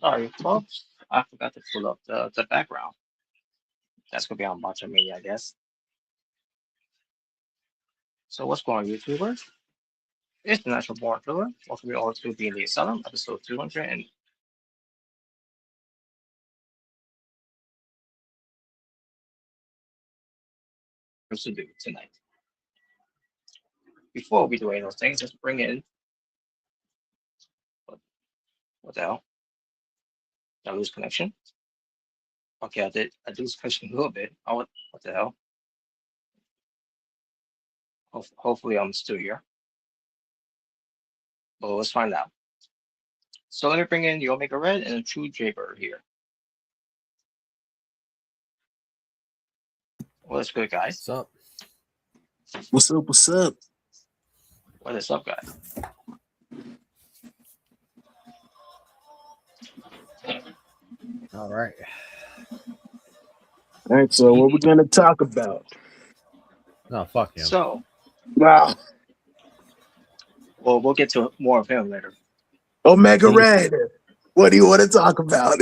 Sorry, folks. I forgot to pull up the background. That's gonna be on Macho Mania, I guess. So what's going on, YouTubers? It's the Natural Born Thriller. Welcome you all to Being the Asylum, episode 200 and to do tonight. Before we do any of those things, let's bring in what the hell? Did I lose connection? Okay, I did. I lose connection a little bit. Oh, what the hell? Hopefully, I'm still here. But let's find out. So let me bring in the Omega Red and a True Jaybird here. Well, that's good, guys. What's up? What's up? What's up? What is up, guys? All right. All right. So what we're gonna talk about? No, fuck him. So, Wow. Well, we'll get to more of him later. Omega Red. What do you want to talk about?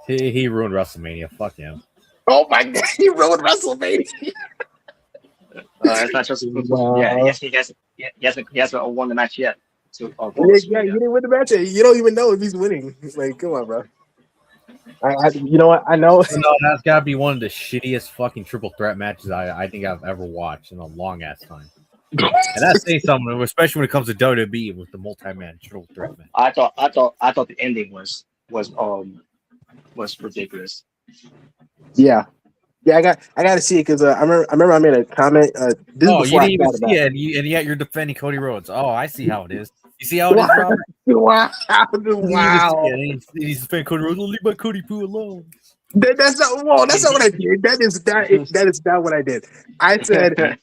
He ruined WrestleMania. Fuck him. Oh my God, he ruined WrestleMania. It's not just Wow. yeah. Yes, he hasn't won the match yet. Yeah, you didn't win the match. You don't even know if he's winning. Like, come on, bro. You know what? I know. No, that's got to be one of the shittiest fucking triple threat matches I think I've ever watched in a long ass time. And that's saying something, especially when it comes to WWE with the multi-man triple threat match. I thought the ending was ridiculous. Yeah. I got to see it because I remember I made a comment. This you before didn't even about see it, and yet you're defending Cody Rhodes. Oh, I see how it is. You see how it is, Robert? Wow! He's defending Cody Rhodes. Leave my Cody Poo alone. That's not what I did. That is not what I did. I said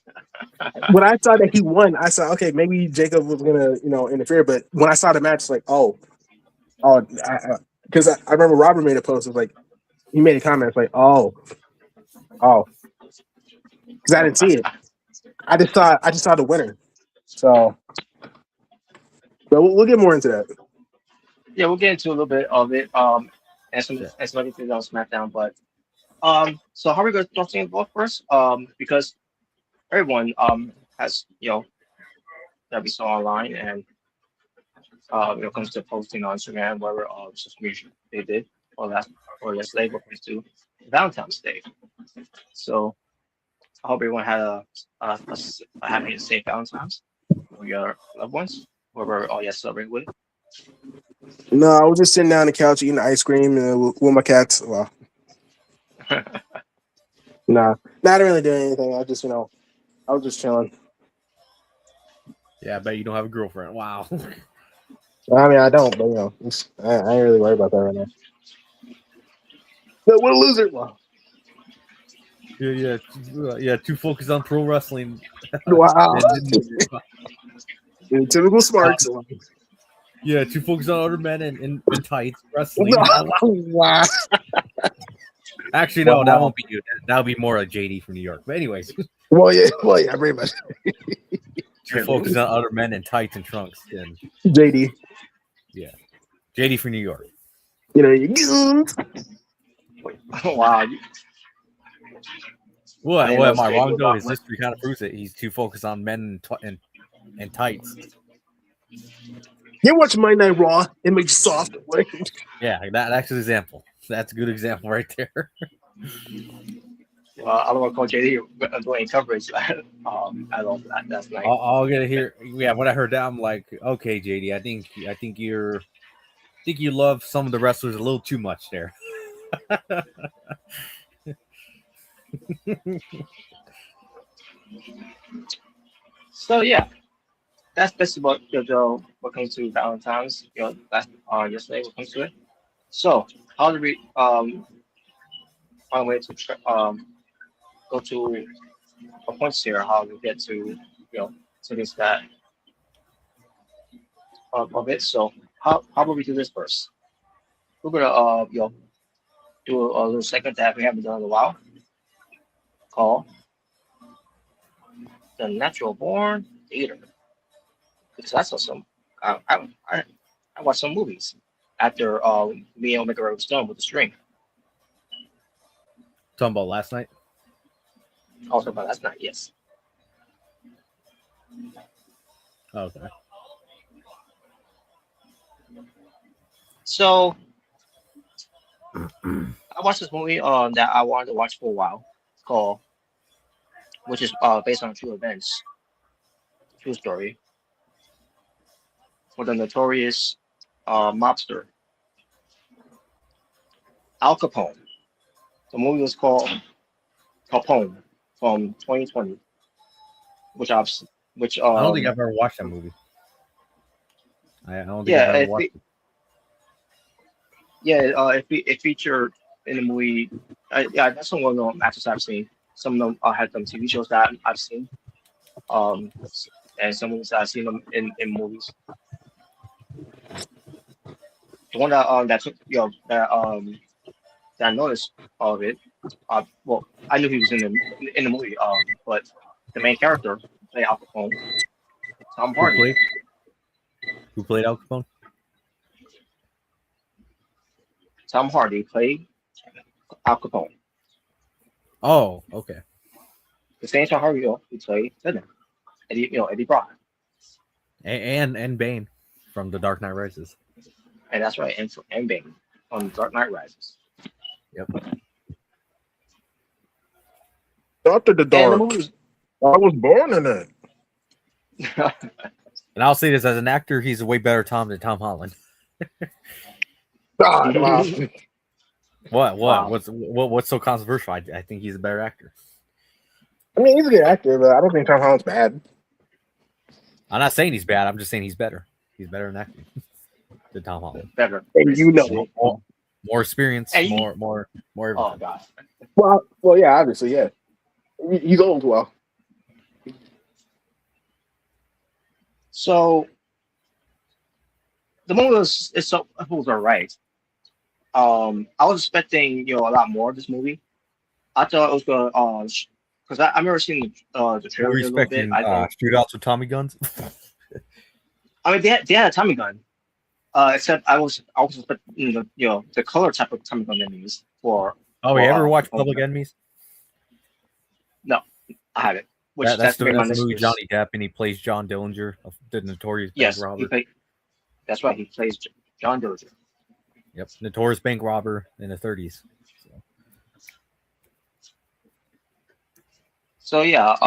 when I saw that he won, I said, okay, maybe Jacob was gonna interfere. But when I saw the match, like because I remember Robert made a post. It was like he made a comment like because I didn't see it. I just saw the winner. So, but we'll get more into that. Yeah, we'll get into a little bit of it. And some other things on SmackDown. But so how are we going to start things off first? Because everyone has that we saw online and when it comes to posting on Instagram, whatever social media they did or yesterday, what comes to Valentine's Day. So I hope everyone had a happy and safe Valentine's with your loved ones, whoever celebrating with. No, I was just sitting down on the couch eating ice cream with my cats. Well, nah, not really doing anything. I just, I was just chilling. Yeah, I bet you don't have a girlfriend. Wow. I mean, I don't, but I ain't really worried about that right now. But what a loser! Wow. Yeah. Too focused on pro wrestling. Wow. Typical smarts. Yeah, too focused on other men in tights wrestling. Wow. Actually, no, that won't be you. That'll be more like JD from New York. But anyways. Well, yeah, pretty much. Too focused on other men in tights and trunks. And JD. Yeah. JD from New York. Wow. What am I wrong though? His history kind of proves it. He's too focused on men in tights. You watch Monday Night Raw, it makes you soft. Yeah, that's an example. That's a good example right there. I don't want to call JD doing coverage at all last night. I'll get it here. Yeah, when I heard that, I'm like, okay, JD, I think you love some of the wrestlers a little too much there. So yeah, that's basically what comes to Valentine's. That's yesterday. What comes to it. So how do we find a way to go to a points here? How we get to to this that of it. So how about we do this first? We're gonna do a little segment that we haven't done in a while called The Natural Born Theater. Because I saw some I watched some movies after me and Omega was done with the stream. Talking about last night? Also about last night, yes. Okay. So I watched this movie that I wanted to watch for a while, which is based on true events, true story, for the notorious mobster Al Capone. The movie was called Capone from 2020, which I don't think I've ever watched that movie. I don't think I've ever watched it. Yeah, it featured in the movie. That's some well-known actors I've seen. Some of them had some TV shows that I've seen, and some movies that I've seen them in movies. The one that took that I noticed of it. Well, I knew he was in the movie. But the main character, played Al Capone, Tom Hardy. Who played Al Capone? Tom Hardy played Al Capone. Oh, okay. The same Tom Hardy, he played Eddie Brock. And Bane from The Dark Knight Rises. And that's right, and Bane on Dark Knight Rises. Yep. After the Dark. Was... I was born in it. And I'll say this, as an actor, he's a way better Tom than Tom Holland. God, wow. What? Wow. What's so controversial? I think he's a better actor. I mean, he's a good actor, but I don't think Tom Holland's bad. I'm not saying he's bad. I'm just saying he's better. He's better in acting than Tom Holland. Better. And you know, more experience, and more. Oh God. Well, yeah, obviously, yeah. He's old, well. So the movie was alright. I was expecting a lot more of this movie. I thought it was gonna because I remember seeing the trailer We're a little bit. expecting shootouts with Tommy guns. I mean, they had a Tommy gun, except I was expecting the color type of Tommy gun they used for. Oh, you ever watch Public Enemies? No, I haven't. That's the movie Johnny Depp, and he plays John Dillinger, the notorious bank robber. That's right. He plays John Dillinger. Yep, notorious bank robber in the 30s. So yeah,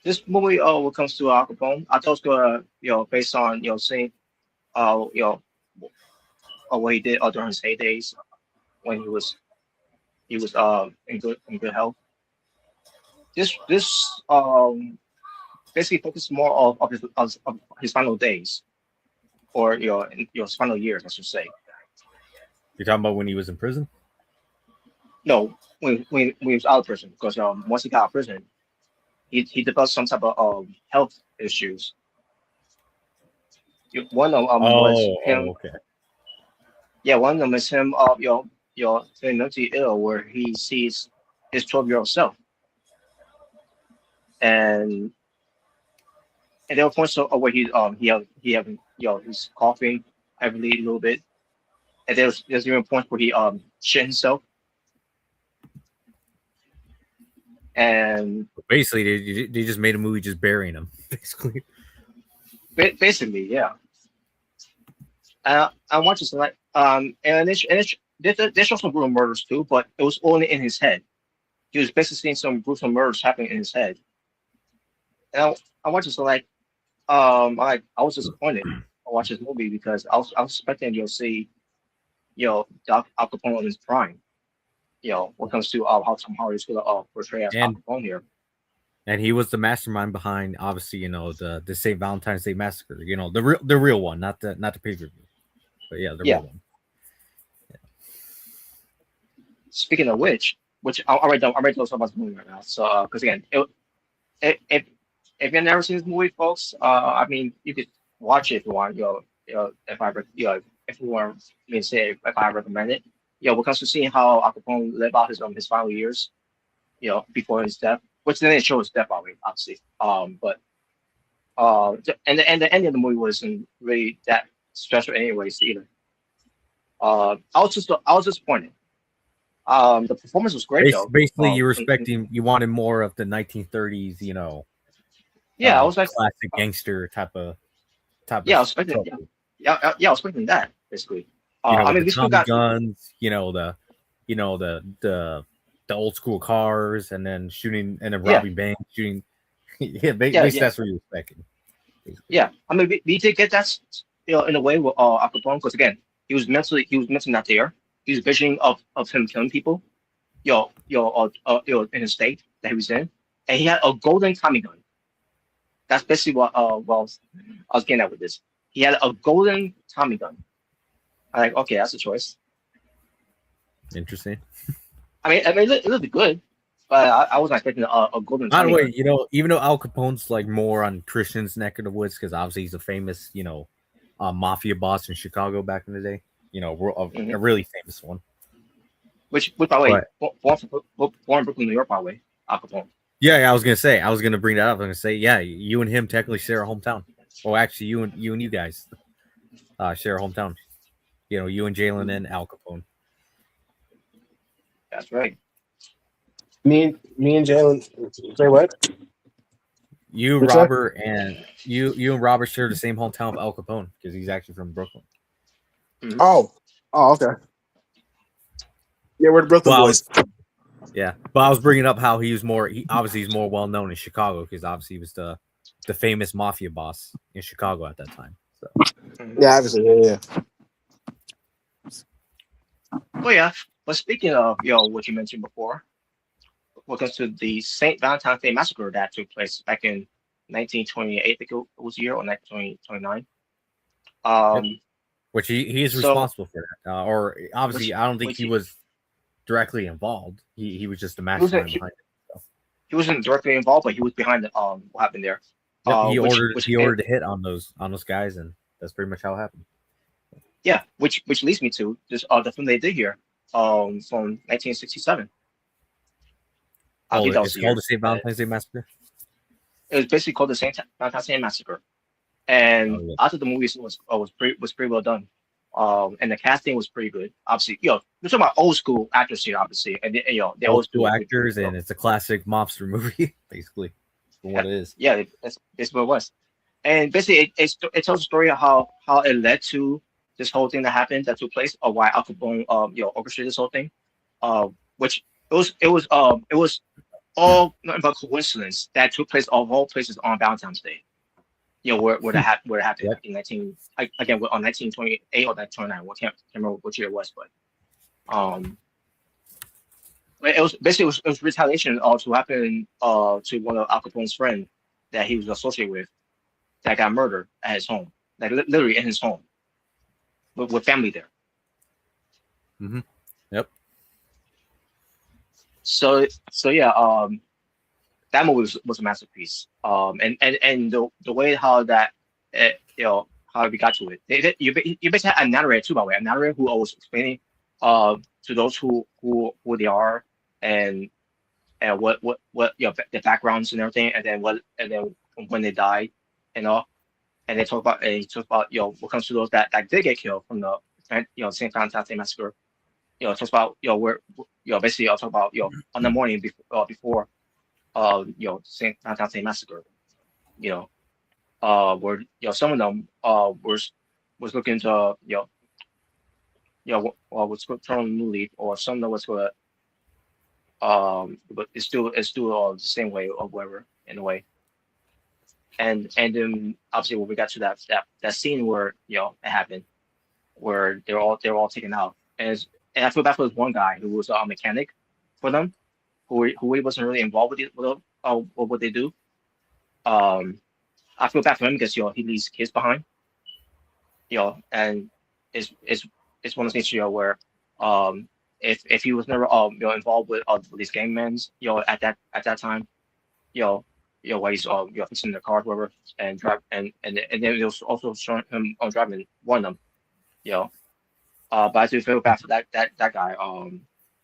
this movie, when it comes to Al Capone, I thought it was gonna, based on seeing, what he did during his heydays when he was in good health. This basically focused more of his final days, or his final years, I should say. You're talking about when he was in prison? No, when he was out of prison, because once he got out of prison, he developed some type of health issues. One of them was him. Okay. Yeah, one of them is him. Feeling mentally ill, where he sees his 12-year-old self, and there were points where he's coughing heavily a little bit, and there's even points where he shit himself. And basically, they just made a movie just burying him. Basically, yeah. I watched this tonight. And they showed some brutal murders too, but it was only in his head. He was basically seeing some brutal murders happening in his head. And I watched this like, I was disappointed. I watched this movie because I was expecting to see, Al Capone in his prime. When it comes to how Tom Hardy is going to portray as Al Capone here. And he was the mastermind behind, obviously, the St. Valentine's Day Massacre. The real one, not the pay-per-view. But yeah, the real one. Yeah. Speaking of which I'm ready to talk about this movie right now. So, because again, if you've never seen this movie, folks, I mean, you could watch it if you want. If you want me to say if I recommend it. When it comes to seeing how Al Capone lived out his final years, before his death, which then it shows his death, obviously. And the ending of the movie wasn't really that special, anyways, either. I was disappointed. The performance was great, though. Basically, you were expecting, you wanted more of the 1930s, Yeah, I was like classic gangster type of. Yeah, I was expecting. I was expecting that basically. I mean, the Tommy guns, the old school cars, and then shooting and then robbing banks, shooting. Basically that's what you're expecting. Basically. Yeah, I mean, we did get that, in a way with Al Capone, because again, he was mentally not there. He was visioning of him killing people, in his state that he was in, and he had a golden Tommy gun. That's basically what I was getting at with this. He had a golden Tommy gun. I'm like, okay, that's a choice. Interesting. I mean, it looked good, but I wasn't expecting a golden. By the way, even though Al Capone's like more on Christian's neck of the woods, because obviously he's a famous, mafia boss in Chicago back in the day. A really famous one. Which by the way, born in Brooklyn, New York, by the way, Al Capone. Yeah, I was gonna bring that up. I was gonna say, yeah, you and him technically share a hometown. Well, actually, you guys share a hometown. You and Jalen and Al Capone. That's right. Me and Jalen. Say what? What's that? You and Robert share the same hometown of Al Capone because he's actually from Brooklyn. Mhm. Oh, okay. Yeah, we're the Brooklyn Well, boys. but I was bringing up how he's more well known in Chicago because obviously he was the famous mafia boss in Chicago at that time. So Mhm. Yeah, obviously. Yeah. Well, yeah. But speaking of what you mentioned before, what comes to the Saint Valentine's Day massacre that took place back in 1928, I think it was the year, or 1929. yep. Um, Which he is so responsible for that. Or obviously, which I don't think which he was directly involved. He was just a he wasn't mastermind behind it. So. he wasn't directly involved, but he was behind the, what happened there. Yep, Which he ordered a hit on those guys, and that's pretty much how it happened. yeah, which leads me to this the film they did here, from 1967. I Oh, believe that was it's the called year. the St. Valentine's Day Massacre. It was basically called the Saint Valentine's Day Massacre, Oh, and yeah. I thought the movie was pretty well done. And the casting was pretty good. Obviously, we're talking about old school actors here, obviously, and they Old always do school a good job. actors, and it's a classic mobster movie, basically, for what it is. Yeah, it's what it was. And basically, it tells a story of how it led to this whole thing that happened that took place, or why Al Capone orchestrated this whole thing. Which it was all nothing but coincidence that took place of all places on Valentine's Day. Where it happened Yep. in 1928 or 1929. I can't remember which year it was, but it was basically it was retaliation to happen to one of Al Capone's friends that he was associated with that got murdered at his home, like literally in his home, with family there. Mm-hmm. Yep. So yeah, that movie was a masterpiece. And the way how that how we got to it. You basically had a narrator too, by the way, a narrator who was explaining to those who they are, and what the backgrounds and everything, and then when they died and all. And they talk about what comes to those that did get killed from the St. Valentine's Day Massacre. Talks about where basically I'll talk about on the morning before St. Valentine's Day Massacre. Where some of them was looking to was going to turn a new leaf, or some of them was going to but it's still the same way or whatever in a way. And then obviously when we got to that scene where it happened, where they're all taken out, and I feel bad for this one guy who was a mechanic for them, who really wasn't really involved with what they do. I feel bad for him because he leaves kids behind, and it's one of those things where if he was never involved with these gang men at that time, while he's fixing the car, whatever, and drive, and then it was also showing him driving one of them, but I do feel bad for that guy,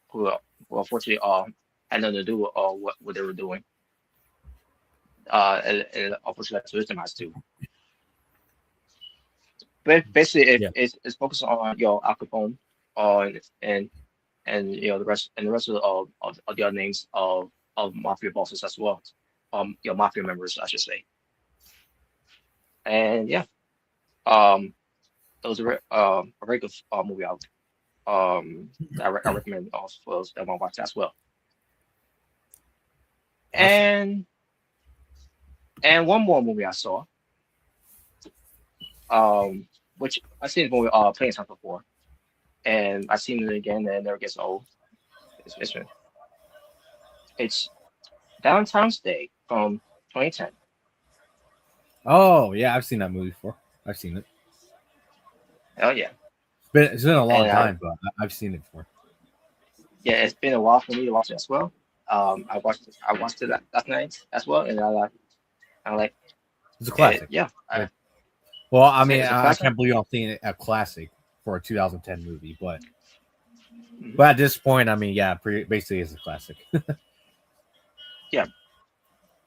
who unfortunately had nothing to do with what they were doing, and unfortunately to his demise too. But basically, Yeah. it's focused on Al Capone, and the rest of the other names of mafia bosses as well, mafia members, I should say. And yeah, it was a very good movie out. I recommend also for those that want to watch that as well. Awesome. And one more movie I saw, which I've seen this movie plenty of times before, and I've seen it again, and it never gets old. It's Valentine's Day from 2010. Oh yeah, I've seen that movie before. I've seen it. Hell yeah! It's been a long And time, but I've seen it before. it's been a while for me to watch it as well. I watched it last night as well, and I like It's a it. classic. Yeah, Well, I mean, it's a I classic. can't believe I'm seeing a classic for a 2010 movie, but Mhm. at this point, I mean, yeah, basically it's a classic. Yeah,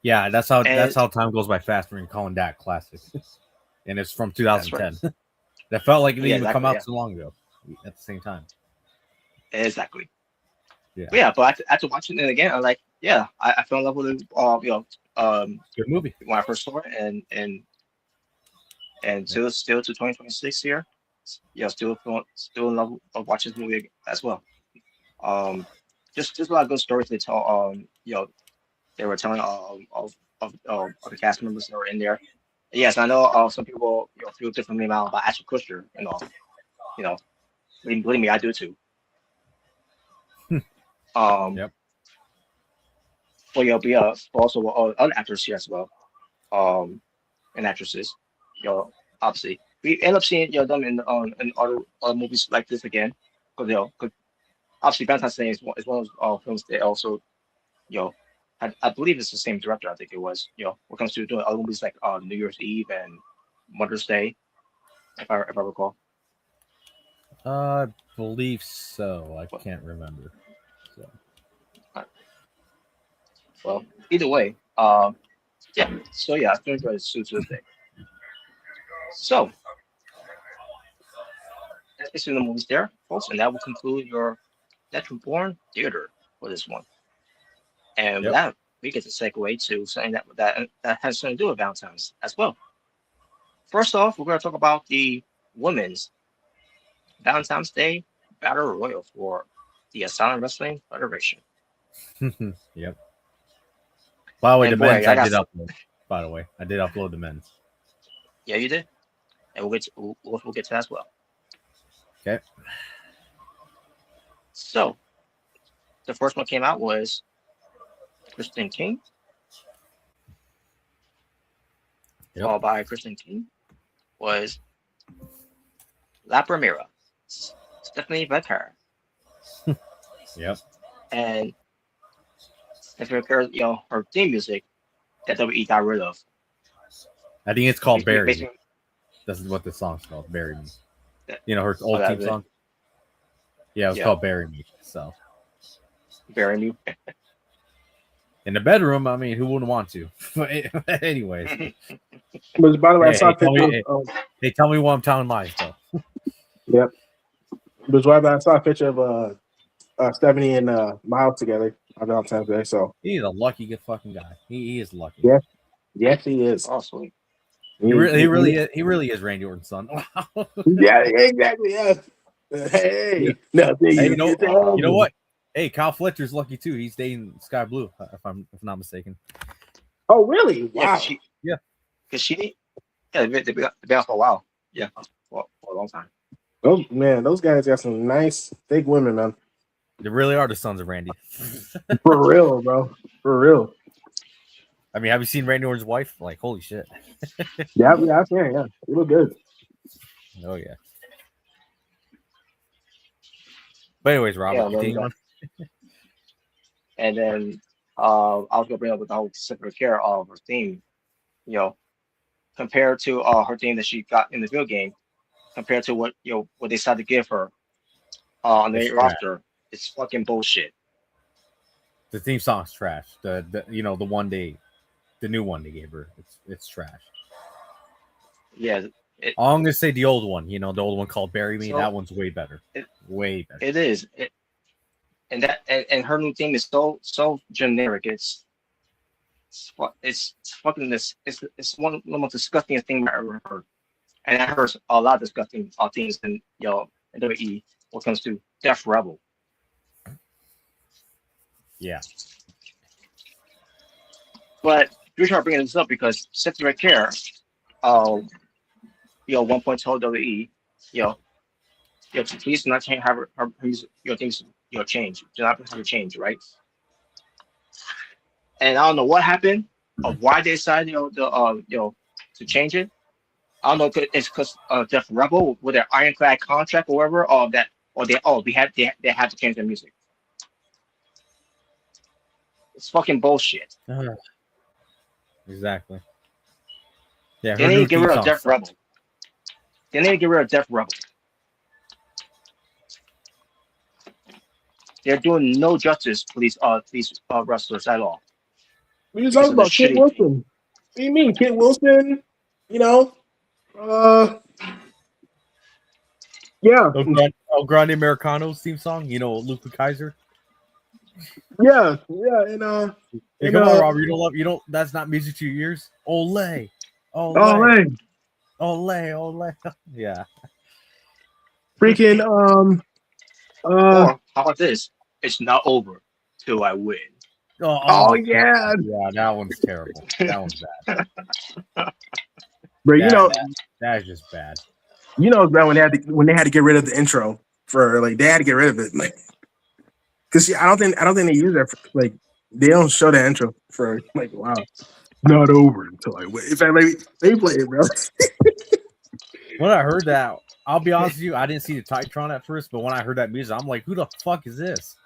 Yeah, that's how And time goes by fast when you're calling that classic. And it's from that's right. 2010. That felt like it didn't Yeah, even come exactly. out Yeah, so long ago at the same time. exactly. Yeah. But yeah, but after watching it again, I'm like, yeah, I fell in love with it. Good movie. When I first saw it, and still to 2026 here, yeah, still in love of watching this movie as well. Um, just a lot of good stories they tell. They were telling of the cast members that were in there. Yes, I know some people feel differently about Ashton Kutcher, you know, believe me, I do too. Um, Yep. but also other actors here as well, um, and actresses. Obviously, we end up seeing them in other movies like this again, because 'cause obviously Valentine's Day is one of those films that also you know, I believe it's the same director. I think it was. When it comes to doing other movies like New Year's Eve and Mother's Day, if I recall. I believe so. I But, can't remember. So. uh, well, either way, yeah. So yeah, I still enjoy the Suit Tuesday. So let's get to the movies there, folks, and that will conclude your Natural Born Theater for this one. And with Yep. that, we get to segue to something that has something to do with Valentine's as well. First off, we're going to talk about the women's Valentine's Day Battle Royal for the Asylum Wrestling Federation. Yep. By the way, the And boy, men's I I got did upload. By the way, I did upload the men's. yeah, you did, and we'll get to that as well. Okay. So the first one came out was Kristen King, Yep. followed by Kristen King was La Primera, Stephanie Becker, Yep. and Stephanie Becker, her theme music that WWE got rid of. I think it's called Bury Me. Basically, This is what the song's called, Bury Me. that- Her old that theme was it. song? Yeah, it was Yeah. called Bury Me. So Bury Me. in the bedroom, I mean, who wouldn't want to? But anyways. But by the way, I saw tell pictures. me, tell me what I'm telling lies though. Yep. But why I saw a picture of Stephanie and Miles together on Valentine's Day. So He's a lucky good fucking guy. He is lucky. yeah, yes, he is. Oh, sweet. He really is Randy Orton's son. Yeah, exactly. Yeah. Hey, no, Hey, you know what? Hey, Kyle Fletcher's lucky too. He's dating Sky Blue, if I'm not mistaken. Oh, really? Wow. Yeah, because she they've been out for a while. Yeah, for a long time. Oh man, those guys got some nice thick women, man. They really are the sons of Randy. For real, bro. For real. I mean, have you seen Randy Orton's wife? Like, holy shit. Yeah, I've seen it. Yeah, they look good. Oh yeah. But anyways, Robert, continue on. And then I was gonna bring up with the whole separate care of her theme, compared to her theme that she got in the video game, compared to what what they decided to give her on the main roster. It's fucking bullshit. The theme song's trash. The new one they gave her, it's trash. Yeah. I'm gonna say the old one. The old one called "Bury Me." That one's way better. Way better. It is. And her new theme is so generic. It's fucking this. It's one of the most disgusting things I ever heard. And I heard a lot of disgusting things in in WWE when it comes to Death Rebel. Yeah. But the reason I'm bringing this up because Seth right here, 1 point told WWE, please do not change her things, change. Do not have to change, right? And I don't know what happened or why they decided, to change it. I don't know if it's because Death Rebel with their ironclad contract or whatever, they have to change their music. It's fucking bullshit. Exactly. Yeah, they need to get rid of Death Rebel. They need to get rid of Death Rebel. They're doing no justice for these wrestlers at all. We just because talked of the about Kit shitty thing. Wilson. What do you mean, Kit Wilson? You know, yeah, El Grande Americano's theme song. You know, Luca Kaiser. yeah, Hey, come on, Robert. You don't. That's not music to your ears. Ole, oh, hey, ole. Yeah. freaking, Or how about this? It's not over till I win. oh yeah, yeah. That one's terrible. That one's bad. bro. That is just bad. Bro, when they had to get rid of the intro for like they had to get rid of it, like, because I don't think they use that for, like they don't show the intro for like wow, not over until I win. In fact, let me play it, bro. When I heard that, I'll be honest with you, I didn't see the Titantron at first, but when I heard that music, I'm like, who the fuck is this?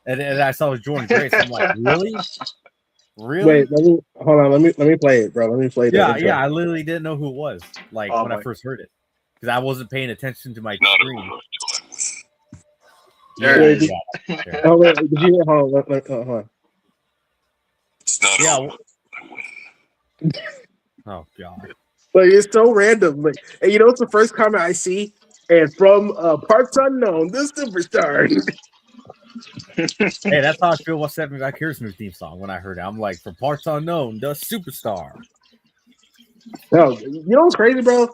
And I saw it was Jordan Grace. I'm like, really? Really? Wait, hold on. Let me play it, bro. Let me play that. Yeah. I literally didn't know who it was. Like when I first heard it, because I wasn't paying attention to my screen. There it is. Oh wait, did you hear? Hold on. It's not over. Oh god. Like it's so random. Like, and it's the first comment I see, and from parts unknown, the superstar. Hey, that's how I feel about Seven Back Here's new theme song. When I heard it, I'm like, from parts unknown, the superstar. No, what's crazy, bro?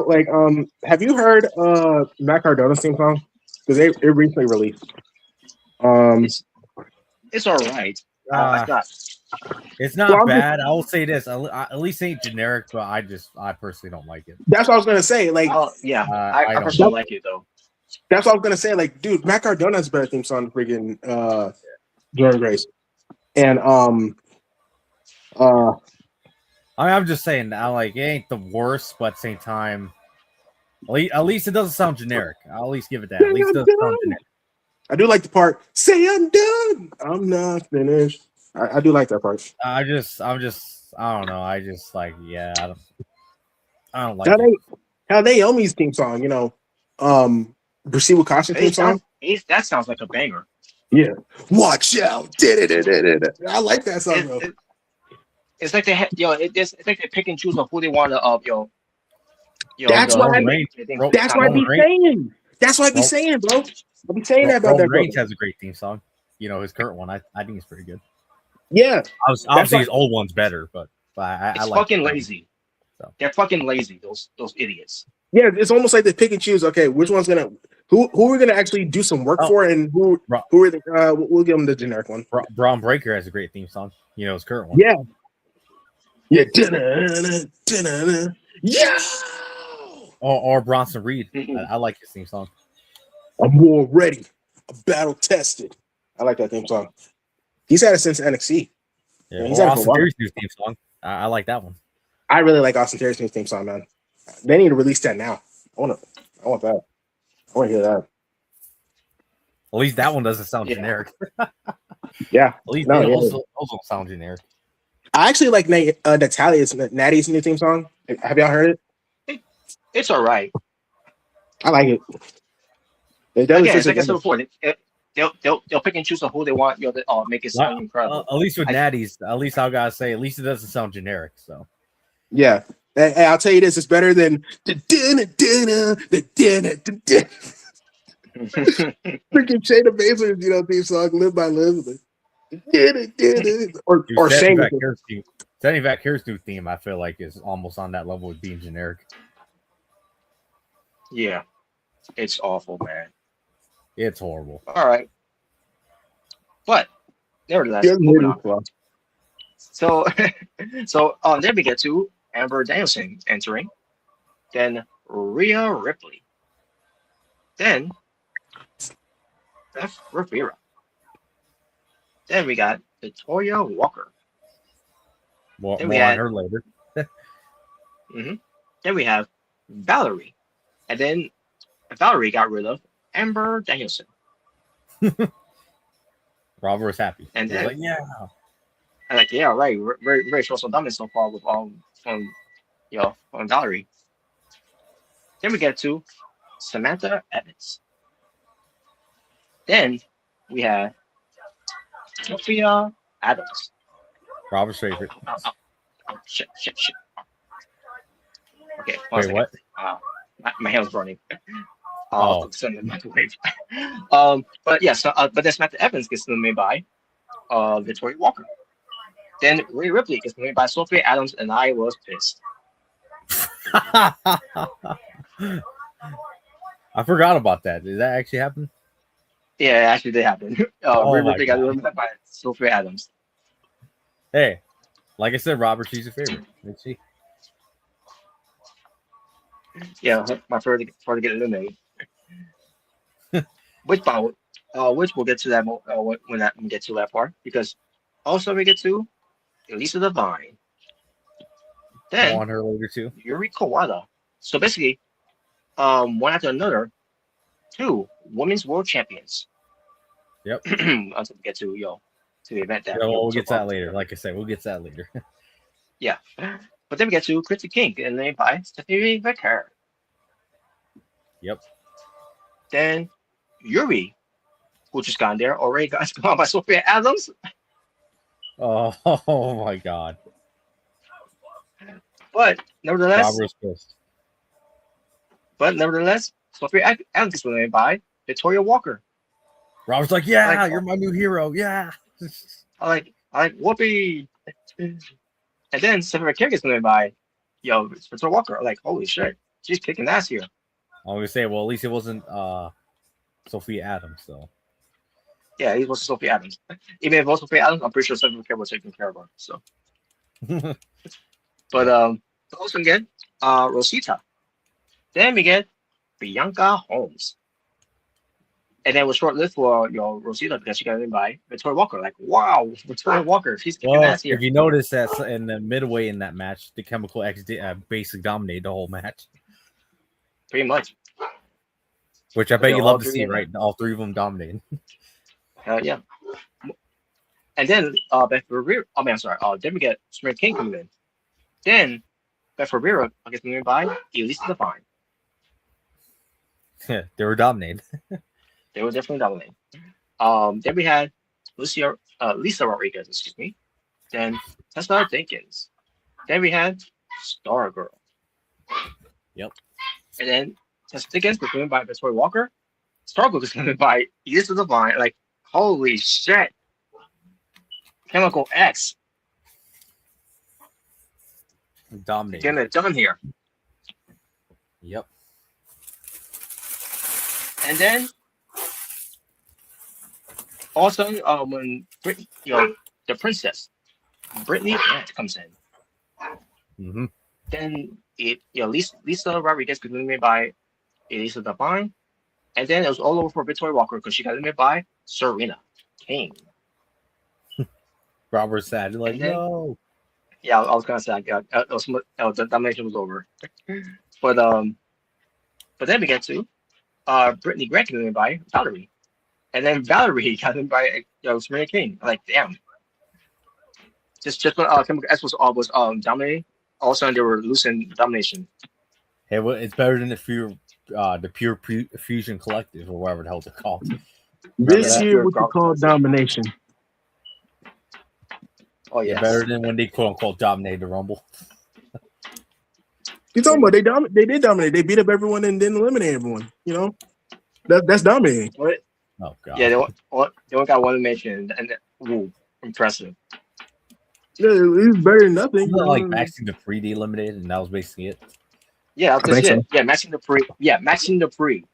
Like, have you heard Matt Cardona's theme song? Because it recently released. It's all right. It's not bad. I will say this: at least it ain't generic, but I personally don't like it. That's what I was gonna say. Like, I personally like it though. That's what I was gonna say. Like, dude, Matt Cardona has a better theme song than freaking Jordan Grace. And I'm just saying, it ain't the worst, but at the same time, at least it doesn't sound generic. I'll at least give it that. At least it doesn't sound generic. I do like the part, say I'm done. I'm not finished. I do like that part. I don't know. I just like, yeah, I don't like how Naomi's theme song, Proceed with Caution theme song. That sounds like a banger. Yeah. Watch out. I like that song, bro. It's like they it's like they pick and choose of who they want to That's what I be saying, bro. I'll be saying that about that. Reigns has a great theme song. His current one, I think it's pretty good. Yeah. Obviously his old one's better, but I it's like fucking lazy. So. They're fucking lazy, those idiots. Yeah, it's almost like they pick and choose. Okay, which one's gonna who we're gonna actually do some work for, and who are we'll give them the generic one. Braun Breaker has a great theme song. His current one. Yeah. Yeah. Or Bronson Reed. I like his theme song. I'm more ready. I'm battle tested. I like that theme song. He's had it since NXT. Yeah, he's had Austin Theory's new theme song. I like that one. I really like Austin Theory's new theme song, man. They need to release that now. I want that. I want to hear that. At least that one doesn't sound generic. Yeah. At least those don't sound generic. I actually like Natty's new theme song. Have y'all heard it? It's all right. I like it. Like I said before, they'll pick and choose who they want. To make it sound incredible. At least with Natty's, at least I gotta say, at least it doesn't sound generic. So yeah, and I'll tell you this: it's better than freaking Shayna Baszler's theme song, "Live by Elizabeth." or Sandy Vaquer's new theme, I feel like, is almost on that level of being generic. Yeah, it's awful, man. It's horrible. All right, but nevertheless, moving on. So then we get to Amber Danielson entering, then Rhea Ripley, then Beth Rivera. Then we got Victoria Walker. More on her later. Then we have Valerie. And then Valerie got rid of Amber Danielson. Robert was happy. And then, like, yeah. I'm like, yeah, right. Very, very short dominance so far with from Valerie. Then we get to Samantha Evans. Then we have Sophia Adams. Robert's favorite. Shit. Okay, Wait, second. what? My hand was running. Oh. Send the microwave. But yeah, but then Samantha Evans gets eliminated by Victoria Walker. Then Rhea Ripley gets eliminated by Sophia Adams, and I was pissed. I forgot about that. Did that actually happen? Yeah, it actually did happen. Rhea Ripley got eliminated by Sophia Adams. Hey, like I said, Robert, she's your favorite. Let's see. Yeah, my favorite to get eliminated. which we'll get to that when we get to that part, because also we get to Elisa Divine. Then I want her later too. Yuri Kawada. So basically, one after another, 2 women's world champions. Yep. Until we get to the event that We'll get to that later. Like I said, we'll get to that later. Yeah, but then we get to Christy King, and then by Stephanie Vicker. Yep. Then Yuri, who just got in there, already got gone by Sophia Adams. Oh my God. But nevertheless, Robert's pissed. Sophia Adams is eliminated by Victoria Walker. Robert's like, yeah, you're my new hero. Yeah. I like whoopee. And then Stephanie McCare gets eliminated by Victoria Walker. Like, holy shit, she's kicking ass here. I was gonna say, well, at least it wasn't Sophia Adams, though. Yeah, it was Sophia Adams. Even if it was Sophia Adams, I'm pretty sure Stephanie McCare was taking care of her. So, but also again, Rosita. Then we get Bianca Holmes. And then it was short-lived for Rosita because she got in by Victoria Walker. Like, wow, Victoria Walker, she's kicking ass here. If you notice that in the midway in that match, the Chemical X basically dominated the whole match. Pretty much. Which I bet you love to see, right? All 3 of them dominating. Yeah. And then Beth Rivera. Then we get Smith King coming in. Then Beth Rivera gets eliminated by Elisa Divine. Yeah, they were dominated. They were definitely dominating. Then we had Lisa Rodriguez, excuse me. Then Tessa Dinkins. Then we had Stargirl. Yep. And then Tessa Dinkins was eliminated by Victoria Walker. Stargirl was eliminated by Elisa Divine. Like, holy shit. Chemical X. Dominated. Getting it done here. Yep. And then also when Brittany, the princess Brittany comes in, then Lisa Rodriguez got eliminated by Elisa Divine, and then it was all over for Victoria Walker because she got eliminated by Serena King. Robert sad, like, then, no. Yeah, I was gonna say the domination was over, but then we get to Brittany Grant got eliminated by Valerie. And then Valerie got in by Serena King. Like, damn. Just when Chemical X was dominating, all of a sudden they were losing domination. Hey, well, it's better than the Pure Fusion Collective or whatever the hell they're called. This year, what you call domination? Oh yeah, better than when they quote unquote dominated the Rumble. You talking about they did dominate? They beat up everyone and then eliminate everyone. That's dominating. What? Oh god. Yeah, they only got one elimination, and ooh, impressive. Yeah, it's better than nothing. Like Maxine Dupree eliminated, and that was basically it. Yeah, that's it. So. Yeah, Maxine Dupree. Yeah, Maxine Dupree.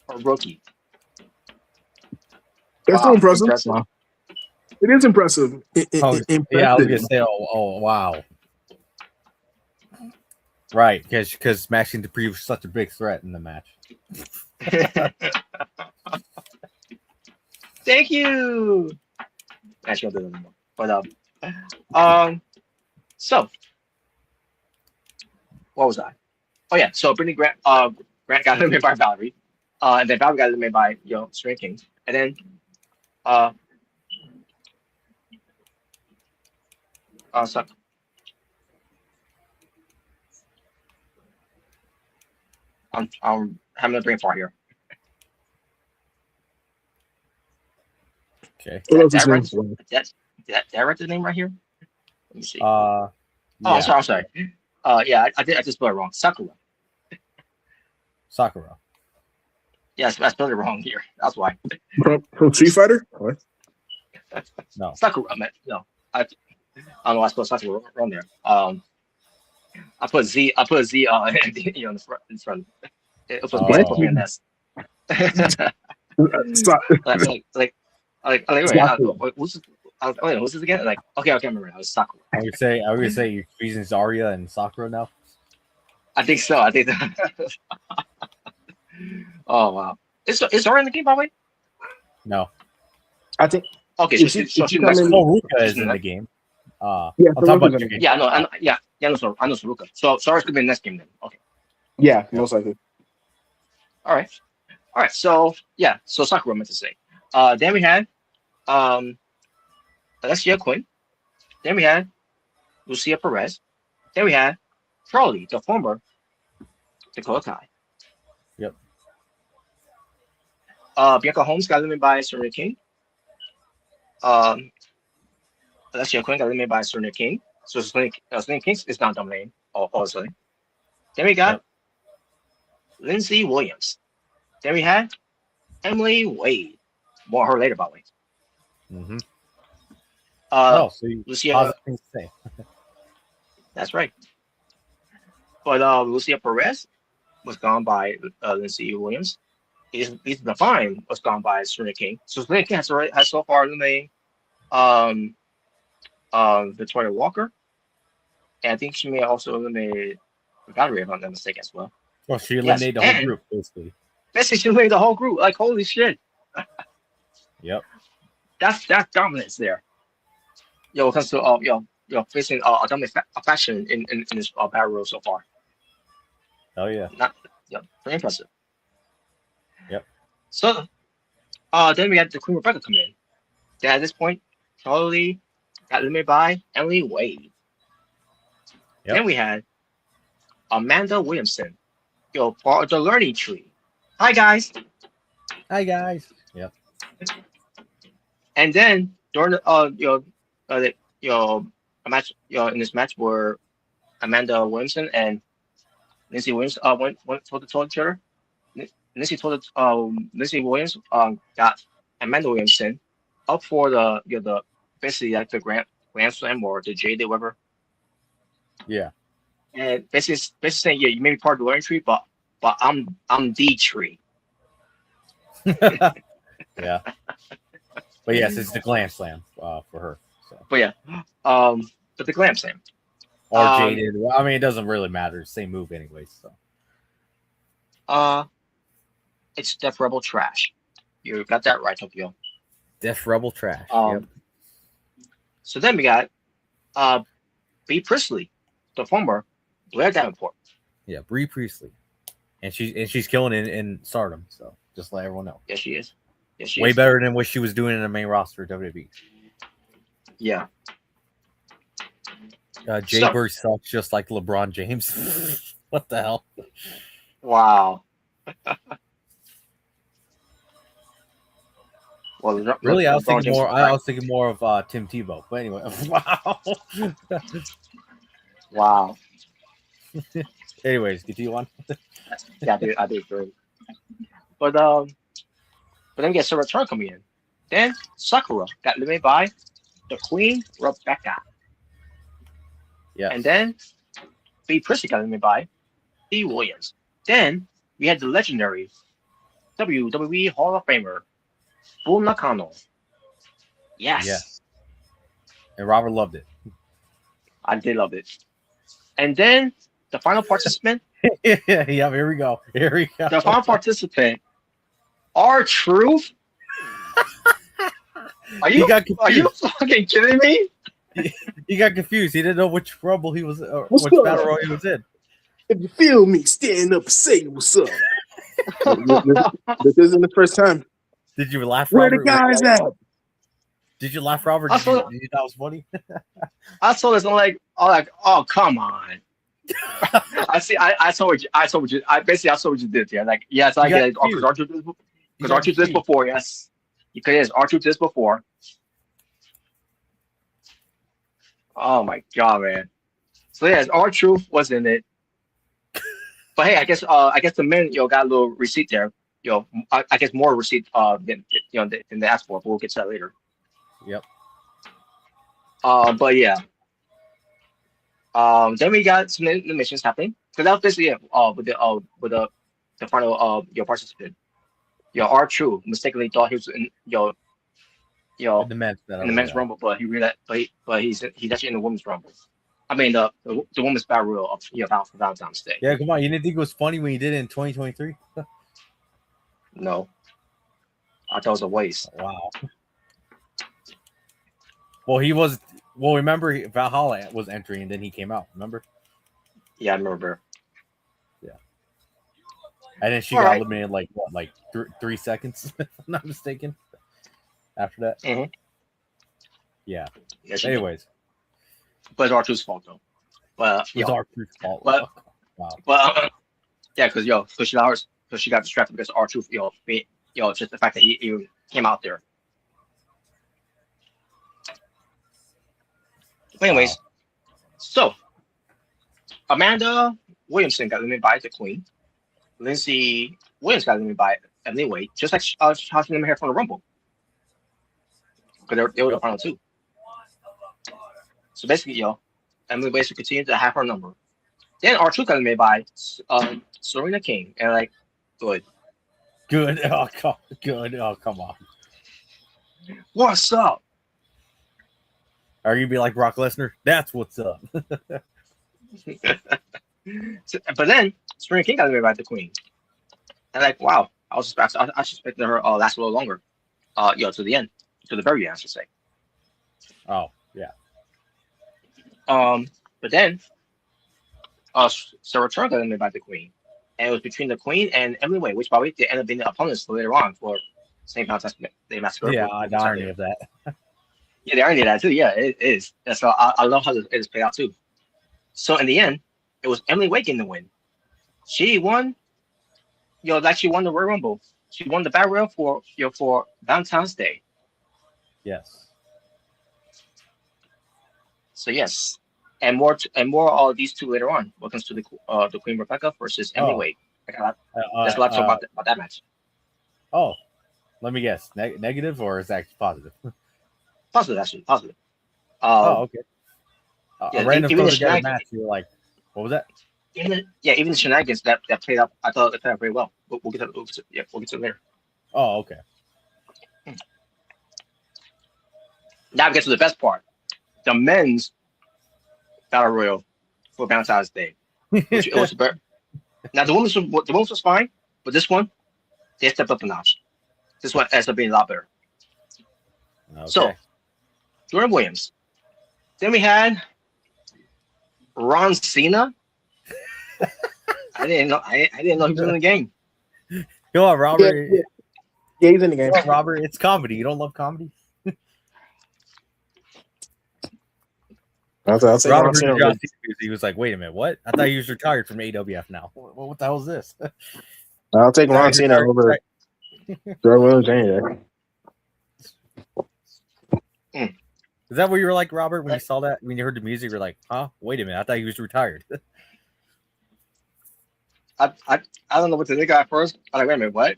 Or rookie. That's still impressive. Wow. It is impressive. Impressive. Yeah, I was gonna say, oh wow. Right, because Maxine Dupree was such a big threat in the match. Thank you. Actually, I'll do it anymore. But so what was I? Oh yeah, so Brittany Grant got eliminated by Valerie, and then Valerie got eliminated by Serena King, and then so I'm having a brain fart here. Okay. Did I write the name right here? Let me see. Yeah. I'm sorry. Yeah, I just spelled it wrong. Sakura. Yes, I spelled it wrong here. That's why. From Street Fighter? What? No. Sakura. No. I don't know. I spelled Sakura wrong there. I put Z. In the front. In front. It was supposed to be an S. Who's this again? Like, okay, I can't remember. I was Sakura. I would say you're using Zarya and Sakura now. I think so. Oh wow! Is Zarya in the game, by the way? No. I think. Okay, Ruka is in the game. Yeah, I'm talking about your game. Yeah, I know Ruka. So Zarya's gonna be in the next game then. Okay. Yeah, most likely. All right. So Sakura meant to say. Then we had Alexia Quinn. Then we had Lucia Perez. Then we had Charlie, the former Dakota Kai. Yep. Bianca Holmes got eliminated by Serena King. Alexia Quinn got eliminated by Serena King. So Serena King is not dominating, also. Then we got Lindsay Williams. Then we had Emily Wade. More on her later, by the way. Mm-hmm. So Lucia. Things to say. That's right. But Lucia Perez was gone by Lindsay Williams. Ethan Devine was gone by Serena King. So Serena King has so far eliminated Victoria Walker. And I think she may also eliminate Valerie, if I'm not mistaken, as well. Well, she eliminated the whole group, basically. Basically, she eliminated the whole group. Like, holy shit. Yep. That's dominance there. When it comes to facing a dominant faction in this battle royal so far. Oh yeah. Pretty impressive. Yep. So then we had the Queen Rebecca come in. Then at this point, Charlie got eliminated by Emily Wade. Yep. Then we had Amanda Williamson. Part of the learning tree. Hi guys. Yep. And then during a match, in this match where Amanda Williamson and Lindsay Williams went told each other. Lindsay Williams got Amanda Williamson up for the basically like the Grand Slam or the J Day, whatever. Yeah. And basically saying, you may be part of the learning tree, but I'm the tree. Yeah. But yes, it's the Grand Slam for her. So. But the Glam Slam. Or Jaded. I mean, it doesn't really matter. Same move anyway. So. It's Def Rebel Trash. You got that right, Tokyo. Def Rebel Trash. Yep. So then we got Bea Priestley, the former Blair Davenport. Yeah, Bea Priestley. And she's killing in Stardom, so just let everyone know. Yes, she is. Way better than what she was doing in the main roster of WWE. Yeah. Jay Bird sucks just like LeBron James. What the hell? Wow. Well, really, I was thinking more of Tim Tebow. But anyway, wow. Anyways, continue on. Yeah, I do agree. But then we get Sarah Turner coming in. Then Sakura got eliminated by the Queen Rebecca. Yeah. And then Bea Priestley got eliminated by Lee Williams. Then we had the legendary WWE Hall of Famer Bull Nakano. Yes. Yeah. And Robert loved it. I did love it. And then the final participant. Yeah, here we go. The final participant, R-Truth. Are you fucking kidding me? He got confused. He didn't know which rumble he was, which battle royal he was in. If you feel me, stand up and say what's up. This isn't the first time. Did you laugh, Where Robert? the guys at? Did you laugh, Robert? Did you think that was funny? I saw this. I'm like, oh, come on. I saw what you did. Yeah, like, yes, I get it. Because R-Truth did this before. Yes, because R-Truth did this before. Oh my god, man. So yes, R-Truth was in it. But hey, I guess the men, got a little receipt there. I guess more receipt than than they asked for, but we'll get to that later. Yep. But yeah. Then we got some missions happening. So that was basically it. The final participant. R-Truth mistakenly thought he was in The men's in the men's rumble, but he realized he's actually in the women's rumble. I mean the women's battle royal of Valentine's Day. Yeah, come on. You didn't think it was funny when you did it in 2023? No, I thought it was a waste. Wow. Well, he was. Well, remember Valhalla was entering, and then he came out. Remember? Yeah, I remember. Yeah. And then she All got right. eliminated like 3 seconds, if I'm not mistaken. After that. Mm-hmm. Yeah. Yes, Anyways, but it's R-Truth's fault though. But it's R-Truth's fault. But wow. But yeah, because she got distracted because R-Truth, just the fact that he came out there. Anyways, so Amanda Williamson got eliminated by the Queen. Lindsay Williams got eliminated by Emily Wade, just like how she eliminated her from the Rumble. Because they were the final two. So basically, Emily Wade continued to have her number. Then R-Truth got eliminated by Serena King, and like, good. Good. Oh, good. Oh, come on. What's up? Are you gonna be like Brock Lesnar? That's what's up. But then Serena King got eliminated by the Queen, and like, wow, I suspected her last a little longer, to the end, to the very end, I should say. Oh yeah. But then Sarah Turner got eliminated by the Queen, and it was between the Queen and Emily Wade, which probably they end up being the opponents later on for St. Valentine's Day Massacre. Yeah, the irony of that. Yeah, the irony of that too. Yeah, it is. And so I love how it is played out too. So in the end, it was Emily Wade getting the win. She won. She won the Royal Rumble. She won the Battle Royal for Valentine's Day. Yes. So yes, and more of these two later on. Welcome to the Queen Rebecca versus Emily Wade. There's a lot to talk about that match. Oh, let me guess. Negative or is that positive? Positive, actually, positive. Okay. Yeah, a random even the together match. You were like, what was that? Even the shenanigans that played out, I thought they played out very well. We'll get to it later. Oh, okay. Now we get to the best part: the men's battle royal for Valentine's Day. Which it was better. Now the women's was fine, but this one they stepped up a notch. This one ends up being a lot better. Okay. So, Jordan Williams. Then we had Ron Cena. I didn't know he was in the game. Go on, Robert. Yeah, he's in the game. Go on, Robert. It's comedy. You don't love comedy? I'll say Robert Ron Cena. he was like, wait a minute, what? I thought he was retired from AWF now. What the hell is this? I'll take Ron Cena over Jordan Williams any day. Is that what you were like, Robert, when you saw that? When you heard the music, you're like, huh? Wait a minute. I thought he was retired. I don't know what to think at first. I'm like, wait a minute, what?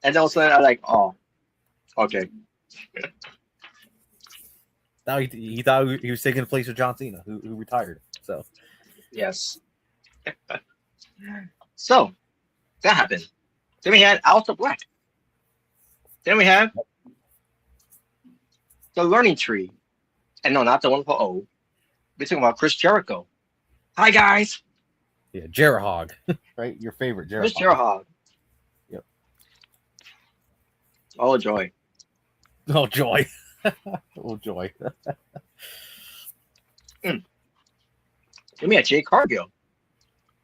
And then all of a sudden, I'm like, oh, okay. Now he thought he was taking the place of John Cena, who retired. So Yes. So that happened. Then we had Aleister Black. Then we have the Learning Tree. And no, not the one for O. We're talking about Chris Jericho. Hi, guys. yeah, Jerahog, right? Your favorite Jerahog. Chris Jericho. Yep. Oh, joy. Oh joy. Oh joy. Then we had Jay Cargill.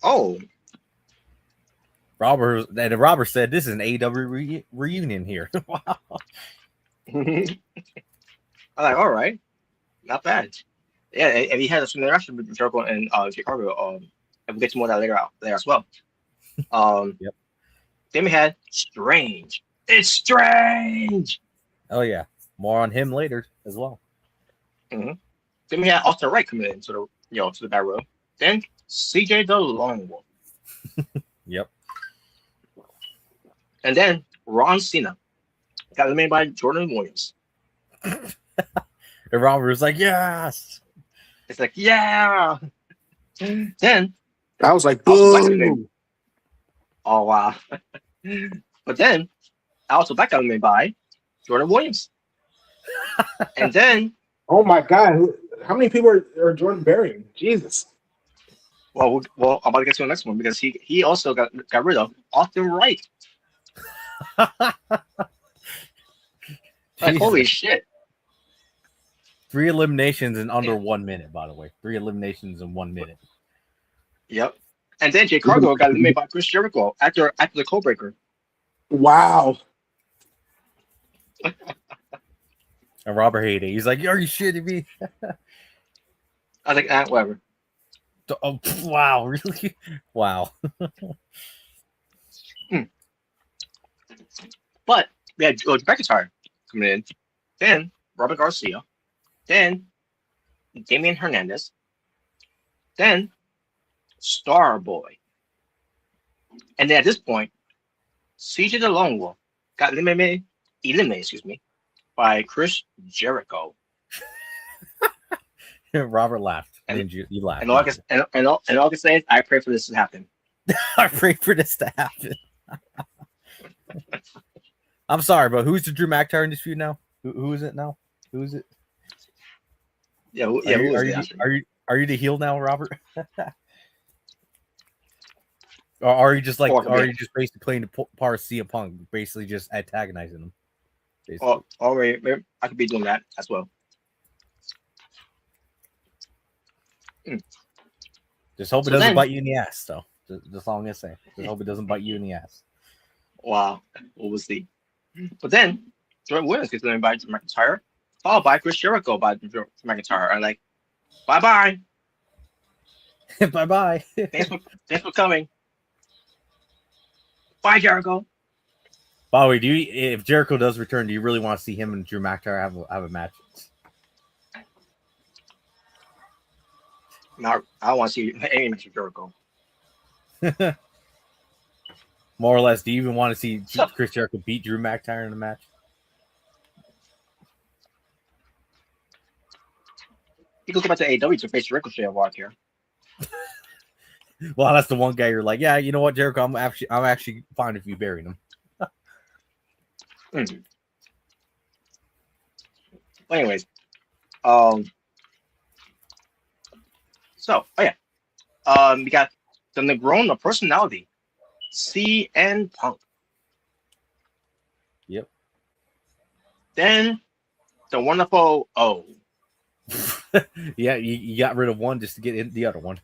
Oh. Robert said this is an AEW reunion here. Wow. I'm like, all right. Not bad. Yeah, and he had some interaction with Jericho and Jay Cargill. And we'll get to more of that later as well. Yep. Then we had Strange. It's Strange. Oh yeah. More on him later as well. Mm-hmm. Then we had Austin Wright coming into to the back row. Then CJ the Lone Wolf. Yep. And then Ron Cena got eliminated by Jordan Williams. And Robert was like, yes. It's like, yeah. Then I was like, Aleister Black boo. oh wow. But then Aleister Black got eliminated by Jordan Williams. And then Oh my God. How many people are Jordan burying? Jesus. well, I'm about to get to the next one because he also got rid of Austin Wright. Like, holy shit. 3 eliminations in under 1 minute, by the way. 3 eliminations in 1 minute. Yep. And then Jay Cargill got eliminated by Chris Jericho after the code breaker. Wow. And Robert hated it. He's like, are you shitting me? I was like, whatever. Oh, wow. Really? Wow. But we had George McIntyre coming in. Then Robert Garcia. Then Damian Hernandez. Then Starboy. And then at this point, CJ the Lone Wolf got eliminated, by Chris Jericho. Robert laughed. And you laughed. And all I can say is, I pray for this to happen. I pray for this to happen. I'm sorry, but who's the Drew McIntyre in this feud now? Who is it now? Who is it? Yeah, are you the heel now, Robert? Or are you just like, are you just basically playing the part of CM Punk, basically just antagonizing him? Maybe I could be doing that as well. Just hope it doesn't bite you in the ass, though. That's all I'm gonna say. Just hope it doesn't bite you in the ass. Wow, we'll see. But then Jordan Williams gets eliminated by Drew McIntyre, followed by Chris Jericho by Drew McIntyre. I'm like, bye. Bye. Thanks for coming. Bye, Jericho. By the way, if Jericho does return, do you really want to see him and Drew McIntyre have a match? No, I don't want to see any match with Jericho. More or less, do you even want to see Chris Jericho beat Drew McIntyre in a match? You can go back to AEW to face Ricochet a lot here. Well, that's the one guy you're like, yeah, you know what, Jericho, I'm actually fine if you bury him. Well, anyways, we got the Negrona personality, CN Punk. Yep. Then the wonderful O. Yeah, you got rid of one just to get in the other one.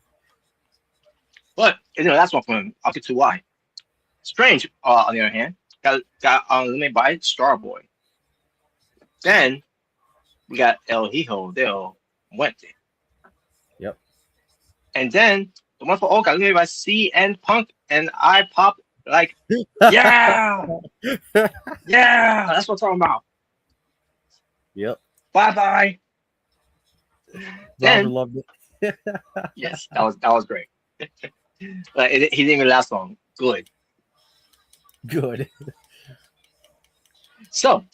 But that's one from him. I'll get to why. Strange, on the other hand, got eliminated by Starboy. Then we got El Hijo del Muerte. Yep. And then the one for O got eliminated by CN Punk, and I popped like, yeah, yeah, that's what I'm talking about. Yep. Bye. Robert loved it. Yes, that was great. But he didn't even last long. Good. So,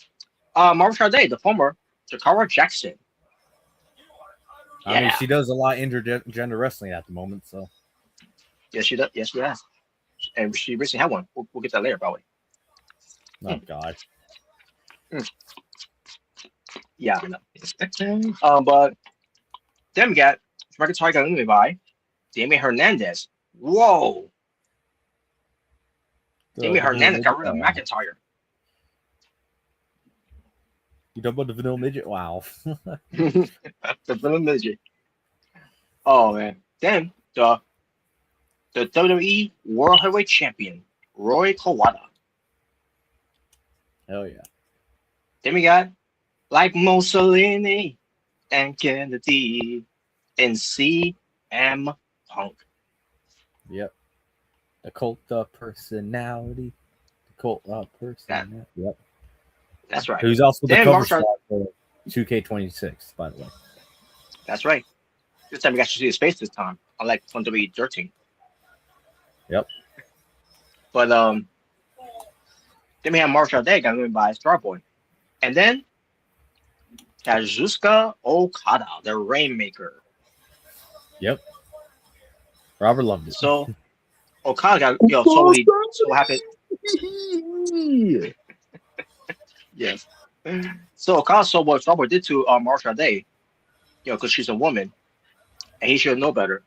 Marvin Sade, the former Jakara Jackson. I mean, she does a lot of intergender wrestling at the moment, so. Yes, she does. Yes, she has. And she recently had one. We'll get that later, probably. Oh, God. Yeah, I know. But then we got McIntyre got eliminated by Damian Hernandez. Whoa. Damian Hernandez got rid of McIntyre. You talking about the vanilla midget? Wow. The vanilla midget. Oh, man. Then the WWE World Heavyweight Champion, Roy Kawada. Hell yeah. Then we got like Mussolini and Kennedy and CM Punk. Yep. The cult of personality. The cult of personality. Yep. That's right. Who's also the Then cover star for 2K26, by the way. That's right. This time we got to see his face this time, unlike from WWE13. Yep. But then we have Marshall Day got win by Starboy. And then Kazuchika Okada, the Rainmaker. Yep. Robert loved it. So Okada got so happened. Yes. So Okada saw what Starboy did to Marshall Day, because she's a woman, and he should know better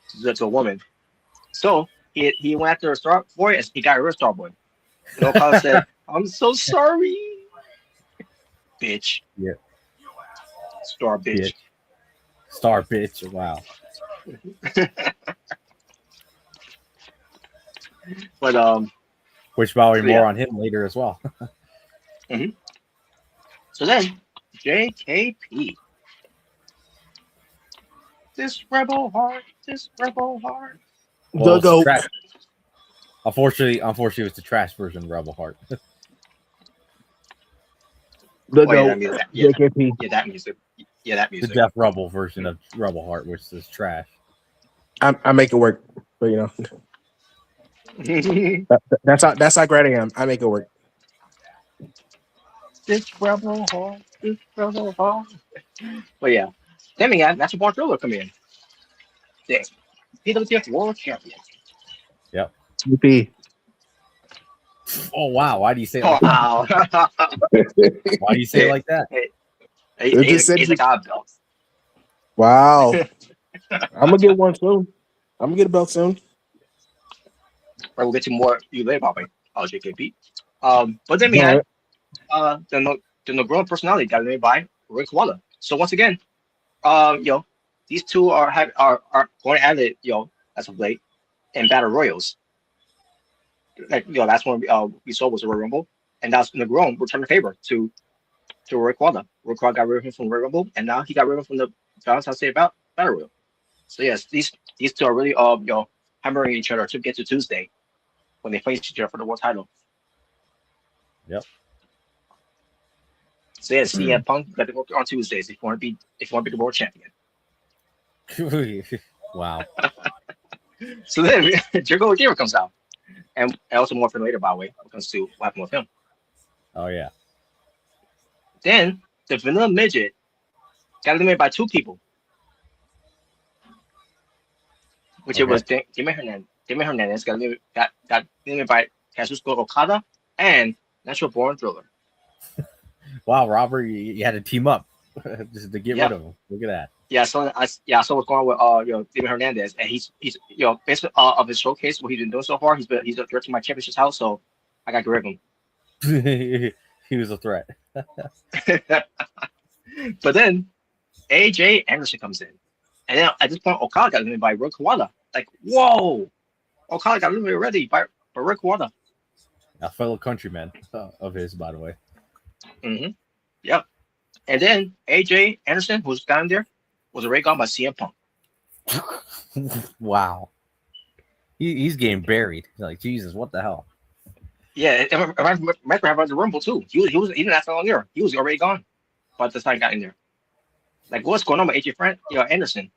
to do that to a woman. So he went after Starboy and he got rid of Starboy. And Okada said, "I'm so sorry, bitch." Yeah. Star bitch. Star bitch. Wow. But which probably more on him later as well. Mm-hmm. So then JKP. This rebel heart. Well, Go. Unfortunately, it was the trash version of Rebel Heart. JKP. Yeah, that music. Yeah, that music. The Death Rebel version of Rebel Heart, which is trash. I make it work, but that's how great I am. I make it work. This rebel heart. But yeah, then we got Natural Born Thriller come in. The PWTF World Champion. Yep. UP. Oh wow! Why do you say it like Wow. that? Why do you say it like that? He's a god belt. Wow. I'm gonna get one soon. I'm gonna get a belt soon. Right, we'll get to more you later, probably. JKP. But then we had the Negro personality got made by Rick Waller. So once again, these two are going at it, as of late, in battle royals. Like that's when we saw was the Royal Rumble, and that's Negro returned the favor to Rick Waller. Rick Waller got rid of him from the Royal Rumble, and now he got rid of him from the Valentine State battle royal. So yes, these two are really hammering each other to get to Tuesday when they face each other for the world title. Yep. So yeah, CM Punk got to go on Tuesdays if you want to be the world champion. Wow. So then Jericho Giro comes out, and also more for later, by the way, when it comes to what happened with him. Oh yeah. Then the Vanilla Midget got eliminated by two people, which it was Damian Hernandez. Damian Hernandez got eliminated by Kazuchika Okada and Natural Born Thriller. Wow, Robert, you had to team up just to get rid of him. Look at that. Yeah, so what's going on with Damian Hernandez, and he's based of his showcase, what he's been doing so far, he's directing my championship's house, so I got to get rid of him. He was a threat. But then AJ Anderson comes in, and then at this point Okada got eliminated by Rick Waller. Like, whoa, Okada got eliminated already by Rick Waller, a fellow countryman of his, by the way. Mm-hmm. Yep. And then AJ Anderson, who's down there, was already gone by CM Punk. Wow. He's getting buried. Like, Jesus, what the hell? Yeah, and Michael had the Rumble too. He didn't last long there. He was already gone by the time he got in there. Like, what's going on with AJ Anderson?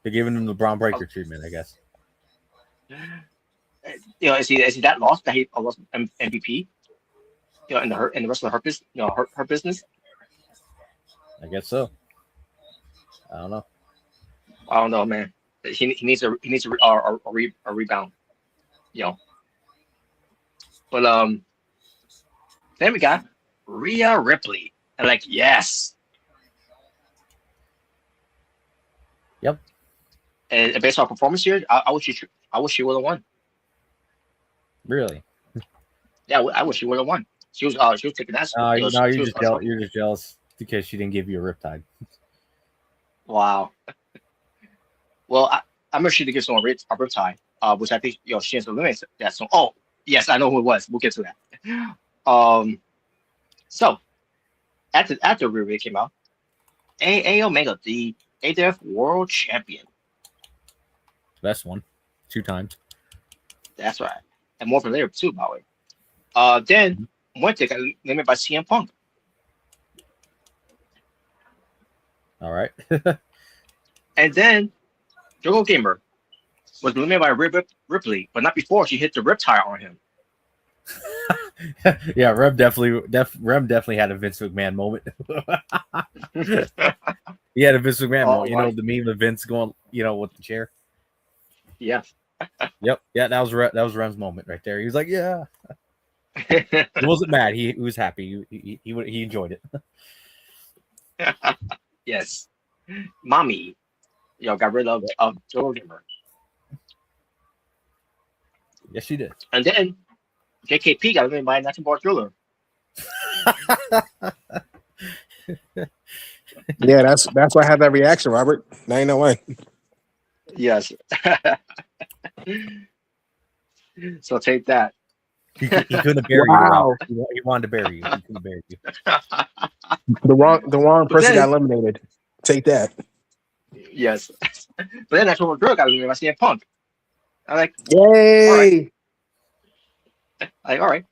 They're giving him the Braun Breaker treatment, I guess. Is he that lost that he lost MVP? In the rest of her business. I guess so. I don't know. I don't know, man. He needs a rebound. But then we got Rhea Ripley. And like, yes. Yep. And based on performance here, I wish she would have won. Really? Yeah, I wish she would have won. She was taking that. You're just jealous because she didn't give you a riptide. Wow. Well, I'm sure to give someone a riptide, which I think she has to limit that song. Oh, yes, I know who it was. We'll get to that. So after Rhea came out, AA Omega, the AWF World Champion. Best one, 2 times. That's right, and more for later too, by the way. Then Muerte got eliminated by CM Punk. All right. And then Jungle Gamer was eliminated by Ripley, but not before she hit the riptide on him. Yeah, Rem definitely had a Vince McMahon moment. He had a Vince McMahon moment. You know the meme of Vince going, with the chair. Yeah. Yep. Yeah, that was Rem's moment right there. He was like, "Yeah." He wasn't mad. He was happy. He enjoyed it. Yes. Mommy, got rid of Jungle Gamer. Yes, she did. And then JKP got eliminated by National Bar Thriller. Yeah, that's why I had that reaction, Robert. Now you know why. Yes. So take that. He couldn't bury you. Robert. He wanted to bury you. He couldn't bury you. The wrong person got eliminated. Take that. Yes. But then National Bar Thriller got eliminated by CM Punk. I'm like, yay! All right.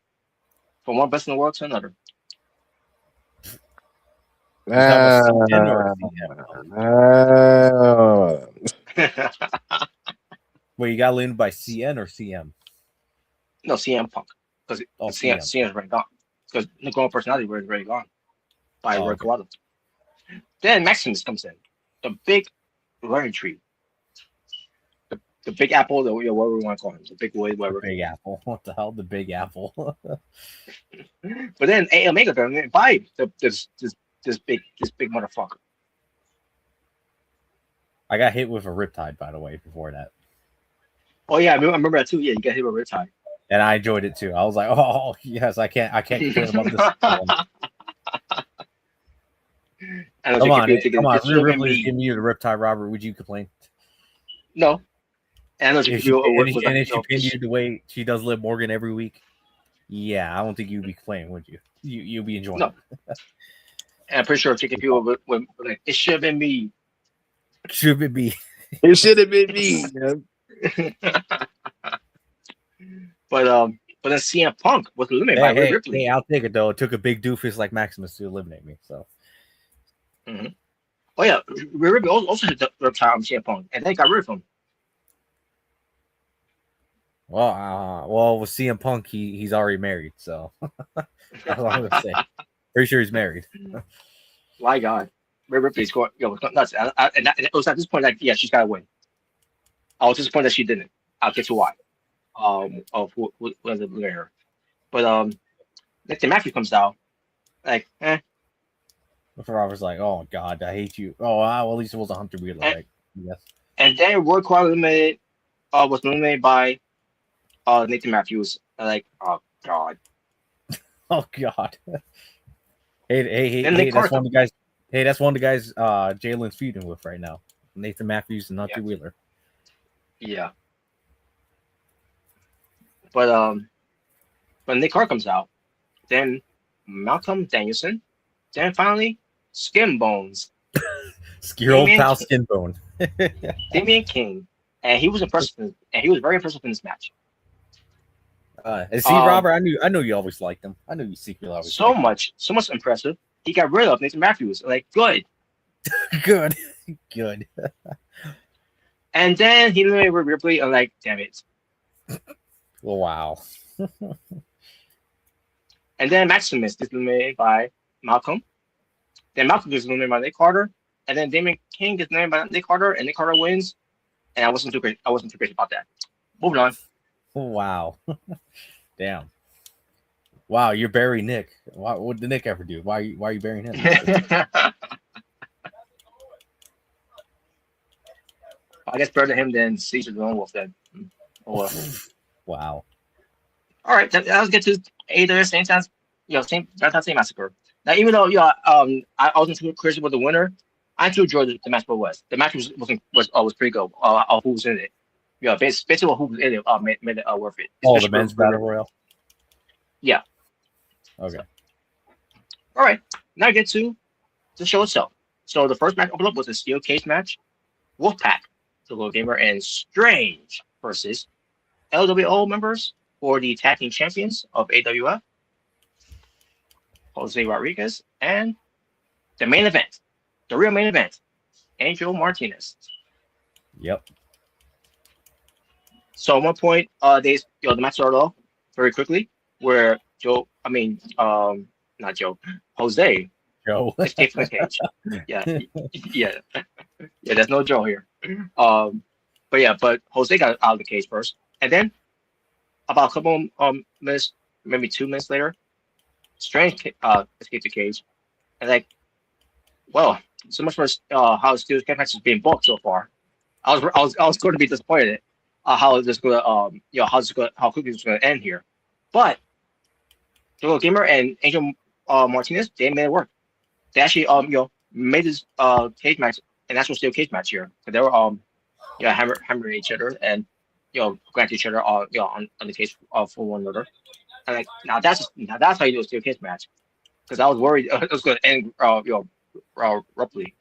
From one best in the world to another. Well, you got eliminated by CN or CM? No, CM Punk. Because CM is already gone. Because the global personality was already gone by Roy Keys. Then Maximus comes in. The big learning tree. The big apple, whatever we want to call him. The big wood, whatever. Big apple. What the hell? The big apple. But then Omega got eliminated by this big motherfucker. I got hit with a riptide, by the way, before that. Oh yeah, I remember that too. Yeah, you got hit with a riptide. And I enjoyed it too. I was like, oh yes, I can't complain about this. Come on, Ripley's giving you the riptide, Robert. Would you complain? No. And if she pinned you the way she does Liv Morgan every week, yeah, I don't think you'd be complaining, would you? You'll be enjoying it. And I'm pretty sure people would like, it should have been me. Should have been me. It should have been me. But then CM Punk was eliminated by Ripley. Hey, I'll take it though. It took a big doofus like Maximus to eliminate me. So. Mm-hmm. Oh yeah, Ripley also hit the riptide on CM Punk, and they got rid of him. Well, with CM Punk, he's already married, so that's all I'm gonna say. Pretty sure he's married. My God, Ripley's going nuts, and it was at this point like, yeah, she's got to win. I was disappointed that she didn't. I'll get to why. Of who was it her, but Nathan Matthews comes out, like, Robert's like, oh God, I hate you. Oh, well, at least it was a Hunter Wheeler, like, yes. And then Roy Keys was eliminated by Nathan Matthews. Like, oh God. Oh God. Hey, that's one of the guys. Hey, that's one of the guys Jalen's feuding with right now. Nathan Matthews and Hunter Wheeler. Yeah. But when Nick Hart comes out, then Malcolm Danielson, then finally Skin Bones. Old pal Skin Bone. Damian King. And he was impressive, and he was very impressive in this match. See, Robert, I knew you always liked him. I knew you secretly always so much impressive. He got rid of Nathan Matthews. Like, good. Good. And then he eliminated Ripley, and like, damn it. Wow. And then Maximus is eliminated by Malcolm. Then Malcolm is eliminated by Nick Carter. And then Damian King gets eliminated by Nick Carter, and Nick Carter wins. And I wasn't too crazy about that. Moving on. Wow. Damn. Wow, you're burying Nick. What did Nick ever do? Why are you burying him? I guess better than him than Caesar the Lone Wolf then. Oh, well. Wow. All right, let's get to AWF St. Valentine Massacre. Now, even though I wasn't too crazy with the winner, I too enjoyed the match. The match was pretty good. Who was in it? Yeah, basically who was in it made it worth it. Oh, the men's battle royal. Yeah. Okay. All right. Now get to the show itself. So the first match opened up was a steel cage match. Wolfpack, the Little Gamer, and Strange versus LWO members for the tag team champions of AWF, Jose Rodriguez, and the main event, the real main event, Angel Martinez Yep. So at one point, the match started off very quickly, where not Joe, Jose Joe. escaped from the cage. Yeah, yeah, yeah. There's no Joe here. But Jose got out of the cage first, and then about a couple minutes, maybe 2 minutes later, Strange escaped the cage, and like, well, so much for how Steel's match is being booked so far. I was going to be disappointed how this going how quickly it's going to end here, but Joel Gamer and Angel Martinez, they made it work. They actually made this cage match an actual steel cage match here. So they were hammering each other and granting each other on the cage for one another. And like now that's how you do a steel cage match, because I was worried it was going to end abruptly.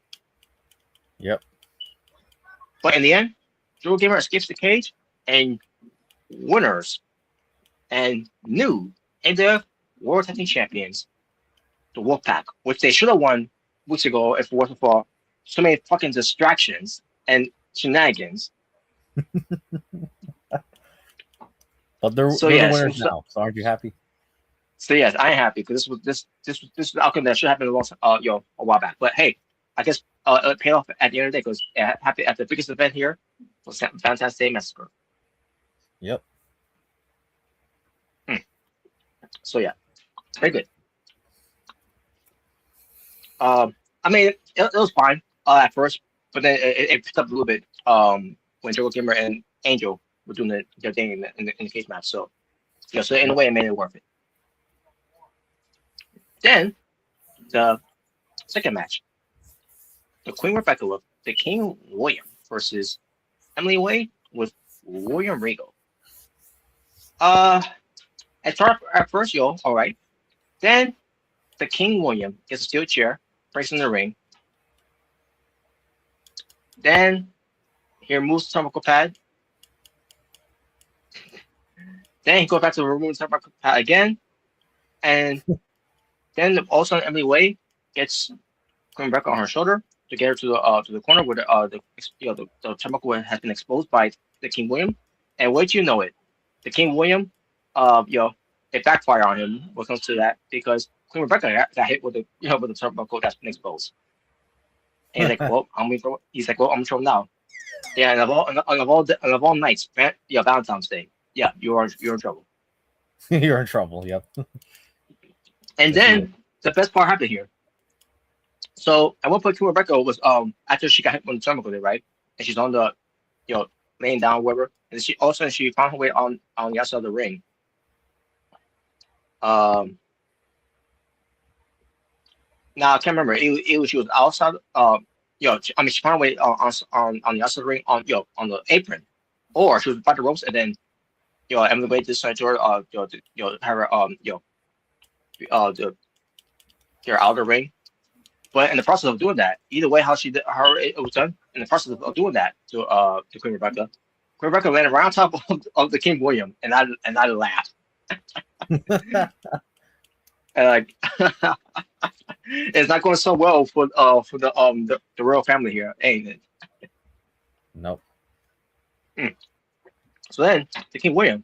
Yep. But in the end, Joel Gamer escapes the cage and winners and new AWF World Tag Team Champions, the Wolfpack, which they should have won weeks ago if it wasn't for so many fucking distractions and shenanigans. But they're the winners now. So aren't you happy? So yes, I am happy because this was the outcome that should happen a while back. But hey, I guess it paid off at the end of the day because happy at the biggest event here was Valentine's Day Massacre. Yep. So yeah, very good. I mean, it was fine at first, but then it picked up a little bit when Joe Gamer and Angel were doing their thing in the cage match. So yeah, so in a way, it made it worth it. Then the second match, the Queen Rebecca with the King William versus Emily Way with William Regal. It started at first, all right. Then the King William gets a steel chair, breaks in the ring. Then he removes the turnbuckle pad. Then he goes back to remove the turnbuckle pad again. And then also Emily Way gets Queen Rebecca on her shoulder to get her to the corner where the turnbuckle has been exposed by the King William. And wait till you know it, the King William, it backfired on him when it comes to that because Queen Rebecca got hit with the turnbuckle that's been exposed. And he's like, well, I'm gonna show him now. Yeah, and of all nights, Valentine's Day. Yeah, you're in trouble. You're in trouble. Yep. And then the best part happened here. So at one point, Queen Rebecca was after she got hit with the turnbuckle, right? And she's on the laying down, whatever. And she found her way on the outside of the ring. Now I can't remember. She was outside. She found her way on the outside of the ring on the apron, or she was by the ropes, and then Emily Way decided to have her get her out of the ring. But in the process of doing that, either way, how it was done. In the process of doing that to Queen Rebecca landed right on top of the King William, and I laughed. And like, it's not going so well for the royal family here, ain't it? Nope. So then the King William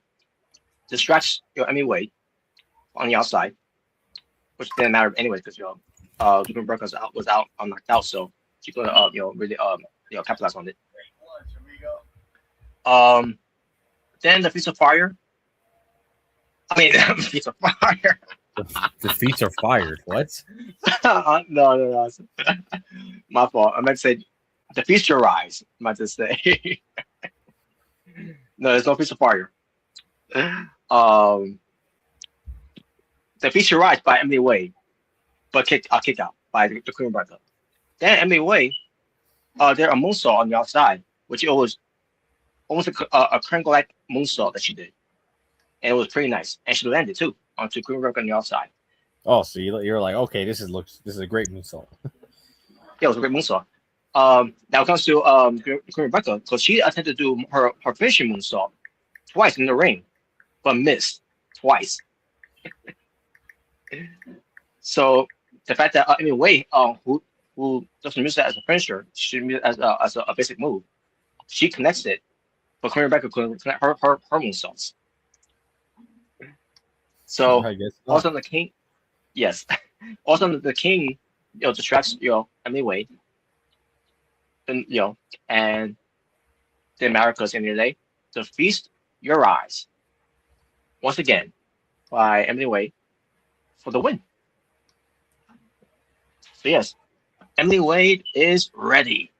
distracts Emily Way on the outside, which didn't matter anyway because Queen Rebecca was out knocked out, so she could really capitalize on it. Then the Feast of Fire. I mean, Feast of Fire. The feet are fired. What? No. My fault. I meant to say the Feast Your Rise. I meant to say. No, there's no Feast of Fire. The Feast Your Rise by Emily Way, but kicked out by the Queen Rebecca. Then Emily Way, there a moonsault on the outside, which it was almost a Kringle-like moonsault that she did, and it was pretty nice. And she landed too onto Queen Rebecca on the outside. Oh, so you're like, okay, this is a great moonsault. Yeah, it was a great moonsault. Now it comes to Queen Rebecca, because she attempted to do her finishing moonsault twice in the ring, but missed twice. So the fact that Emily Way, who doesn't use that as a finisher, she use it as a basic move. she connects it, but Queen Rebecca couldn't connect her moonsaults. So I guess not. also the king, yes, also the king, distracts Emily Wade, and and the Americas in the day to feast your eyes once again by Emily Wade for the win. So yes, Emily Wade is ready.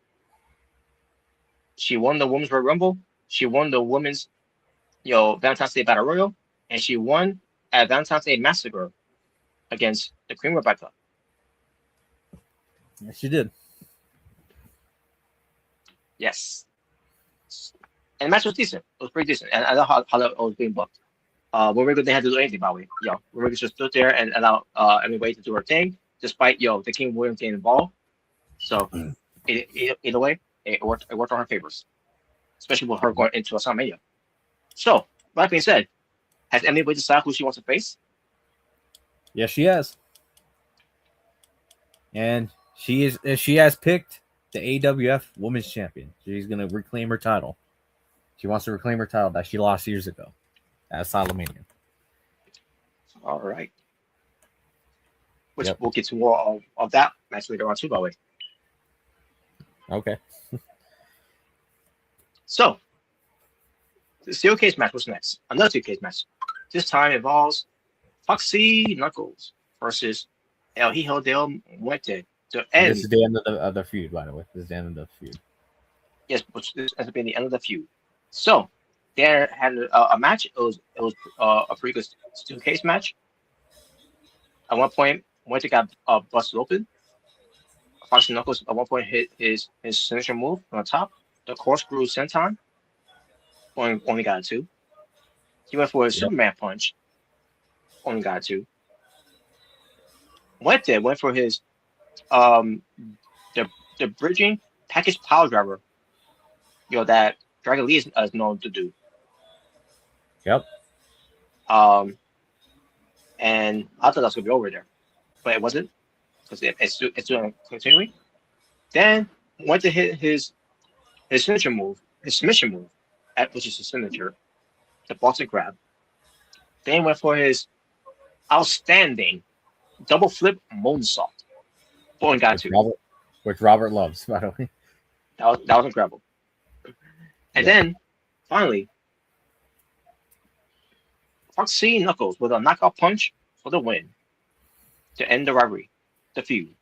She won the Women's Royal Rumble. She won the Women's Valentine's Day Battle Royal, and she won at Valentine's Day Massacre against the Queen Rebecca. Yes, she did. Yes. And the match was decent. It was pretty decent. And I know how it was being booked. When they had to do anything, by the way. When just stood there and allowed Emily Wade to do her thing, despite the King Williams getting involved. So either way, it worked on her favors. Especially with her going into WrestleMania. So, with that being said, has Emily Wade decided who she wants to face? Yes, she has. And she has picked the AWF Women's Champion. She's going to reclaim her title. She wants to reclaim her title that she lost years ago at Asylumania. All right. Which we'll get to more of that match later on too, by the way. Okay. So, the steel cage match was next. Another steel cage match. This time involves Foxy Knuckles versus El Hijo del Muerte to end. This is the end of the feud, by the way. This is the end of the feud. Yes, which ends up being the end of the feud. So, they had a match. It was a pretty good steel cage match. At one point, Muerte got busted open. Foxy Knuckles at one point hit his signature move on the top, the corkscrew senton. Only got a 2. He went for a Superman punch. Only got a 2. Muerte went for his the bridging package pile driver. That Dragon Lee is known to do. Yep. And I thought that was gonna be over there, but it wasn't because it's doing continuing. Then went to hit his signature move, his submission move, which is his signature, the Boston Crab. Then went for his outstanding double flip moonsault. Only got 2. Which Robert loves, by the way. That was incredible. And then finally, Foxy Knuckles with a knockout punch for the win to end the rivalry, the feud.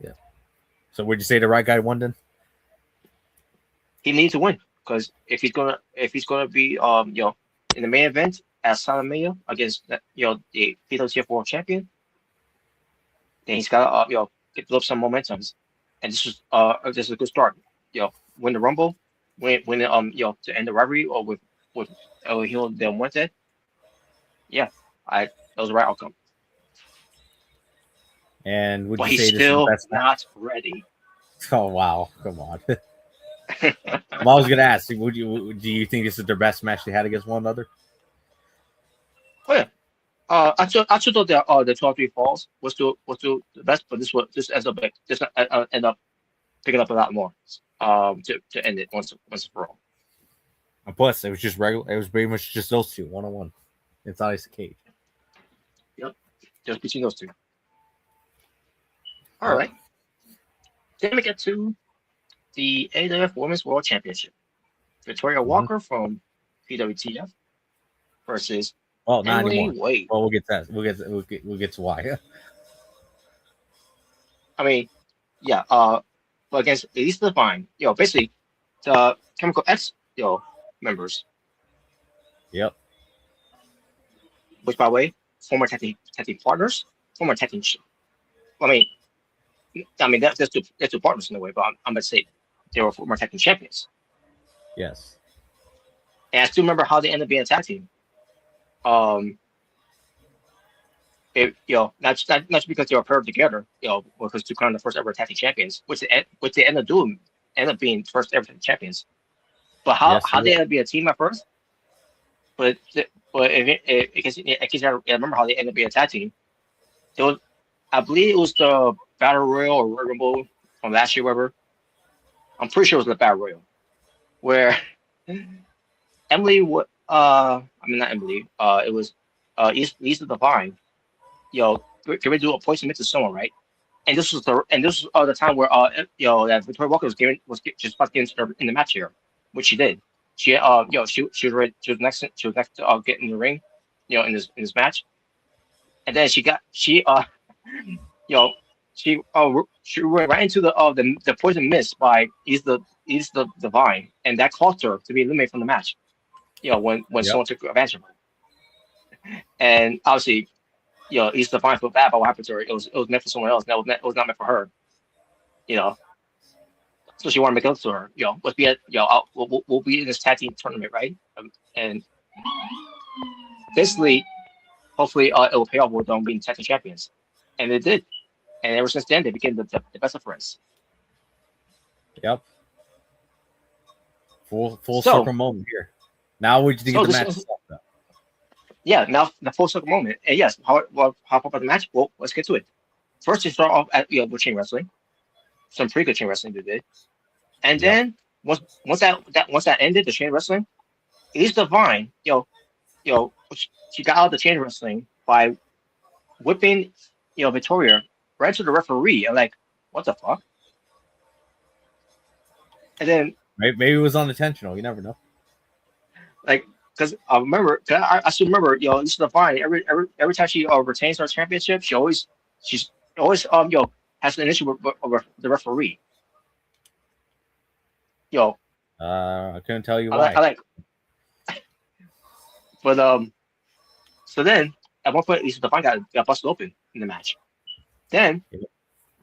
Yeah. So would you say the right guy won then? He needs to win because if he's gonna be in the main event at WrestleMania against the PWF World Champion, then he's got to build up some momentum. And this is a good start. Win the Rumble, win to end the rivalry or with El Hijo del Muerte. Yeah, that was the right outcome. And would but you say he's this is still the best not ready. Oh wow, come on. I was gonna ask, do you think this is their best match they had against one another? Oh yeah. I actually thought that the 12-3 falls was still the best, but this ends up end up picking up a lot more to end it once and for all. And plus, it was just regular. It was pretty much just those two, 1-on-1, inside the cage. Yep, just between those two. All right. Then we get to the AWF Women's World Championship. Victoria Walker from PWTF versus not Emily anymore. Wade. Well, we'll get to that. We'll get to why. I mean, yeah. But against Elisa Divine, basically the Chemical X, members. Yep. Which, by the way, former tag team partners, former tag team. I mean that's two partners in a way, but I'm gonna say they were former tag team champions. Yes. And I still remember how they ended up being a tag team. Not just because they were paired together, because to crown the first ever tag team champions, which they ended up being first ever champions. But how they ended up being a team at first? But in case I remember how they ended up being a tag team. It was, I believe it was the Battle Royal or Royal Rumble from last year, whatever. I'm pretty sure it was the Battle Royal. where Emily, I mean not Emily, it was Lisa Divine, can we do a poison mix to someone, right? And this was the time where that Victoria Walker just about to get in the match here, which she did. She was next to get in the ring, in this match, and then you know she went right into the poison mist by is the Divine, and that caused her to be eliminated from the match. When Yep. someone took advantage of her, and obviously East Divine felt bad about what happened to her. It was meant for someone else. It was not meant for her. You know, so she wanted to make up to her. Let's be we'll be in this tag team tournament, right? And basically, hopefully, it will pay off with them being tag team champions, and it did. And ever since then, they became the best of friends. Yep. Full So- circle moment here. Now we just get so the this match is- stuff though. Yeah, now the full circle moment. And yes, how about the match? Well, let's get to it. First, you start off at with chain wrestling. Some pretty good chain wrestling they did, and Yep. then once that ended, the chain wrestling, East Divine, she got out of the chain wrestling by whipping, Victoria right to the referee. I'm like, what the fuck? And then, Maybe it was unintentional. You never know. because I remember, 'cause I still remember, East Divine. Every time she retains her championship, she's always has an issue with the referee. I couldn't tell you I why. like, but so then at one point, Lisa Divine got busted open in the match. Then Yeah.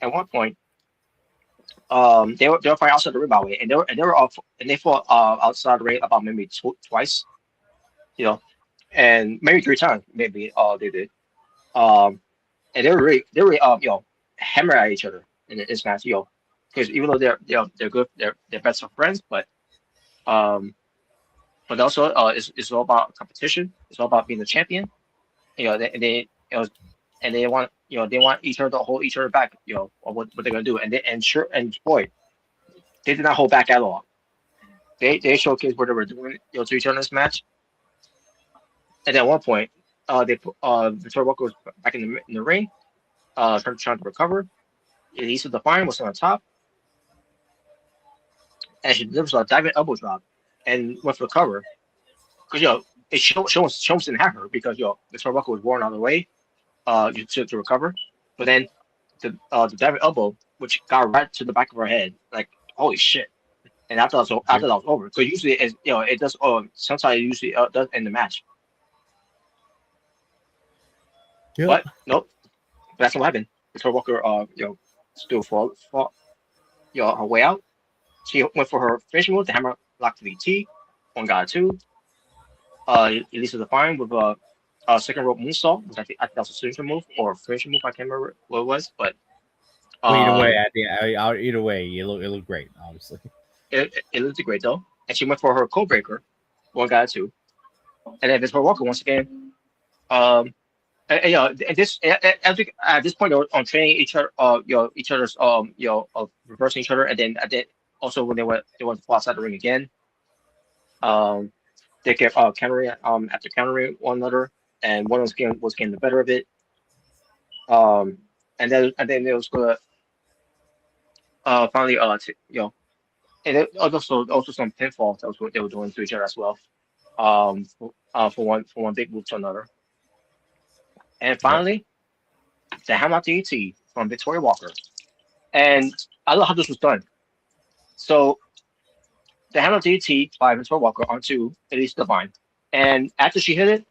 at one point, they were fighting outside the ring, by the way, and they were off, and they fought outside the ring about maybe twice, and maybe 3 times, maybe they did. And they were hammer at each other in this match, because even though they're good, they're best of friends, um, but also it's all about competition. It's all about being the champion. And they want they want each other to hold each other back. On what they're gonna do. And boy, they did not hold back at all. They showcased what they were doing to each other in this match. And at one point, they put Victoria Walker was back in the ring, trying to recover. Elisa Define was on top, and she delivers a diving elbow drop and went for the cover. Because it shows didn't have her because Victoria Walker was rolling out of the way to recover, but then the diving elbow, which got right to the back of her head, like holy shit. And after that was over, because usually it does. Sometimes it usually does end the match. Yep. But nope, that's not what happened. Victoria Walker, still fought, her way out. She went for her finishing move, the hammer lock VT, 1-2. Elisa Define with a second rope moonsault, which I think that was a signature move or a finishing move. I can't remember what it was, but Either way, it looked great. Obviously, it looked great though. And she went for her code breaker, 1-2. And then Victoria Walker once again. At this point, they're on training each other, each other's, reversing each other, and then also when they went to fall outside the ring again, they kept countering after countering one another, and one was getting the better of it, and then they was gonna finally and also some pinfall that was what they were doing to each other as well, for one big move to another. And finally, the hammer DT from Victoria Walker. And I love how this was done. So the hammer DT by Victoria Walker onto Elise Divine. And after she hit it,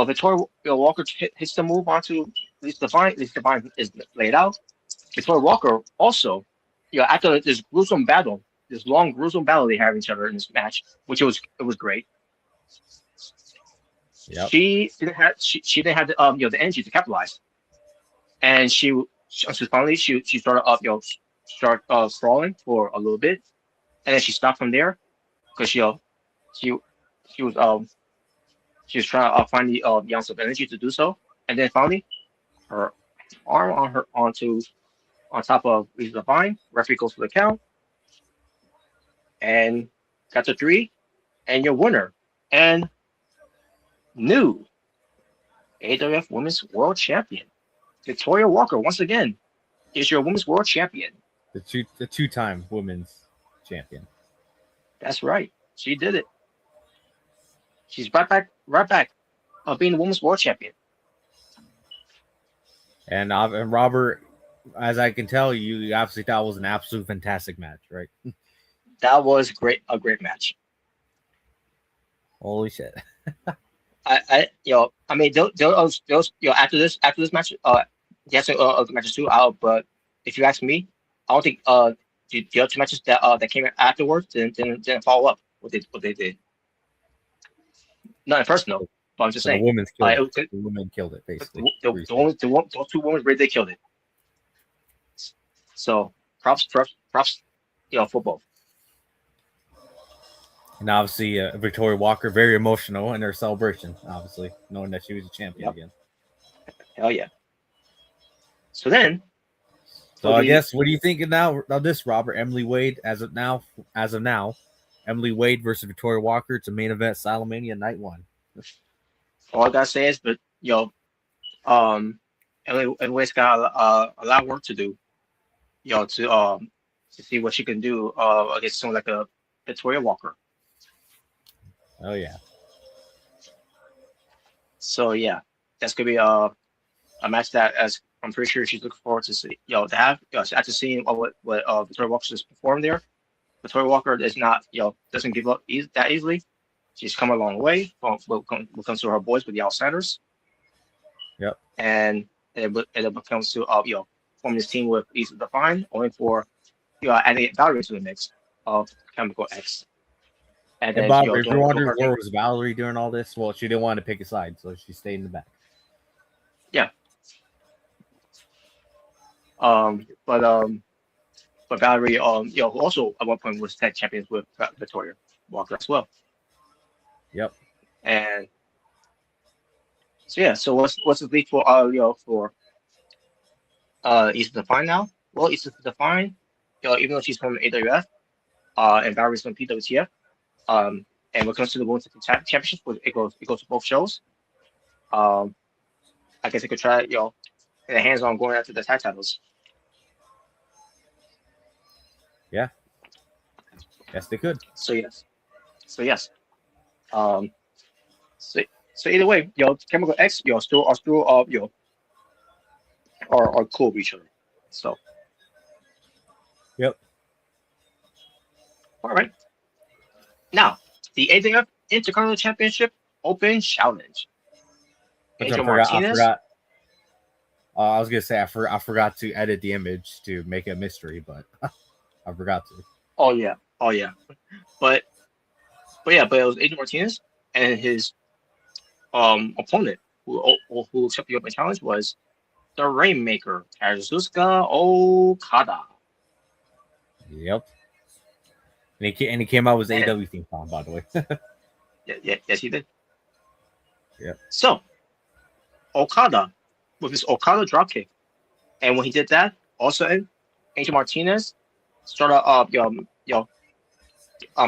Victoria Walker hits the move onto Elise Divine. Elise Divine is laid out. Victoria Walker also, after this gruesome battle, this long gruesome battle they have each other in this match, which it was great. Yep. She didn't have the energy to capitalize, and she finally she started crawling for a little bit, and then she stopped from there because she was trying to find the ounce of energy to do so, and then finally her arm on top of Lisa Divine. Referee goes for the count, and got the 3, and your winner and new AWF Women's World Champion, Victoria Walker, once again, is your Women's World Champion. The two-time women's champion. That's right. She did it. She's right back of being the Women's World Champion. And Robert, as I can tell, you obviously thought it was an absolute fantastic match, right? That was a great match. Holy shit! I mean, those after this match, yes, other matches too. But if you ask me, I don't think the other 2 matches that came afterwards didn't follow up what they did. Not in personal, but I'm just saying. The women's killed it. The women killed it basically. Those 2 women really killed it. So props, for both. And obviously, Victoria Walker, very emotional in her celebration, obviously, knowing that she was a champion again. Hell yeah. So then. So I guess, what do you think now of this, Robert? Emily Wade, as of now, Emily Wade versus Victoria Walker to main event Asylumania Night 1. All I gotta say is, but Emily Wade's got a lot of work to do, to see what she can do against someone like a Victoria Walker. Oh yeah. So yeah, that's gonna be a match that, as I'm pretty sure she's looking forward to see, to have, after seeing what Victoria Walker just performed there. Victoria Walker is not, doesn't give up that easily. She's come a long way when it comes to her boys with the Outsiders. Yep. And it comes to forming this team with Easy Define, only for adding Valerie to the mix of Chemical X. And then, Bob, if you're wondering where was Valerie during all this, well, she didn't want to pick a side, so she stayed in the back. Yeah. But Valerie, who also at one point was tag champions with Victoria Walker as well. Yep. And so yeah, so what's the lead for for Easy Define now? Well, Easy Define, even though she's from AWF, and Valerie's from PWTF, and when it comes to the Women's Championship, it goes to both shows. I guess they could try, get their hands on going after the tag titles. Yeah. Yes, they could. So yes. So either way, Chemical X, still are cool with each other. So. Yep. All right. Now, the AWF Intercontinental Championship Open Challenge. Angel Martinez. I forgot. I was gonna say I forgot to edit the image to make it a mystery, but I forgot to. Oh yeah. But it was Angel Martinez, and his opponent who accepted the Open Challenge was the Rainmaker, Kazuchika Okada. Yep. And he came out with his AEW theme song, by the way. Yes, he did. Yeah. So, Okada, with his Okada dropkick, and when he did that, also Angel Martinez started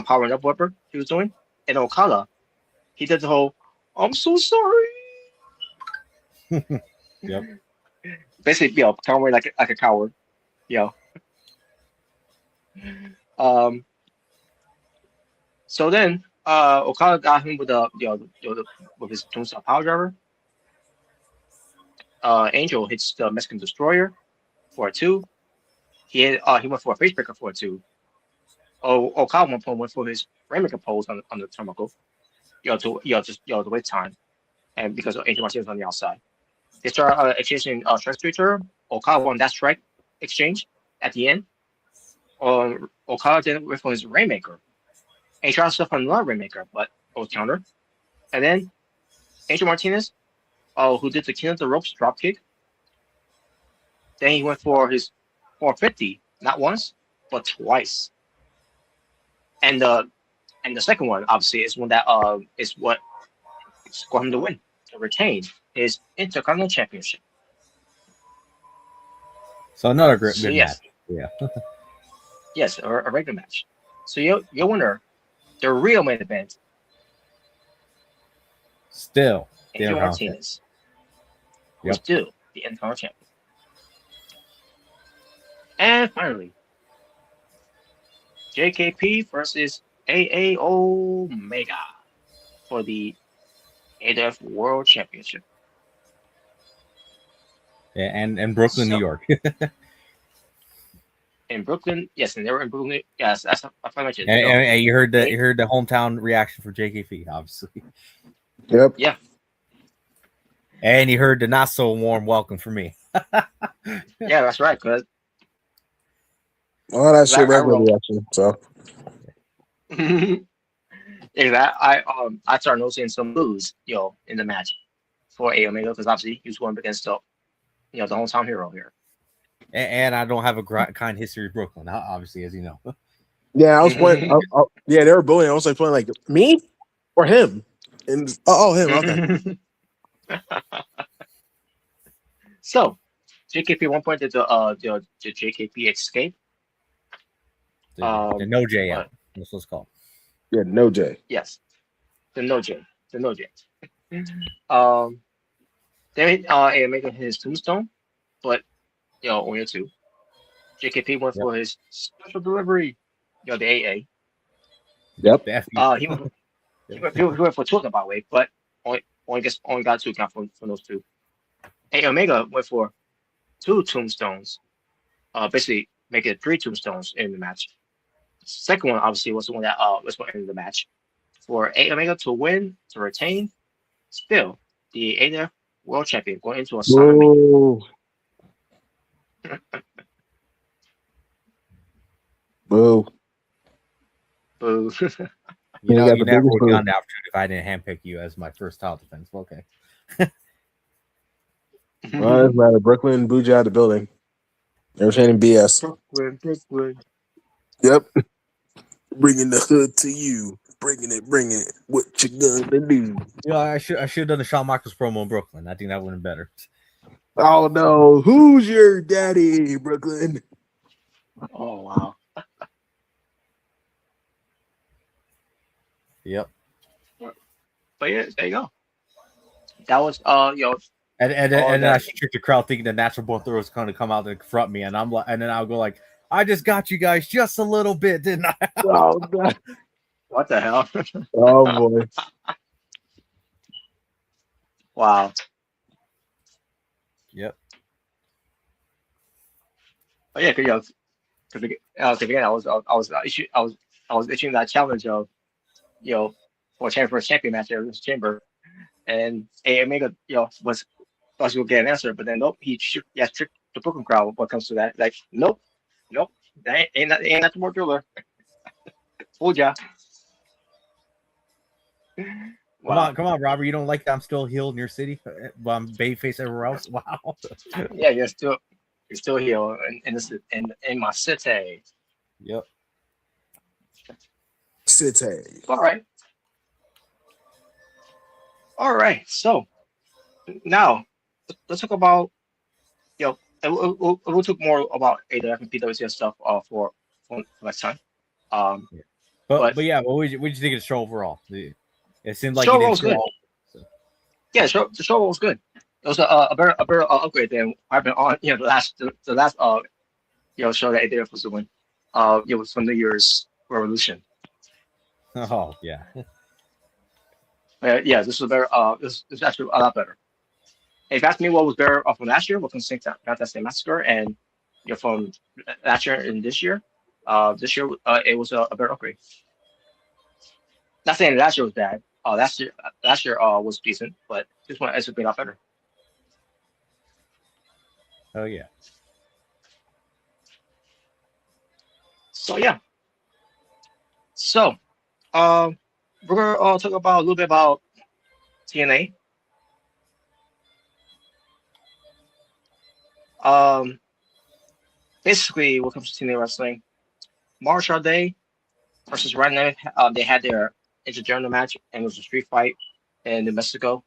powering up whatever he was doing, and Okada, he did the whole "I'm so sorry." Yep. Basically, cowering like a coward, So then, Okada got him with with his tombstone power driver. Angel hits the Mexican Destroyer for a 2. He went for a facebreaker for a 2. Okada went for his Rainmaker pose on the turnbuckle, to wait time, and because Angel Martinez was on the outside, they started exchanging strikes to each other. Okada won that strike exchange at the end. Okada didn't wait for his Rainmaker. And he tried stuff on another Rainmaker, but it was countered. And then Angel Martinez, who did the King of the Ropes dropkick. Then he went for his 450, not once, but twice. And the second one, obviously, is one that is what scored him to win, to retain his Intercontinental Championship. So another good match. Yeah. Yes, a regular match. So your winner the real main event, Still, Angel Intercontinental. Martinez was still the Intercontinental champion. And finally, JKP versus AA Omega for the AWF World Championship. Yeah, and Brooklyn, New York. In Brooklyn, yes, and they were in Brooklyn. Yes, that's I mentioned. And you heard the hometown reaction for JKP, obviously. Yep. Yeah. And you heard the not so warm welcome for me. Yeah, that's right. Cause Well, that's your regular reaction. So. Exactly. I started noticing some moves, in the match for A Omega because obviously he was going against the hometown hero here. And I don't have a kind history of Brooklyn, obviously, as you know. Yeah, I was pointing. Yeah, they were bullying. I was like pointing, like me or him, and him. Okay. So, JKP 1 point did the JKP escape. The no J out. That's what it's called. Yeah, no J. Yes, the no J. Then Omega hit his tombstone, but only a 2. JKP went for his special delivery. The AA. Yep. He went for 2 of them, by the way, but only got 2 count from those 2. Omega went for 2 tombstones, basically making it 3 tombstones in the match. Second one obviously was the one that was what ended the match for Omega to win, to retain, still the AWF World Champion going into a Asylum. Boo. Boo. You never would have gotten the opportunity if I didn't handpick you as my first title defense. Okay. Well, it doesn't matter. Brooklyn booed you out of the building. They were saying BS. Brooklyn. Yep. Bringing the hood to you. Bringing it. What you gonna do? I should have done the Shawn Michaels promo in Brooklyn. I think that would have been better. Oh no! Who's your daddy, Brooklyn? Oh wow. Yep. But yeah, there you go. That was And then I should trick the crowd thinking the Natural Born Thriller was going to come out and confront me, and I'm like, and then I'll go like, I just got you guys just a little bit, didn't I? Oh god! What the hell? Oh boy! Wow. Yep. But yeah, because again, I was issuing that challenge of for champion match there in this chamber, and Omega was thought he would get an answer, but then nope, he tricked the Brooklyn crowd when it comes to that. Like nope, that ain't that the more driller. Fooled ya. Wow. Come on, Robert. You don't like that I'm still healed in your city, but I'm babyface everywhere else. Wow. Yeah, you're still here in my city. Yep. City. All right. So now let's talk about we'll talk more about AWF and PWC stuff for next time. But yeah, what did you think of the show overall? It seemed like the show you was good. Yeah, the show was good. It was a better upgrade than I've been on. The last show that AWF was doing. It was from New Year's Revolution. Oh yeah. Yeah, this was better. This is actually a lot better. If you ask me what was better from last year, from St. Massacre, and from last year and this year it was a better upgrade. Not saying last year was bad. Last year was decent, but this one has been a lot better. Oh yeah. So yeah. So, we're gonna talk about a little bit about TNA. Basically, what comes to TNA wrestling, Marshall Day versus Ryan Nemeth, they had their intergender match, and it was a street fight in New Mexico.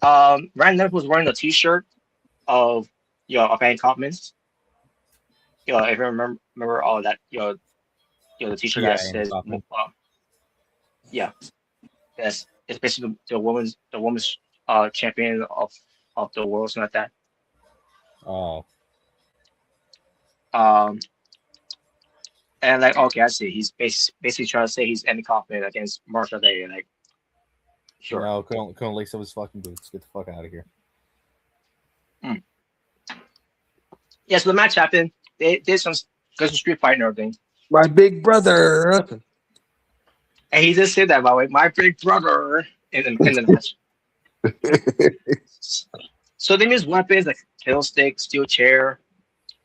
Ryan Nemeth was wearing a T-shirt of of Ann Kaufman's. If you remember all that the T-shirt Yeah, that and says, something. yeah, that's it's basically the woman's champion of the world, something like that. Oh, Um, and like, okay, I see. He's basically trying to say he's Andy Kaufman against Marshall Day. Like, sure. no, couldn't lace up his fucking boots. Get the fuck out of here. Mm. Yeah, so the match happened. They did some street fighting and everything. My big brother. And he just said that, by the way, my big brother in the match. So they use weapons like kendo stick, steel chair,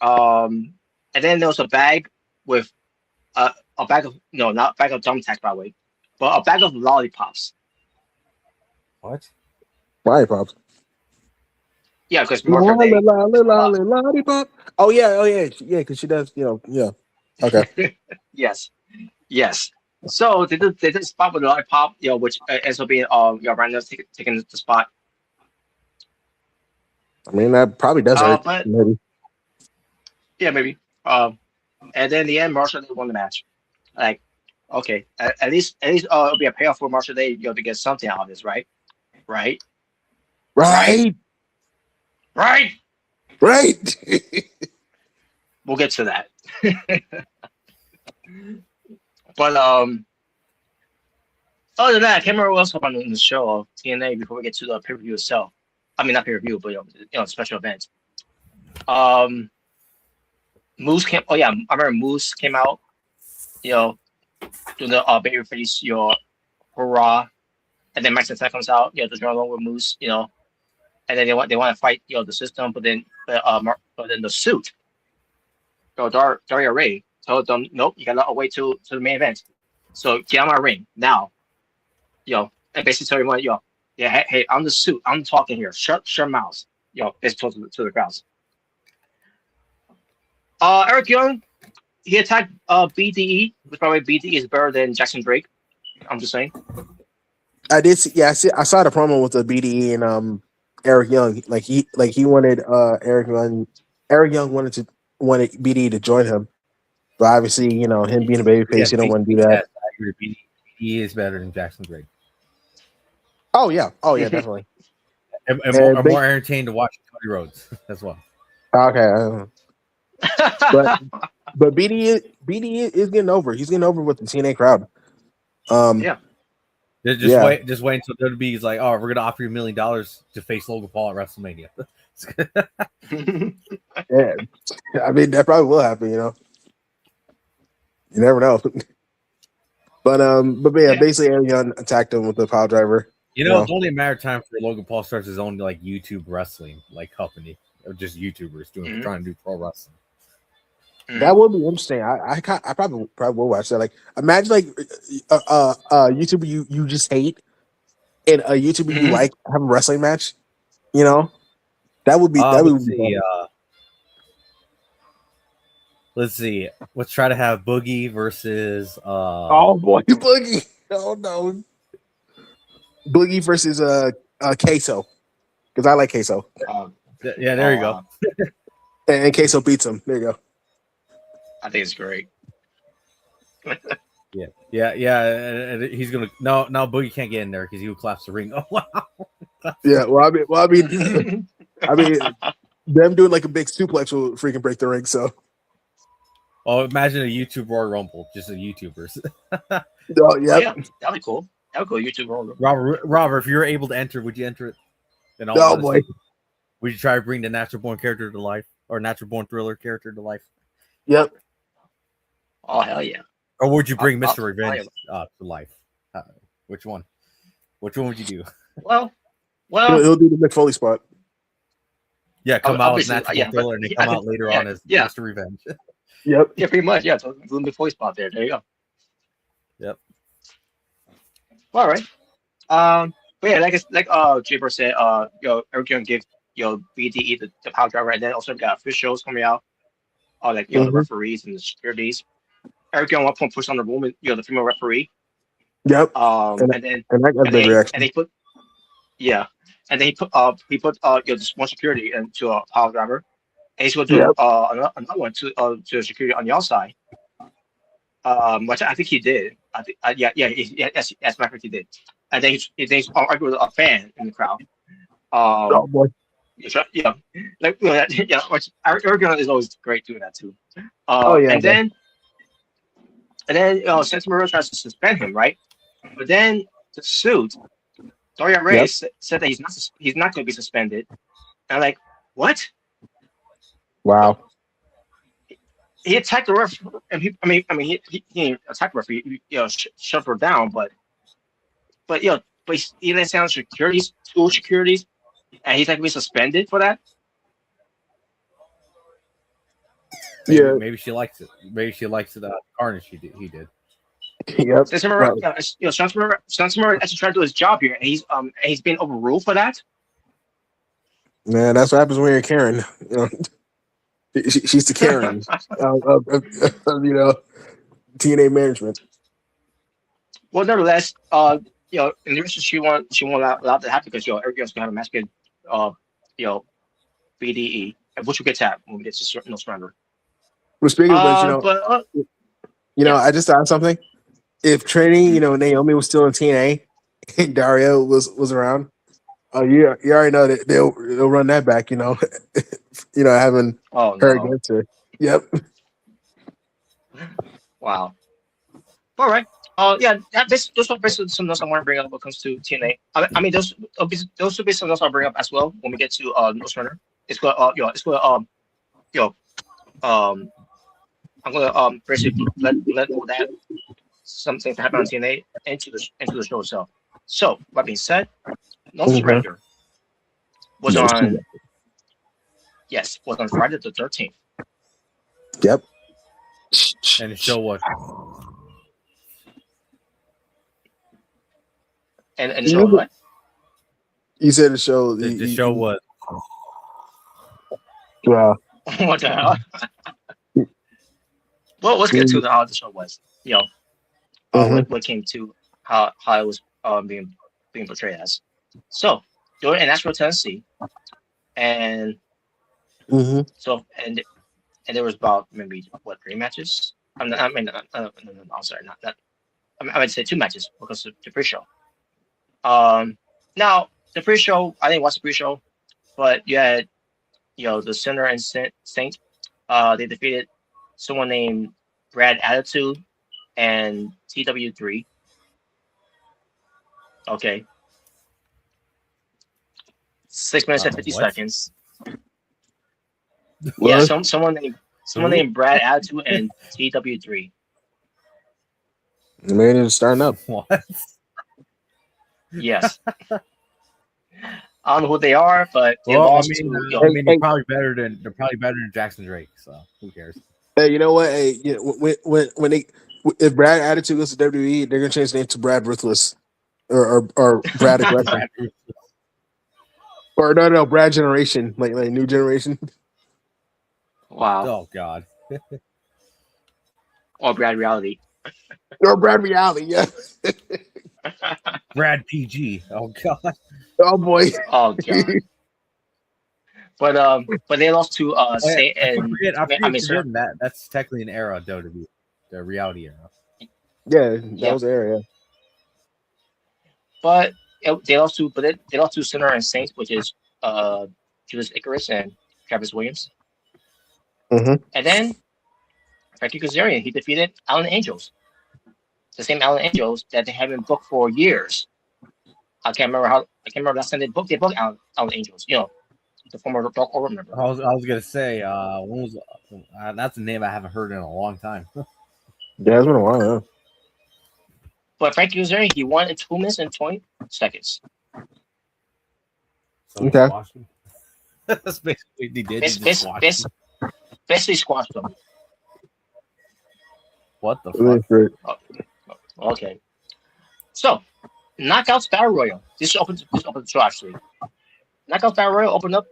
and then there was a bag with a bag of no, not a bag of thumbtacks, by the way, but a bag of lollipops. What? Lollipops. Yeah, because Marshall Day. Lollipop. Oh yeah, because she does, yeah. Okay. Yes. So they did spot with the lollipop, which ends up being Randall taking the spot. I mean, that probably does hurt. But Maybe. yeah, maybe. And then in the end, Marshall Day won the match. Like, okay, at least it'll be a payoff for Marshall Day, to get something out of this, right? Right. We'll get to that. But other than that, I can't remember what else happened in the show of TNA before we get to the pay-per-view itself. I mean, not pay-per-view, but special event. Moose came. Oh yeah, I remember Moose came out. Doing the babyface, hurrah, and then Max Attack comes out. To join along with Moose. And then they want to fight. The system, but then the suit. Daria Ray told them, nope, you gotta wait to the main event. So get on my ring now. And basically tell everyone, yeah, hey, I'm the suit. I'm talking here. Shut your mouths. Basically to the crowds. Eric Young, he attacked BDE, which probably BDE is better than Jackson Drake. I'm just saying. I did see. Yeah, I saw the promo with the BDE and Eric Young. Like he wanted Eric Young. Eric Young wanted BDE to join him, but obviously, him being a babyface, he don't want to do that. Yes, I agree. BDE is better than Jackson Drake. Oh yeah, definitely. And more entertaining to watch Cody Rhodes as well. Okay. But BDE is getting over. He's getting over with the TNA crowd. Yeah. Wait until WWE is like, oh, we're gonna offer you $1 million to face Logan Paul at WrestleMania. Yeah, I mean that probably will happen. You never know. But yeah, basically, Eric Young attacked him with the pile driver. It's only a matter of time for Logan Paul starts his own like YouTube wrestling company, or just YouTubers trying to do pro wrestling. That would be interesting. I probably will watch that. Like, imagine like a YouTuber you just hate and a YouTuber you like have a wrestling match. That would be Let's see. Let's try to have Boogie versus oh boy, Boogie. Oh no. Boogie versus Queso. Because I like Queso. Yeah, there you go. And Queso beats him. There you go. I think it's great. Yeah. And he's gonna no Boogie can't get in there because he would collapse the ring. Oh wow. Yeah, well I mean them doing like a big suplex will freaking break the ring. So imagine a YouTube Royal Rumble, just a YouTubers. Oh yeah, that'd be cool. That would go YouTube Royal Rumble. Robert, if you were able to enter, would you enter it? Oh boy. Would you try to bring the natural born character to life, or natural born thriller character to life? Yep. Oh hell yeah! Or would you bring Mr. Revenge to life? Which one? Which one would you do? Well, he'll do the Mick Foley spot. Yeah, come out as natural thriller, and then come out later on as Mr. Revenge. Yep. Yeah, pretty much. Yeah, so the Mick Foley spot there. There you go. Yep. All right. But yeah, like Jaber said, Eric Young gave BDE the power driver, and then also got officials coming out, the referees and the securities. Eric Young at one point pushed on the woman, the female referee. Yep. And then that got a big reaction. And he put this one security into a power driver, and he's going to do another one to security on the outside. Which I think he did. I think, yes, Massacre he did. I think he's arguing with a fan in the crowd. Oh boy. Yeah, like yeah, which Oregon is always great doing that too. Oh yeah. And then Santa Maria tries to suspend him, right? But then the suit, Dorian Yep. Reyes said that he's not going to be suspended. And I'm like, what? Wow. He attacked the ref, and he didn't attack the ref. He shoved her down, but he let down school securities, and he's like, we suspended for that. Maybe she likes it. Maybe she likes it. Carnage he did. Yep. Santa Maria actually trying to do his job here, and he's been overruled for that. Man, that's what happens when you're Karen. You know, she's the Karen of TNA management. Well, nevertheless, in the rest she won't allow that to happen because everyone's gonna have a Massacre, BDE, which we'll get to that when we get to No Surrender. Well, speaking of which, I just thought something. If training, Naomi was still in TNA and Dario was around, you already know that they'll run that back. Having her against her. Yep. Wow. All right. Those are basically some notes I want to bring up when it comes to TNA. I mean, those will be some notes I'll bring up as well when we get to No Surrender. I'm gonna basically let all that something to happen on TNA into the show itself. So that being said, No Surrender was on Friday the 13th. Yep. And the show was. And the show what? You said the show. The show was. Wow. What the hell? Well, let's get to how the show was. What came to how it was being portrayed as. So they were in Nashville, Tennessee, and so and there was about maybe 3 matches. I'm sorry, not that. I would say 2 matches because of the pre-show. Now the pre-show, I didn't watch the pre-show, but you had the Sinner and Saint. They defeated someone named Brad Attitude and TW3. Okay. 6 minutes and 50 seconds. What? Yeah, someone named Brad Attitude and TW3. The man is starting up. What? Yes. I don't know who they are, but they lost they're probably better than Jackson Drake. So who cares? Hey, you know what? Hey, if Brad Attitude goes to WWE, they're gonna change the name to Brad Ruthless or Brad Aggressive. Or no, Brad Generation, like new generation. Wow. Oh God. Or Brad Reality. Or Brad Reality, yeah. Brad PG. Oh God. Oh boy. Oh God. But they lost to Saint and that's technically an era of WWE, the reality era. Yeah, that was the era. Yeah. But they lost to Sinner and Saint, which is Judas Icarus and Travis Williams. And then Frankie Kazarian, he defeated Allen Angels. The same Allen Angels that they haven't booked for years. I can't remember last time they booked Allen Angels, the former Dark Order member. I was gonna say, when was that's a name I haven't heard in a long time. Yeah, it's been a while. Yeah. But Frankie Kazarian, he won in 2 minutes and 20 seconds. So okay. That's basically what he did. Basically squashed them. What the fuck? Okay. So, Knockouts Battle Royal. This opens the show actually. Knockouts Battle Royal opened up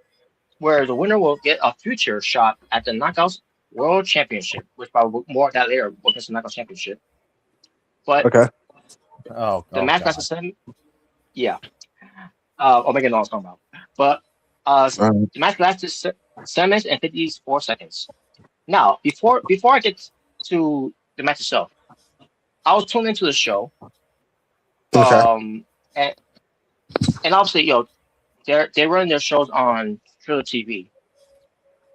where the winner will get a future shot at the Knockouts World Championship, which probably more of that later was the Knockouts Championship. But the match lasted 7. Yeah. Omega knows what I'm talking about. But the match lasted 7 minutes and 54 seconds. Now, before I get to the match itself, I was tuned into the show. Okay. And obviously, they run their shows on Triller TV,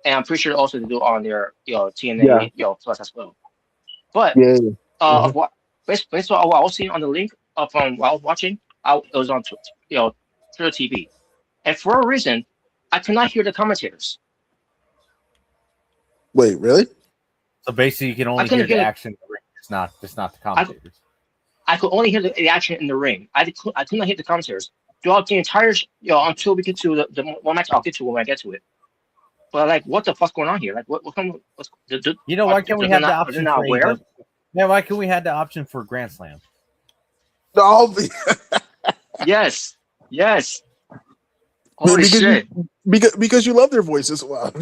and I'm pretty sure also they do on their Yeah. TNA Plus as well. But Yeah. of what based on what I was seeing on the link from what I was watching, it was on Triller TV, and for a reason, I could not hear the commentators. Wait, really? So basically, you can only hear the action in the ring. It's not the commentators. I could only hear the action in the ring. I could not hear the commentators throughout the entire until we get to the one match. I'll get to when I get to it. But like, what the fuck's going on here? Like, why can't we have the option for AEW? Yeah, why can't we have the option for Grand Slam? No. Yes. Holy shit! Because you love their voices. Wow.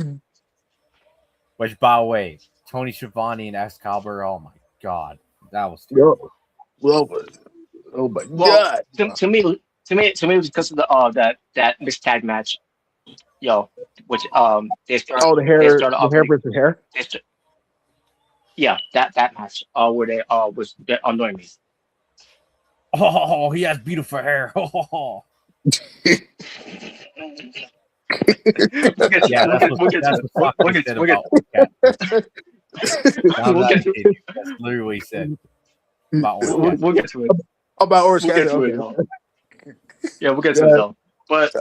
Which, by the way, Tony Schiavone and Excalibur. Oh my god, that was terrible. Well, oh my god. To me, it was because of the that mixed tag match. Which they started. Oh, the hair versus hair. Yeah, that match where they was annoying me. Oh, he has beautiful hair. Oh. We'll get to it. That's literally what he said. We'll get to it. About Orange We'll get to it. Yeah, we'll get to it though. But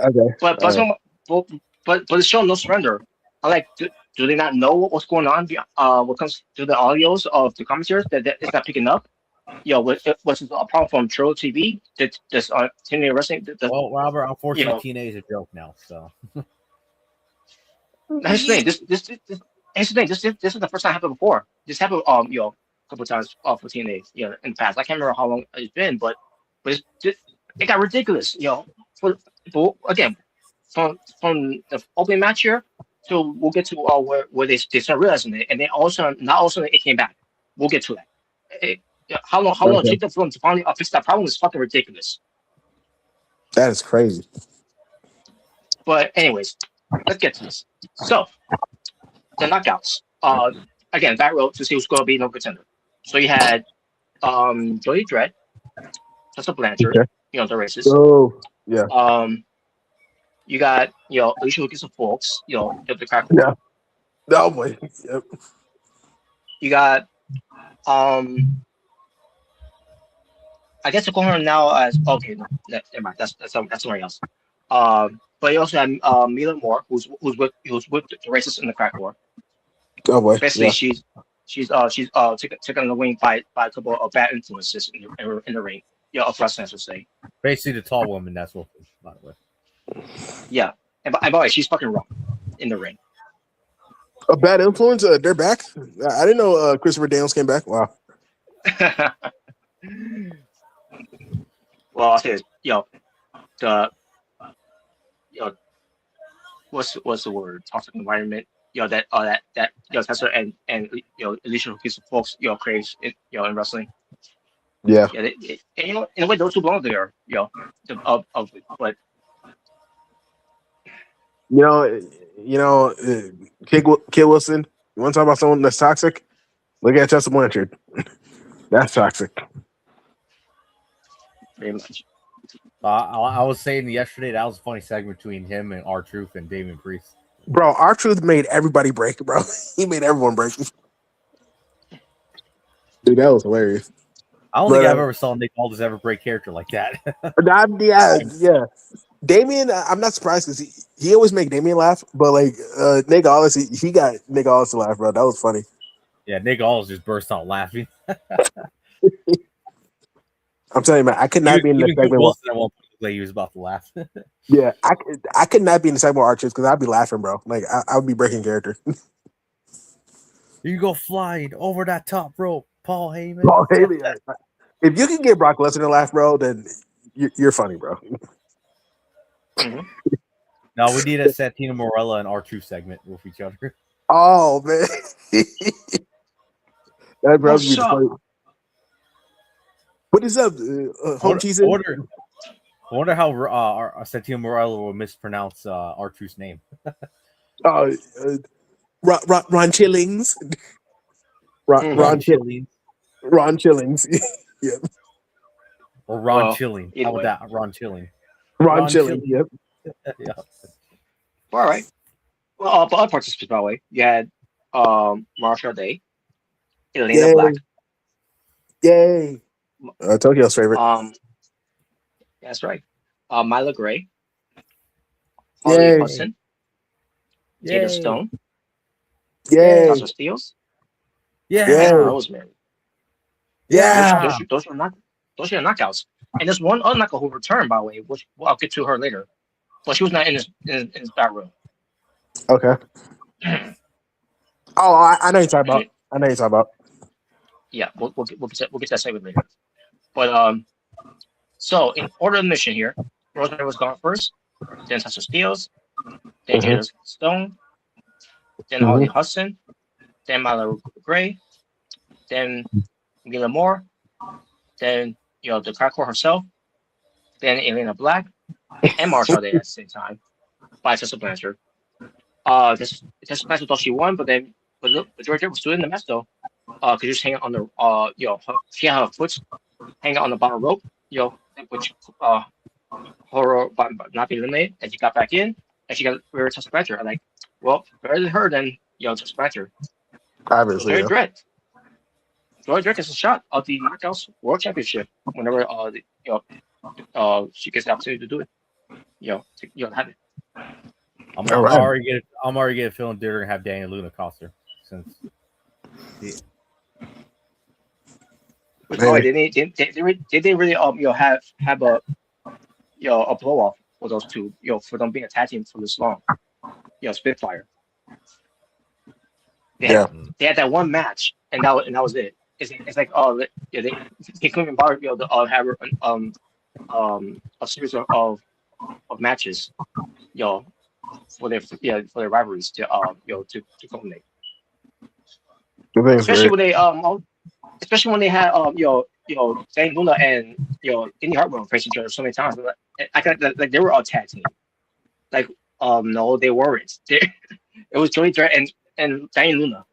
the show No Surrender. I like. Do they not know what's going on? What comes to the audios of the commentators that it's not picking up? Was a problem from Triller TV? This TNA wrestling. Well, Robert, unfortunately, TNA is a joke now. So that's the thing. This is the first time it happened before. This happened a couple of times for TNA in the past. I can't remember how long it's been, but it got ridiculous. Again, from the opening match here. So we'll get to where they start realizing it, and then also it came back. We'll get to that. How long it took them for them to finally fix that problem is fucking ridiculous. That is crazy. But anyways, let's get to this. So the knockouts. Again, back row to see who's going to be no contender. So you had Jody Dredd, Tessa Blanchard, the races. Oh yeah. You got Alicia Lucas of Folks, the crack. Yeah. No boy. Yep. You got I guess I call her now as okay. No, never mind. That's somewhere else. But you also have Mila Moore, who's with the racists in the crack war. Oh boy. Basically, she's taken the wing by a couple of bad influences in the ring. Of wrestling, I should say. Basically, the tall woman. That's what. By the way. Yeah, and by the way, she's fucking wrong in the ring. A bad influence. They're back. I didn't know Christopher Daniels came back. Wow. Well, I'll say this. What's the word? Toxic environment. That Tessa and Alicia Lucas folks craves in wrestling. Yeah. In a way, those two belong there. But. Kid Wilson. You want to talk about someone that's toxic? Look at Tessa Blanchard. That's toxic. Very much. I was saying yesterday that was a funny segment between him and R-Truth and Damian Priest. Bro, R-Truth made everybody break, bro. He made everyone break. Dude, that was hilarious. I don't think I've ever saw Nick Aldis ever break character like that. Yeah. Damien, I'm not surprised because he always make Damien laugh, but like Nick Aldis, he got Nick Aldis to laugh, bro. That was funny. Yeah, Nick Aldis just burst out laughing. I'm telling you, man, I could not be in the segment. Wilson at one point like he was about to laugh. Yeah, I could not be in the segment with Archers because I'd be laughing, bro. Like I would be breaking character. You go flying over that top rope, Paul Heyman. Paul Heyman. If you can get Brock Lesnar to laugh, bro, then you're funny, bro. Mm-hmm. No, we need a Santino Marella and R2 segment with each other. Oh man, that bro be funny. What is up, home cheese? I wonder how Santino Marella will mispronounce R2's name. Ron Chillings. Ron Chillings. Ron Chillings. Yep. Or Ron Well, Chilling. either How way. about that? Ron Chilling. Ron Chillings. Yep. Yeah. All right. Well, but other participants, by the way, you had Marshall Day, Elena Yay. Black, Yay. Tokyo's favorite. that's right, Myla Gray, Yay. Holly Hudson, Yay. Jada Stone, Yay. Sasha Steels, Yeah. and Rosemary. Yeah. Those are knockouts. And there's one other knockout who returned, by the way, which I'll get to her later. But she was not in this back room. Okay. Oh, I know you're talking about. Yeah, we'll get to that segment later. But so in order of mission here, Rosemary was gone first, then Sasha Steels, then Jada Stone, then Holly Hudson, then Myla Gray, then Mila Moore, then the crackcore herself, then Elena Black, and Marshall Day at the same time by Tessa Blanchard. Tessa Blanchard thought she won, but Georgia was still in the mess though. Cause she was hanging on the she had her foot hanging on the bottom rope, which her by not being eliminated, and she got back in, and she got rid of Tessa Blanchard. I'm like, well, better than her than Tessa Blanchard. Obviously. Joy Dredd. Joy Dredd gets a shot of the Knockouts World Championship whenever she gets the opportunity to do it. Have it. I'm already getting a feeling they're gonna have Daniel Luna cost her since. Did they really have a a blow off for those two for them being a tag team for this long? Spitfire. They had that one match and that was it. It's like they couldn't even bother have a series of matches for their rivalries to culminate. Especially when they had Daniel Luna and Indy Hartwell face each other so many times. I got like they were all tag team. Like no, they weren't. It was Joey Dredd and Daniel Luna.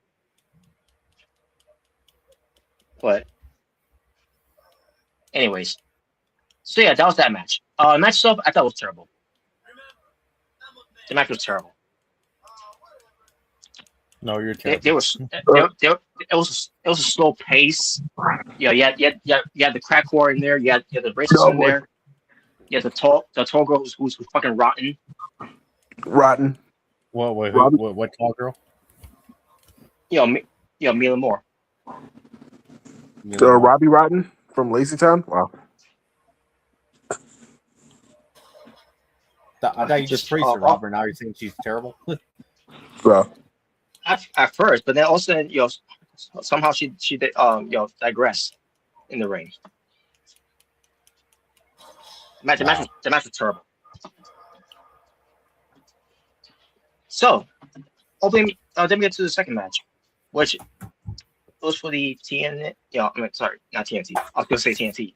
But anyways, so yeah, that was that match. Match itself, I thought was terrible. The match was terrible. No, you're terrible. It was a slow pace. You had the crack whore in there. You had the racist in there. You had the tall girl who's fucking rotten. Rotten. What tall girl? Mila Moore. Robbie Rotten from Lazy Town. Wow. I thought you just praised her, Robert. Now you're saying she's terrible. Bro. At first, but then also somehow she did digress in the ring. The match was terrible. So, then we get to the second match, which was for the TNT. Sorry, not TNT. I was going to say TNT.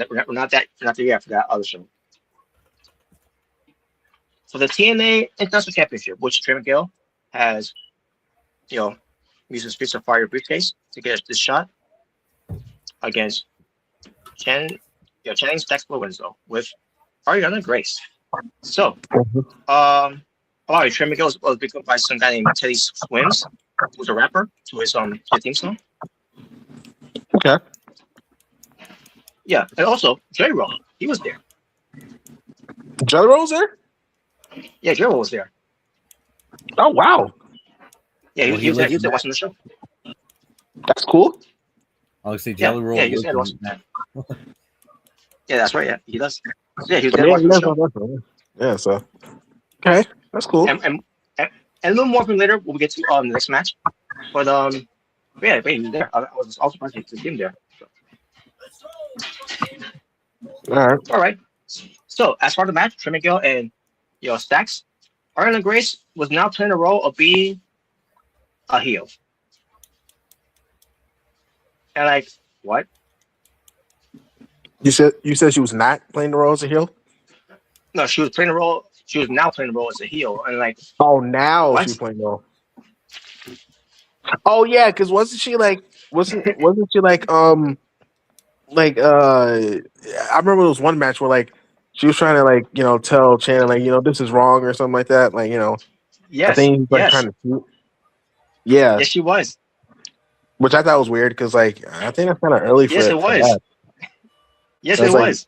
We're not there yet for that other show. For the TNA International Championship, which Trey Miguel has, using Streets of Fire briefcase to get this shot against Channing's Dexter Winslow with Ariana Grace. So, Trey Miguel was picked up by some guy named Teddy Swims, who's a rapper, to his theme song. Okay. Yeah, and also Jerry Roll, he was there. Jerry Roll was there? Yeah, Jerry Roll was there. Oh wow. Yeah, he was there watching the show. That's cool. I'll say Jelly Roll. Yeah, he was there watching that. Yeah, that's right. Yeah, he does. Yeah, he was there watching the show. Yeah, so okay, that's cool. And a little more from later when we get to the next match. But yeah, he was there. I was also surprised to see him there. All right. So as far as the match, Trey Miguel and Stacks, Ariana Grace was now playing the role of being a heel. And like, what? You said she was not playing the role as a heel? No, she was playing the role. She was now playing the role as a heel, and like, now she's playing the role. Oh yeah, because wasn't she like wasn't she like I remember there was one match where like she was trying to like tell Shannon like this is wrong or something like that, like I Yes, think he's like yes, trying to yeah, yes, she was. which I thought was weird because like I think that's kind of early Yes, it for was. that. Yes, That's it like was.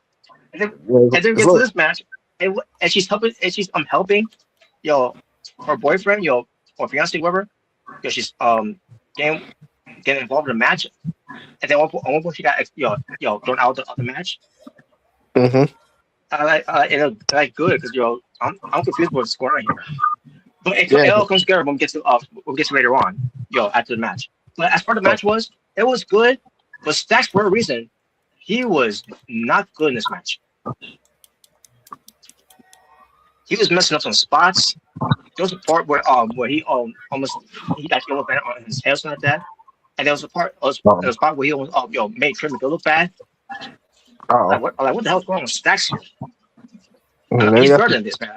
And then, and then we it's get to look this match, and she's helping, and she's helping, her boyfriend, or fiance, whatever, because she's getting getting involved in the match, and then at one point she got thrown out of the match. mm-hmm. I like good because I'm confused with what's going on here. But Yeah. it all comes together when we get to later on, after the match. But as far as the match was, it was good. But Stacks, for a reason, he was not good in this match. He was messing up some spots. There was a part where he almost he got yellow band on his head, something like that. And there was a part where he almost made Trim look bad. What the hell's going on with Stacks here? Maybe He's that's better than this, man.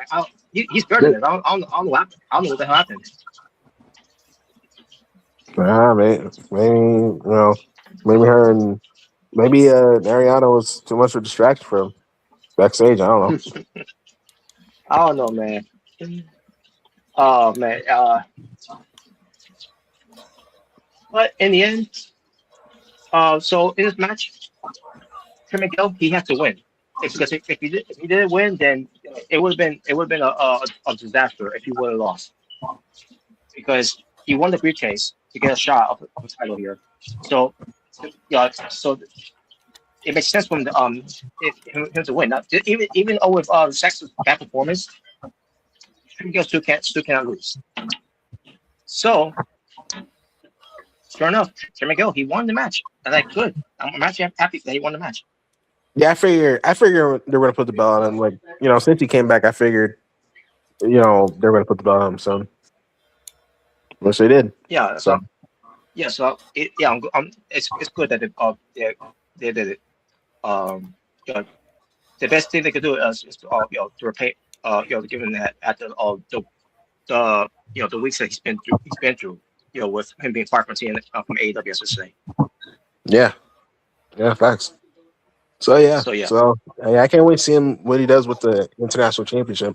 He's better than this. I don't know what the hell happened. maybe her and maybe Ariana was too much of a distraction for him backstage. I don't know. I don't know, man. Oh man. But in the end, so in this match, Trey Miguel, he has to win. Because if he didn't win, then it would have been a disaster if he would have lost. Because he won the briefcase to get a shot of the title here. So so it makes sense for him to him to win. Now, even with Sexton's bad performance, Trey Miguel still cannot lose. So sure enough, Trey Miguel, he won the match. I'm like, good. I'm actually happy that he won the match. Yeah, I figure they were gonna put the belt on him. Like since he came back, I figured they were gonna put the belt on him soon, which they did. Yeah. So it's good that they did it. The best thing they could do is to repay given that after the weeks that he's been through with him being fired from from AEW, as I say. Yeah, facts. So I can't wait to see him what he does with the international championship.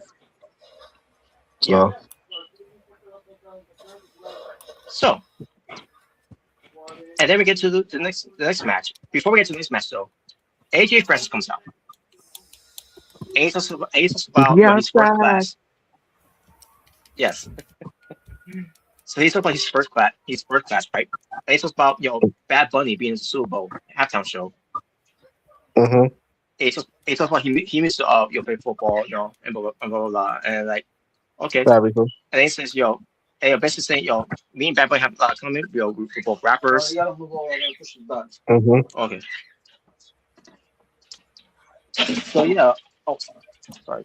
So, and then we get to the next match. Before we get to the next match, though, AJ Francis comes out. Ace about his first class. Yes. So he's talking about his first class, right? Ace was about Bad Bunny being in the Super Bowl halftime show. Mm-hmm. Ace talks about he missed play football, and blah blah blah, and like, okay. And then he says, basically saying, me and Bad Bunny have coming, we're both rappers. Mm-hmm. Okay. So yeah. Oh, sorry.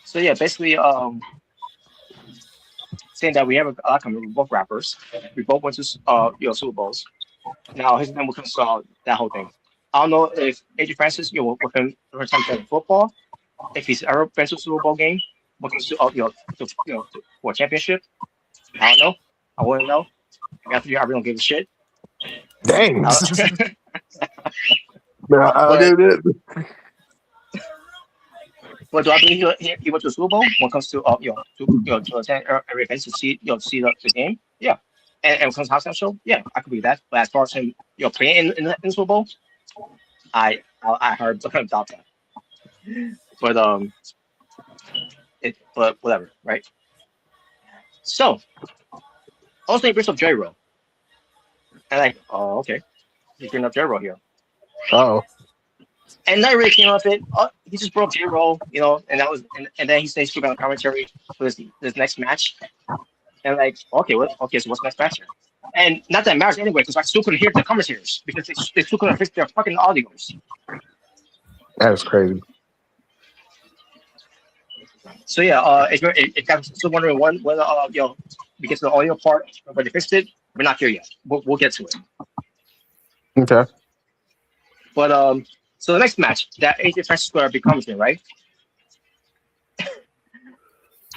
So yeah, basically, saying that we have a coming, we're both rappers. We both went to Super Bowls. Now his name will come to that whole thing. I don't know if AJ Francis, with him the first time playing football, if he's ever been to a Super Bowl game, when it comes to for a championship. I don't know. I wouldn't know. After you, I really don't give a shit. Dang. But do I believe he went to the Super Bowl when it comes to to attend every event to see see the game? Yeah. And when it comes to house show, yeah, I could believe that. But as far as him playing in the Super Bowl, I heard about that. But but whatever, right? So also he brings up J-Ro. And like, oh, okay. He's bringing up J-Ro here. Oh. And that really came up it. He just brought up J-Ro, and that was and then he stays speaking on commentary for this next match. And like, okay, so what's next match here? And not that it matters anyway, because I still couldn't hear the commentators because they still couldn't fix their fucking audios. That was crazy. So yeah, if you're still wondering whether we get to the audio part where they fixed it, we're not here yet. We'll get to it. Okay. But so the next match that AJ Francis will be commenting, right?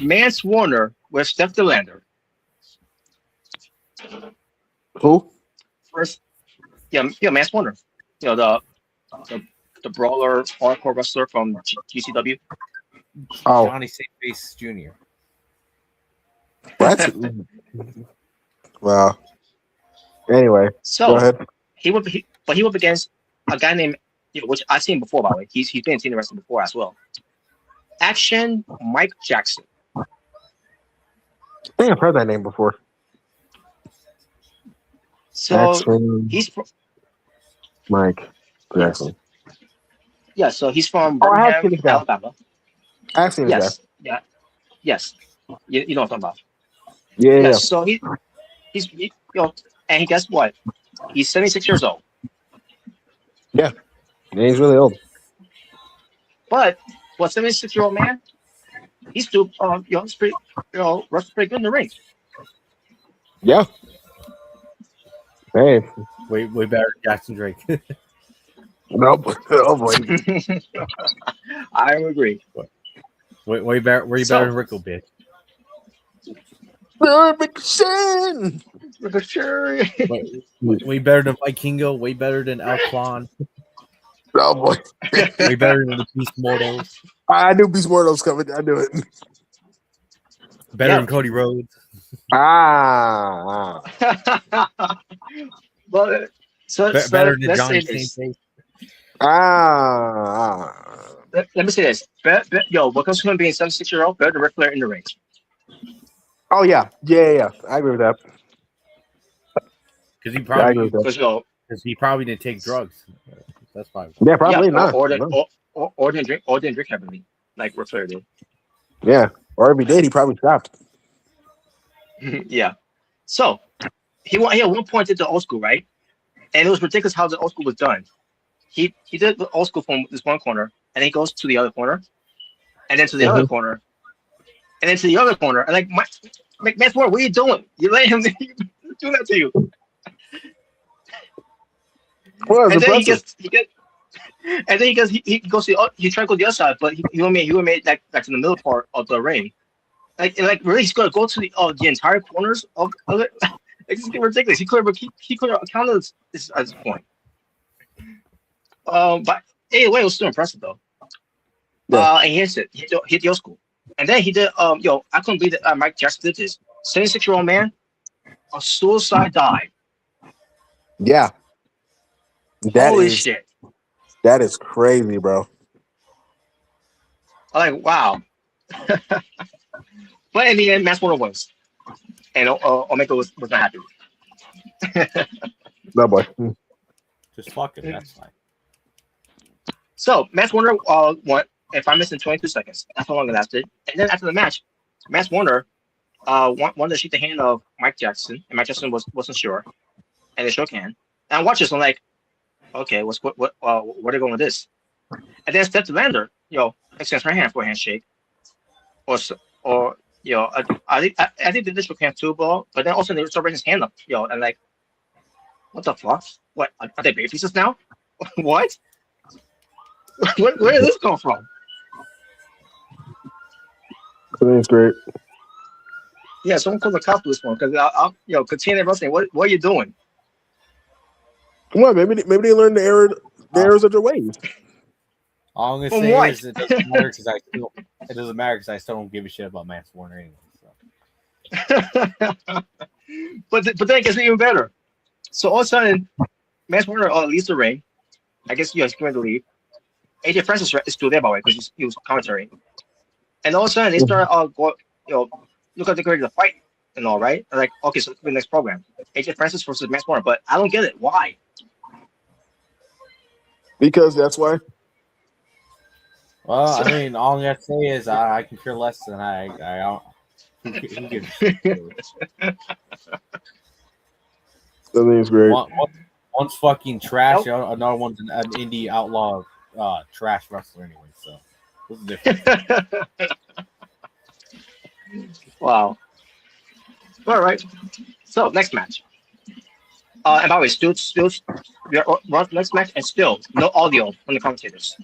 Mance Warner with Statlander. Who? First, Mance Warner. The brawler hardcore wrestler from GCW. Oh, Johnny Saintface Jr. what? Well, anyway, go So ahead. he went against a guy named, which I've seen before, by the way. He's been in TNA wrestling before as well. Action Mike Jackson. I think I've heard that name before. So Action he's Mike Jackson. Yes. So he's from Oh, I have Birmingham, seen this guy. Alabama. I've seen this Yes. Yeah. Yes. You know what I'm talking about. guy. Yeah. Yes. So and guess what? He's 76 years old. Yeah, he's really old. But 76-year-old man, he's still he's pretty wrestles pretty good in the ring. Yeah. Hey. Way better than Jackson Drake. Nope. Oh boy. I agree. way better. Way better than Rickle, bitch. Way better than Vikingo. Way better than Alcon. Oh boy. Way better than the Beast Mortals. I knew Beast Mortals coming. I knew it. Better than Cody Rhodes. Ah. But Better than Johnny Saintface. Let me say this. What comes from him being 76-year-old, better than Ric Flair in the ring. Oh yeah. I agree with that. Because he probably didn't take drugs. That's fine. Yeah, probably not. Or didn't drink heavily, like Ric Flair did. Yeah, or if he did, he probably stopped. Yeah. So he at one point did the old school, right? And it was ridiculous how the old school was done. He did the old school from this one corner, and then he goes to the other corner, and then to the other corner, and then to the other corner. And like, Mance Warner, what are you doing? You let him do that to you. Well, and then he goes to he tried to go the other side, but he made like to the middle part of the ring. Like really, he's gonna go to the entire corners of it. It's just ridiculous. He could have counted this at this point. But anyway, it was still impressive though. Yeah. And he hit the old school, and then he did. I couldn't believe that Mike Jackson did this. 76-year-old man, a suicide dive. Yeah. Holy shit! That is crazy, bro. I'm like, wow. But in the end, Mance Warner wins, and Omega was not happy. No boy. Just fuck him. That's fine. So Mance Warner won. If I'm missing 22 seconds, that's how long it lasted. And then after the match, Mance Warner wanted to shake the hand of Mike Jackson, and Mike Jackson wasn't sure, and they shook hand. And I watched this, I'm like, okay, where are they going with this? And then Statlander, extends her hand for a handshake, or I think they did shook hands too, but then also they start raising his hand up, and like, what the fuck? What are they baby faces now? What? Where did this come from? I think it's great. Yeah, someone call the cops for this one because continue wrestling. What are you doing? Come on, maybe they learned the errors of their ways. All I'm gonna say is it doesn't matter because I still don't give a shit about Mance Warner anyway. So. but then it gets even better. So all of a sudden, Mance Warner leaves the ring. I guess he's going to leave. AJ Francis is still there, by the way, because he was commentary. And all of a sudden, they start look at the ready to fight and all, right? And like, okay, so the next program, AJ Francis versus Mance Warner, but I don't get it. Why? Because that's why. Well, I mean, all I'm gonna say is I can care less than I don't. Who gives a shit? I think it's great. One's fucking trash. Another one's an indie outlaw trash wrestler anyway. So what's the difference? Wow. All right. So next match. And by the way, still, we are on next match, and still no audio from the commentators.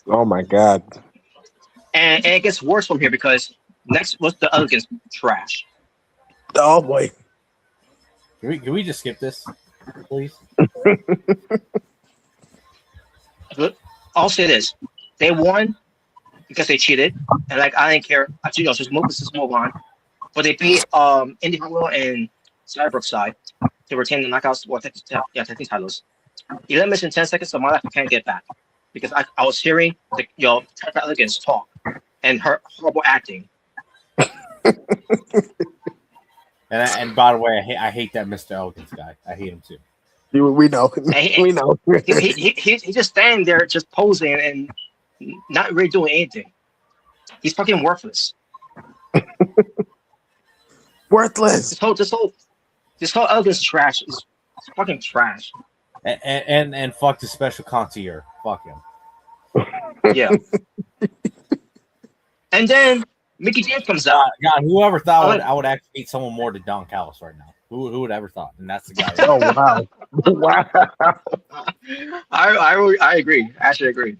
Oh my god. And it gets worse from here because next was the Elegance trash. Oh boy. Can we just skip this, please? But I'll say this: they won because they cheated, and like I didn't care. Actually, just move on. But they beat Indy Hartwell and Cyberbrook to retain the knockouts. Well, technically titles. 11 minutes and 10 seconds of my life I can't get back because I was hearing the Trevor Elegance talk and her horrible acting. And by the way, I hate that Mr. Elegance guy. I hate him too. We know. We know. He's just standing there, just posing and not really doing anything. He's fucking worthless. Worthless. This whole Elegance trash is fucking trash. And fuck the special concierge. Fuck him. Yeah. And then Mickie James comes out. God, whoever thought I would actually hate someone more than Don Callis right now. Who would ever thought? And that's the guy. Oh wow. Wow. I agree. I actually agree.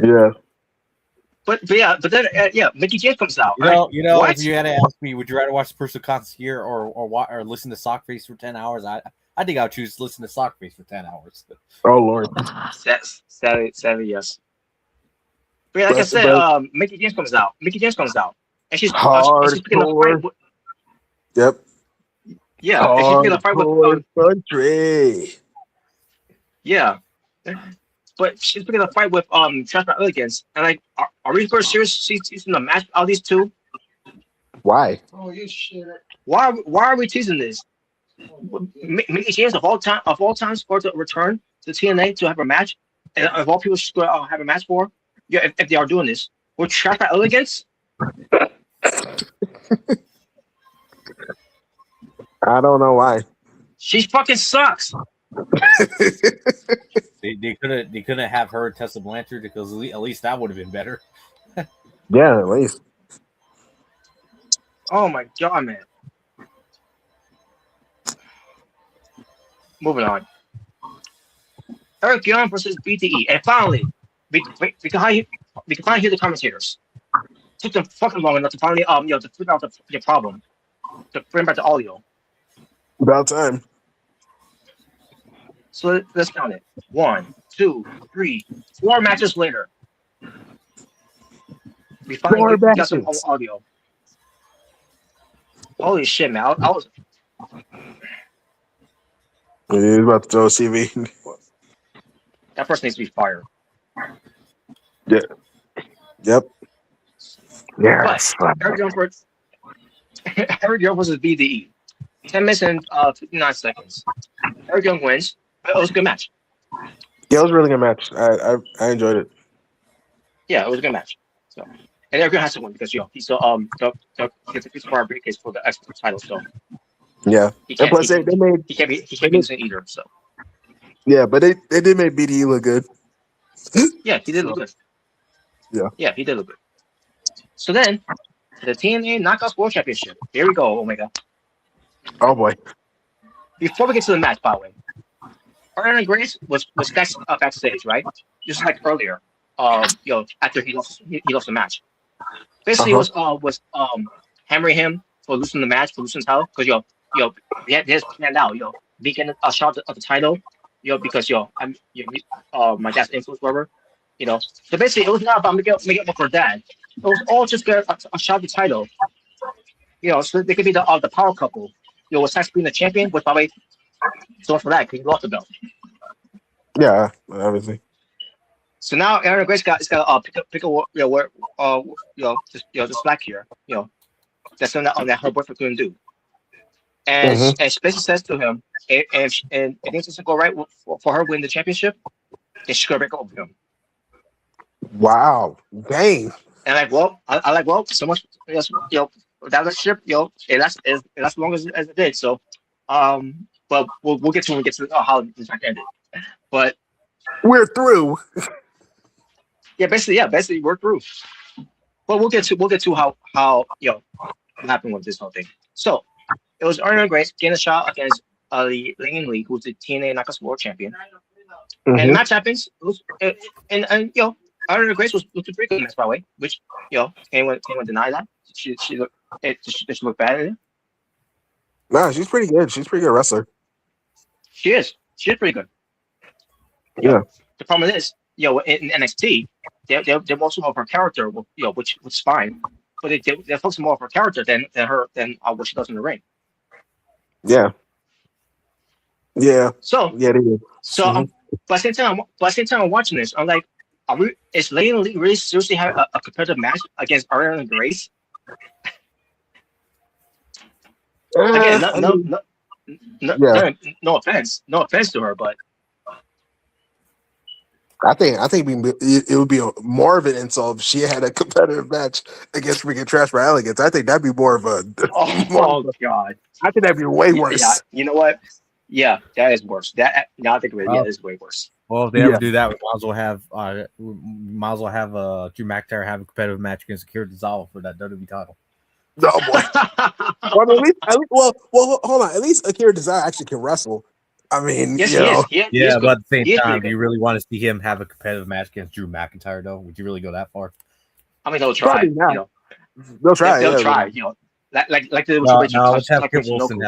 Yeah. But then Mickie James comes out. You know, what? if you had to ask me, would you rather watch the personal concierge or listen to Sockface for 10 hours? I think I would choose to listen to Sockface for 10 hours. Oh Lord. Sadly, yes. But like I said, Mickie James comes out. And she's picking a fight with, Yep. yeah, and she's picking a fight with country. Yeah. But she's picking a fight with Trevor Elegance. And like, are we for serious teasing the match out of these two? Why? Oh, you shit. Why are we teasing this? Mickie James of all time scored to return to TNA to have a match, and of all people she's going to have a match for. Yeah, if they are doing this with Trevor Elegance. I don't know why. She fucking sucks. They couldn't have her and Tessa Blanchard because at least that would have been better. Yeah, at least. Oh my god, man. Moving on. Eric Young versus BTE, and finally, we can finally hear the commentators. Took them fucking long enough to finally to figure out the problem, to bring back the audio. About time. So let's count it. 1, 2, 3, 4 matches later. We finally got some audio. Holy shit, man! I was. He's about to throw a CV. That person needs to be fired. Yeah. Yep. Yeah. But Eric Young versus BDE. 10 minutes and 59 seconds. Eric Young wins. It was a good match. Yeah, it was a really good match. I enjoyed it. Yeah, it was a good match. So, and Eric Young has to win because he's still gets a $50 briefcase for the expert title. So yeah, and plus they can't be losing either. So yeah, but they did make BDE look good. Yeah, he did look good. Yeah, he did look good. So then, the TNA Knockouts World Championship. Here we go, Omega. Oh boy! Before we get to the match, by the way, Aaron Grace was backstage, right? Just like earlier. After he lost the match. Basically, was hammering him for losing the match, for losing the title, because he has planned out, making a shot of the title, because I'm my dad's influence, whatever, So basically, it was not about making up for dad. It was all just get a shot of the title, so they could be the power couple. With Sax being the champion, which by the way, so much for that because he lost the belt. Yeah, obviously. So now Aaron Grace got pick up where this slack here, that's on that her boyfriend couldn't do, and she basically says to him, and things doesn't go right for her winning the championship, then she's gonna break up with him. Wow, dang. And well, so much, that relationship, it lasts as long as it did. So, but we'll get to when we get to how this match ended, but we're through. Yeah, basically we're through. But we'll get to how what happened with this whole thing. So it was Aaron Grace getting a shot against the Lane Lee, who's the TNA Knockouts World Champion. And the match happens. And Aaron Grace was looking pretty good match, by the way, which anyone deny that? She looked bad in it. No, she's pretty good. She's a pretty good wrestler. She is. She's pretty good. Yeah. The problem is, in NXT, they're most of her character, which is fine, but they're focusing more of her character than what she does in the ring. Yeah. Yeah. So Yeah, they do. so but at the same time I'm watching this, I'm like, is Layla Lee really seriously having a competitive match against Ariana Grace? Again, no offense to her, but I think it would be more of an insult if she had a competitive match against freaking Trash by Elegance. I think that'd be more of a. God! I think that'd be way worse. Yeah, you know what? Yeah, that is worse. Now I think of it, that is way worse. Well, if they ever do that, we might as well have Drew McIntyre have a competitive match against Akira Tozawa for that WWE title. Oh boy! well, hold on. At least Akira Tozawa actually can wrestle. I mean, yes, he is. Yeah, but at the same time, do you really want to see him have a competitive match against Drew McIntyre, though? Would you really go that far? I mean, they'll try. They'll try. They'll try. Like the let's have Kit Wilson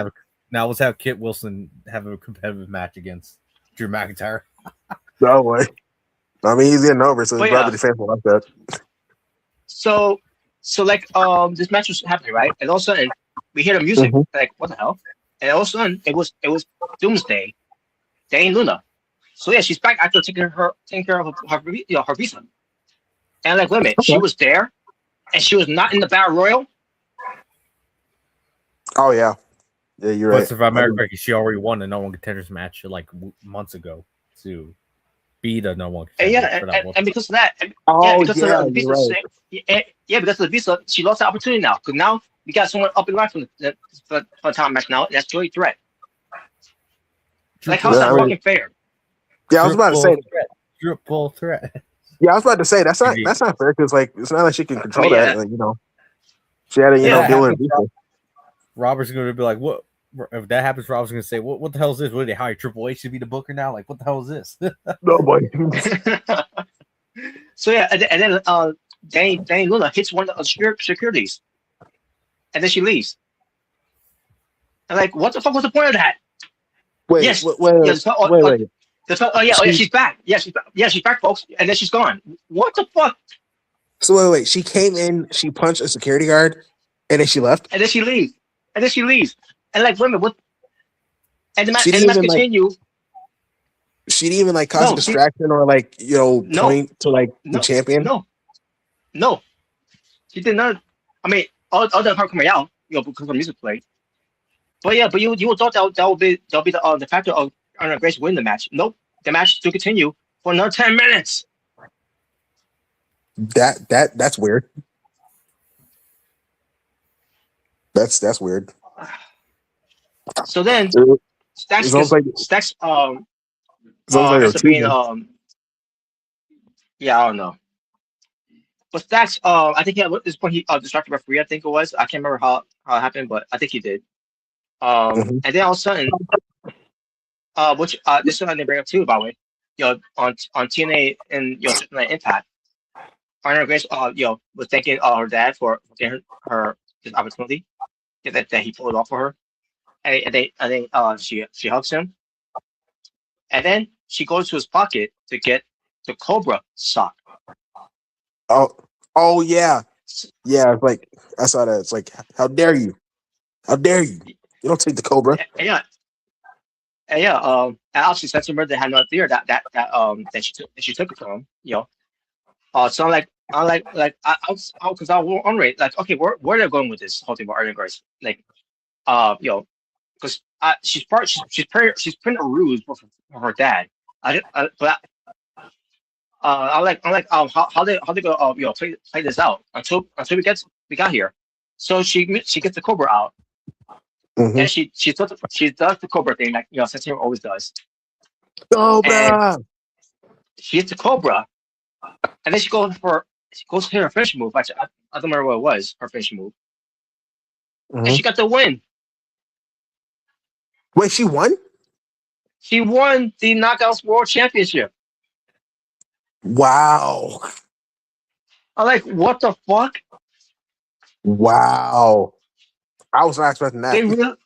let's have Kit Wilson have a competitive match against Drew McIntyre. No way. I mean, he's getting over, so he's probably the fans will like that. So this match was happening, right? And all of a sudden, we hear the music. Like, what the hell? And all of a sudden, it was Doomsday, Dane Luna. So yeah, she's back after taking care of her visa. And like, wait a minute, she was there, and she was not in the Battle Royal. Oh yeah, you're right. But if I remember correctly, she already won the No One Contenders match like months ago to be the No One Contender. And because of that, because of the visa, she lost the opportunity now. Because now we got someone up in line for the time match now. And that's Joey Threat. Like, how's that fucking fair? Yeah, I was about to say triple threat. Yeah, I was about to say that's not fair because like it's not like she can control that. Like, she had to deal with it. Robert's going to be like, what? If that happens, Robert's going to say, what the hell is this? What did they hire Triple H to be the booker now? Like, what the hell is this? No, boy. So, yeah, and then Dane Luna hits one of the securities. And then she leaves. And like, what the fuck was the point of that? Wait. She's back. She's back, folks. And then she's gone. What the fuck? So, wait. She came in, she punched a security guard, and then she left? And then she leaves. And like, women, what? And the match continues. She didn't even cause a distraction or point to the champion. No, she did not. I mean, other than her coming out, because the music played. But yeah, you would thought that would be the factor of Ariana Grace winning the match. Nope, the match to continue for another 10 minutes. That's weird. That's weird. So then, Stacks I don't know. But Stacks, I think at this point he distracted referee. I think it was. I can't remember how it happened, but I think he did. And then all of a sudden, which this is what I didn't bring up too, by the way. On TNA and TNA Impact, Ariana Grace was thanking her dad for getting her his opportunity that he pulled off for her. And then she hugs him, and then she goes to his pocket to get the Cobra sock. Oh yeah. It's like I saw that. It's like, how dare you? You don't take the Cobra. And obviously Spencer they had no idea that she took it from him. So I'm like I was wondering, like, okay, where they're going with this whole thing about Ariana Grace, like, because she's putting a ruse for her dad. I'm like how they go play this out until we got here. So she gets the Cobra out, and she does the Cobra thing like Santino always does. Cobra. And she hits the Cobra, and then she goes to her finishing move. Actually, I don't remember what it was. Her finishing move, and she got the win. Wait, she won? She won the Knockouts World Championship. Wow. I'm like, what the fuck? Wow. I was not expecting that.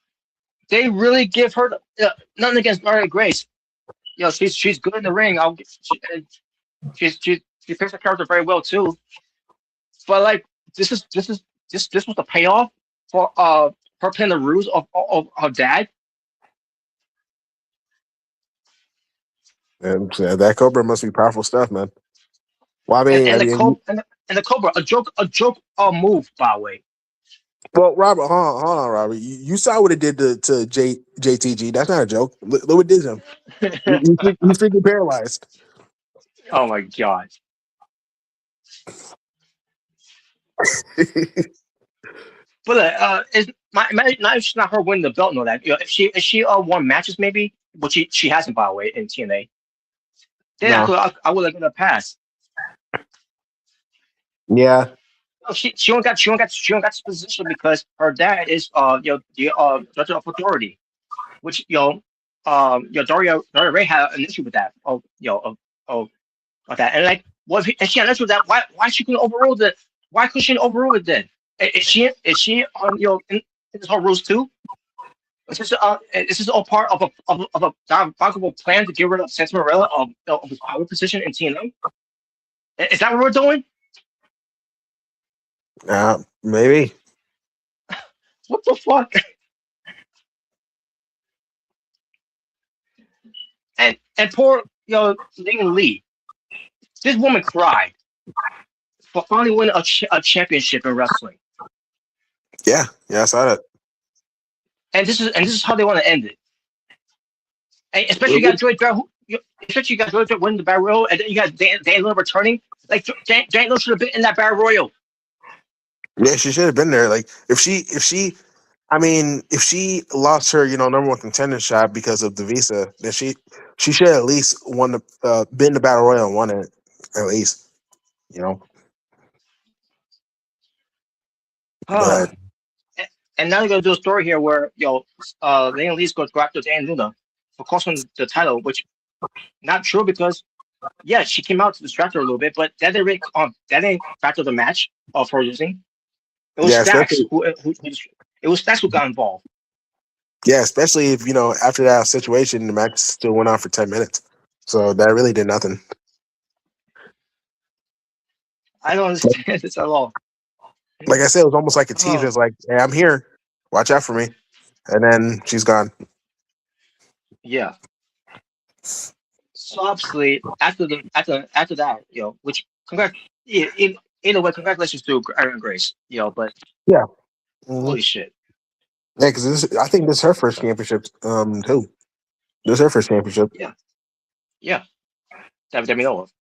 they really give her nothing against Daria Grace. She's good in the ring. She plays her character very well too. But like this was the payoff for her playing the rules of her dad. And that Cobra must be powerful stuff, man. Well, And the Cobra and the Cobra a joke move by the way. well, Robert, hold on, Robert. You saw what it did to JTG. That's not a joke. Look what it did to him. He's freaking paralyzed. Oh my god. But is not if she's not her winning the belt and all that. If she won matches maybe, but she hasn't by the way in TNA. Then No. I would have given a pass. Yeah. No, she only got this position because her dad is the director of authority, which Daria Ray had an issue with that. Of that, and like, if she had an issue with that, why she couldn't overrule it? Why couldn't she overrule it then? Is she on in this whole rules too? Is this all part of a diabolical plan to get rid of Santa Morella of his power position in TNA? Is that what we're doing? Maybe. What the fuck? And poor Ling Lee. This woman cried for finally winning a championship in wrestling. Yeah, I saw that. And this is how they want to end it. And especially you got Joy Drell, especially you got Joy Drell winning the Battle Royal, and then you got Daniel returning. Like Daniel should have been in that Battle Royal. Yeah, she should have been there. Like if she lost her, number one contender shot because of the visa, then she should at least won been the Battle Royal and won it at least. But And now they're gonna do a story here where Lane Lee's going to go after Dan Luna for costing the title, which not true because she came out to distract her a little bit, but that didn't factor the match of her losing. It was Stacks who got involved. Yeah, especially if after that situation, the match still went on for 10 minutes, so that really did nothing. I don't understand this at all. Like I said, it was almost like a teaser. It's like, hey, I'm here. Watch out for me. And then she's gone. Yeah. So obviously, after that, which either way, congratulations to Aaron Grace, but yeah, holy shit. Yeah, because I think this is her first championship, too. This is her first championship. Yeah. That we know of.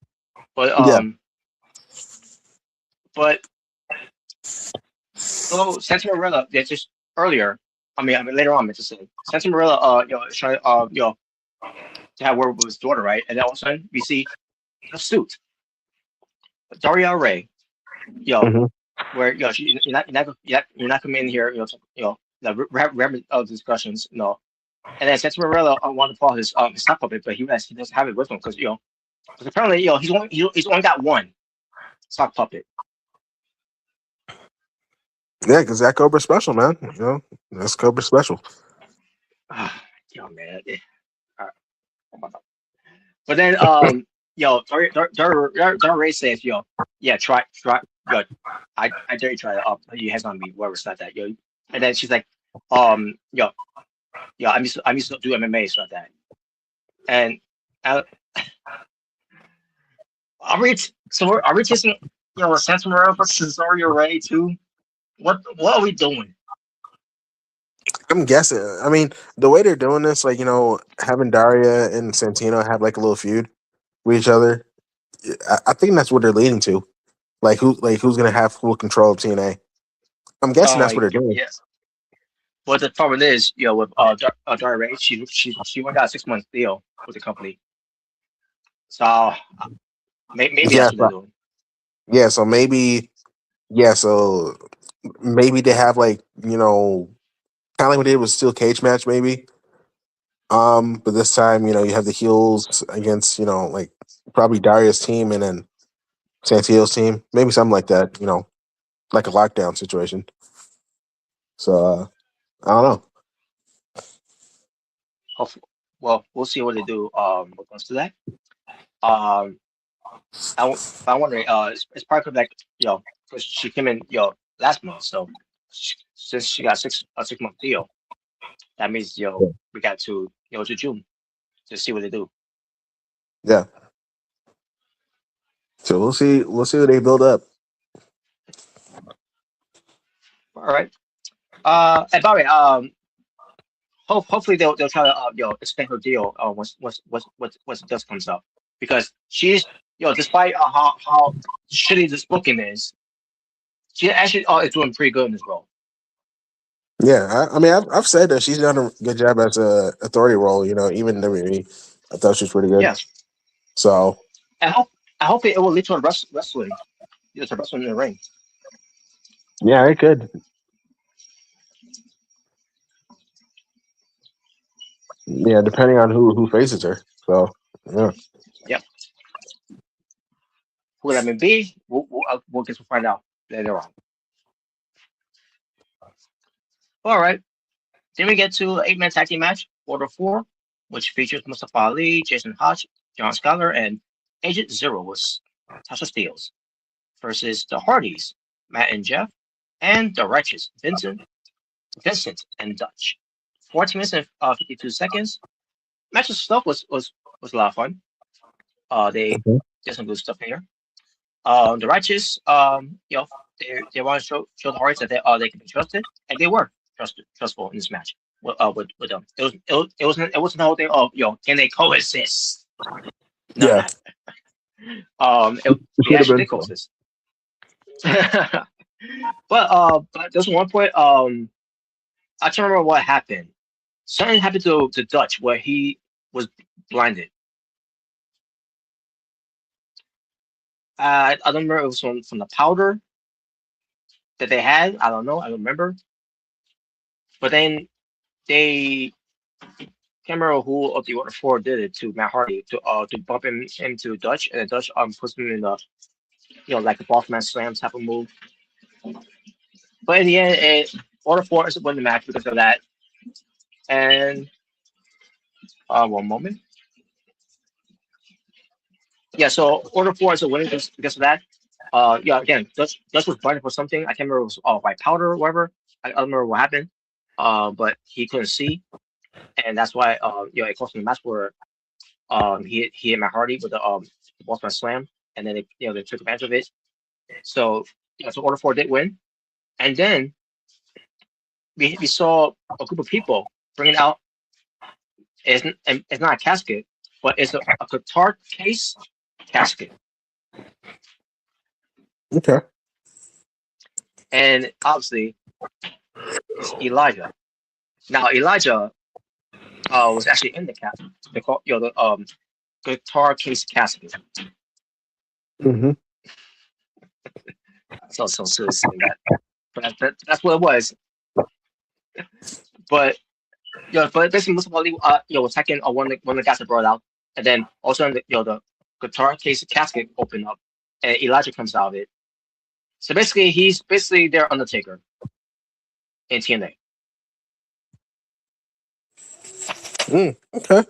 But But so Santa Morella, just earlier. I mean later on, I meant to say Santa Morella, trying, to have word with his daughter, right? And then all of a sudden we see a suit, Daria Ray, where you're not coming in here, discussions, And then Santa Morella wanted to follow his sock puppet, but he doesn't have it with him because apparently he's only got one sock puppet. Yeah, because that Cobra special, man. That's Cobra special. Man. But then, Daria Ray says, try, I dare you try it up. Your hands on me, whoever said that, And then she's like, I'm used to do MMA, so that. And are we chasing, Santa Morella versus Daria Ray too? What are we doing? I'm guessing. I mean, the way they're doing this, like, having Daria and Santino have like a little feud with each other, I think that's what they're leading to. Like who's gonna have full control of TNA? I'm guessing that's what they're doing. Yes. But the problem is, with Daria Ray, she went got a 6-month deal with the company. So maybe that's what they're doing. Yeah, so maybe they have like, kind of like what they did with Steel Cage match, maybe. But this time, you have the heels against, like probably Daria's team and then Santino's team, maybe something like that, like a lockdown situation. So I don't know. hopefully, well, we'll see what they do. When it comes to that. Um, I'm wondering. It's probably like because she came in last month, so since she got a 6 month deal, that means we got to June to see what they do. Yeah. So we'll see. We'll see what they build up. All right. And by the way, hopefully they'll try to extend her deal once it does comes up, because she's despite how shitty this booking is, she actually is doing pretty good in this role. Yeah, I mean, I've said that she's done a good job as a authority role. Even in WWE, I thought she was pretty good. Yes. So I hope it will lead to a wrestling. To wrestling in the ring. yeah, it could. Yeah, depending on who faces her. So yeah. Yep. Who that may be, we'll get to find out later on. All right. Then we get to 8-man tag team match, Order 4, which features Mustafa Ali, Jason Hodge, John Scholar, and Agent Zero with Tasha Steeles versus the Hardys, Matt and Jeff, and the Wretches, Vincent, and Dutch. 14 minutes and 52 seconds. Match stuff was a lot of fun. They did some good stuff here. The Righteous, they want to show the Hardys that they can be trusted, and they were trustful in this match with them. It wasn't the whole thing of can they coexist? No, Yeah. they actually did coexist. but there's one point I can't remember what happened. Something happened to Dutch where he was blinded. I don't remember, it was from the powder that they had. I don't know. I don't remember. But then they can't remember who of the Order 4 did it to Matt Hardy to bump him into Dutch, and then Dutch puts him in the like a Bossman Slam type of move. But in the end, Order 4 is winning the match because of that. And one moment. Yeah, so Order 4 is winning because of that. Again, Dutch was blinded for something. I can't remember if it was white powder or whatever. I don't remember what happened. But he couldn't see, and that's why it cost him the match where he hit Matt Hardy with the Bossman Slam, and then they took advantage of it. So so Order 4 did win, and then we saw a group of people bringing out it's not a casket, but it's a guitar case casket. Okay. And obviously it's Elijah. Now Elijah was actually in the casket. The guitar case casket. Mm-hmm. So silly saying that. But that's what it was. But but basically Mustafa Ali was attacking one of the guys that brought out, and then also the guitar case casket opened up, and Elijah comes out of it. So basically he's their Undertaker in TNA. Okay.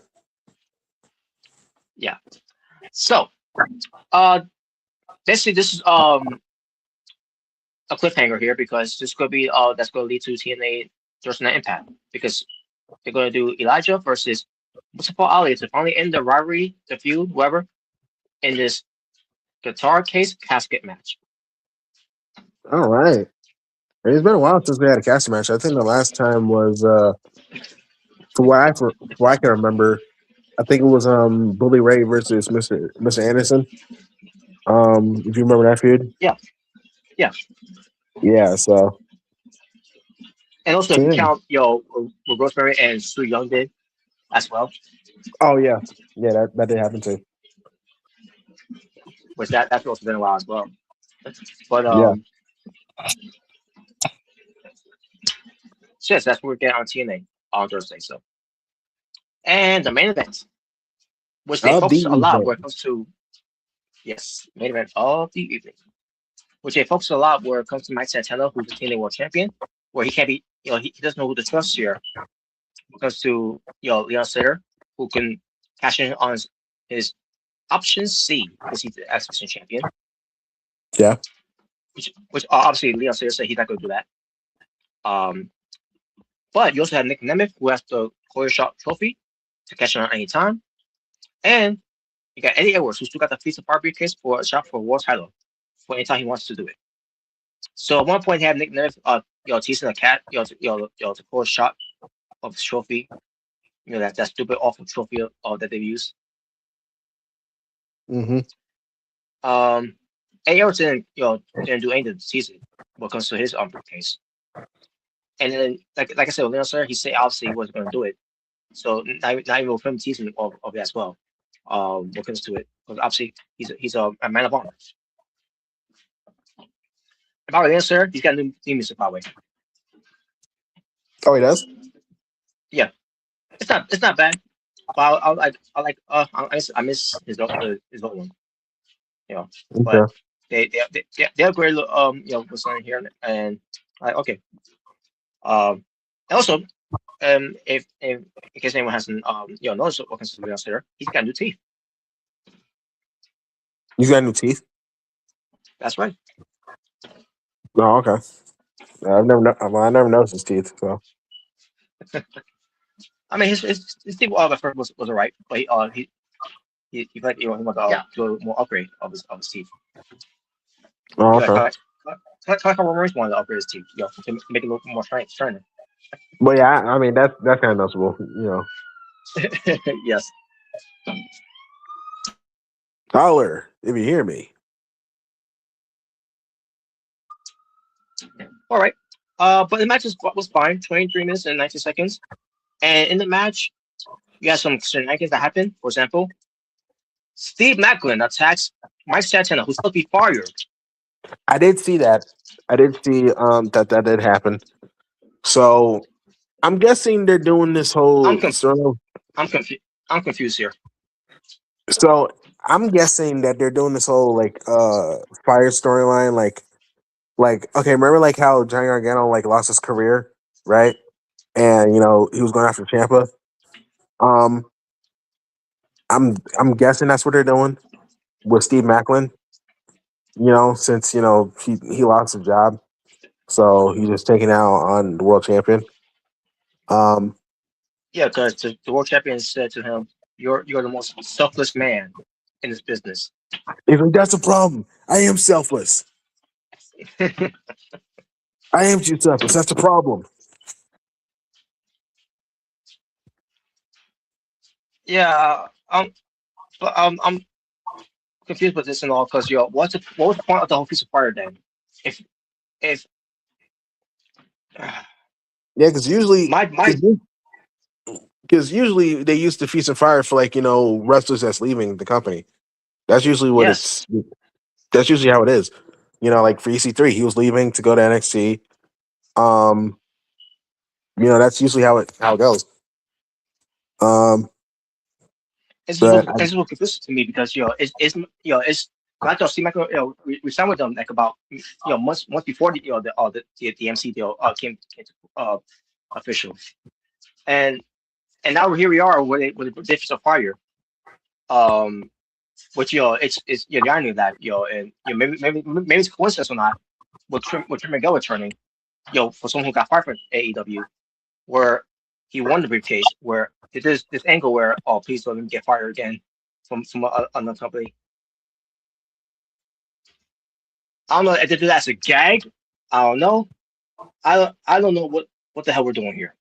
Yeah. So basically this is a cliffhanger here, because this could be that's going to lead to TNA Thursday Night Impact, because they're going to do Elijah versus Mustafa Ali to finally end the rivalry, the feud, whoever, in this guitar case casket match. All right. It's been a while since we had a casket match. I think the last time was for what I can remember, I think it was Bully Ray versus Mr. Anderson. If you remember that feud. Yeah. Yeah. So. And also, if you count what Rosemary and Sue Young did as well. Oh yeah, that did happen too. Which that's also been a while as well. But yeah. Yes, that's what we're getting on TNA on Thursday. So, and the main event, which they focus a lot when it comes to main event of the evening, which they focus a lot where it comes to Mike Santana, who's the TNA World Champion, where he can't be, he doesn't know who to trust here. goes to Leon Slater, who can cash in on his option C because he's the X Division champion. Yeah. Which obviously Leon Slater said he's not going to do that. But you also have Nick Nemeth, who has the Corey Sharp trophy to cash in on any time, and you got Eddie Edwards, who still got the Fist of Fire briefcase for a shot for a world title for any time he wants to do it. So at one point, he had Nick Nemeth, teasing a cat, the Corey shot of his trophy, that stupid awful trophy that they use. Mm-hmm. Eddie Edwards didn't do anything to tease it when it comes to his briefcase. And then, like I said, with Leon Slater, he said obviously he wasn't going to do it. So not even with him teasing of it as well. When it comes to it, because obviously he's a man of honor. By the way, Leon Slater, he's got new theme music, by the way. Oh, he does? Yeah, it's not bad. But I miss his old one. But they upgraded what's on here, and okay. And also, if in case anyone hasn't noticed what comes to Leon Slater, he's got new teeth. He's got new teeth? That's right. Oh, okay. I never noticed his teeth. So I mean, his teeth at first was alright, but he like he wants to do a more upgrade of his teeth. oh, okay. Like how Royce wanted to upgrade his teeth, to make it a little more shiny. But yeah, I mean that's kind of noticeable, Yes. Tyler, if you hear me. All right. But the match was fine, 23 minutes and 19 seconds. And in the match, you have some shenanigans that happen. For example, Steve Macklin attacks Mike Santana, who's supposed to be fired. I did see that. I did see that did happen. So I'm guessing they're doing this whole I'm confused here. So I'm guessing that they're doing this whole fire storyline, okay, remember how Johnny Gargano lost his career, right? And he was going after Ciampa. I'm guessing that's what they're doing with Steve Macklin. Since he lost his job, so he's just taking out on the world champion. Yeah, because the world champion said to him, "You're the most selfless man in this business." If that's a problem, I am selfless. I am too selfless. That's the problem. Yeah, but I'm confused with this and all because what was the point of the whole piece of fire then? If yeah, because usually because usually they use the feast and fire for wrestlers that's leaving the company. That's usually what that's usually how it is. For EC3, he was leaving to go to NXT. That's usually how it goes. It's a confusing to me because it's like Steve Michael, we signed with them about months before the MC deal came to official, and now here we are with the difference of fire, which it's the irony of that and maybe it's coincidence or not with Trim McGill returning for someone who got fired from AEW, where he won the briefcase, where there's this angle where please don't let him get fired again from another company. I don't know if they do that as a gag. I don't know. I don't know what the hell we're doing here.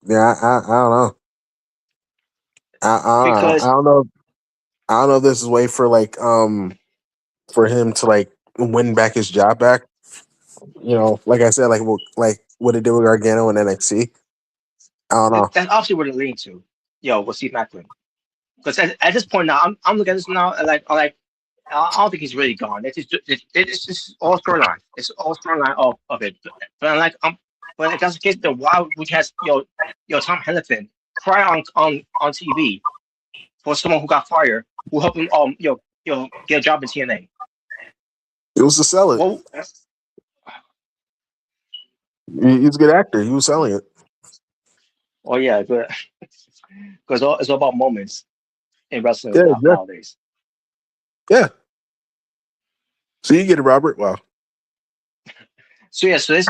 Yeah, I don't know. I don't know. I don't know if this is a way for for him to win back his job back. Like I said, what it did with Gargano and NXT. I don't know. That's obviously what it leads to. With Steve Macklin. Because at this point now, I'm looking at this now, I don't think he's really gone. It's just all storyline. It's all storyline of it. But but if that's the case, then why would you have Tom Hennepin cry on TV for someone who got fired, who helped him get a job in TNA? It was to sell it. Well, He's a good actor. He was selling it. Oh yeah, good. Because it's all about moments in wrestling Yeah, exactly. nowadays. Yeah. So you get it, Robert. Wow. So yeah, so they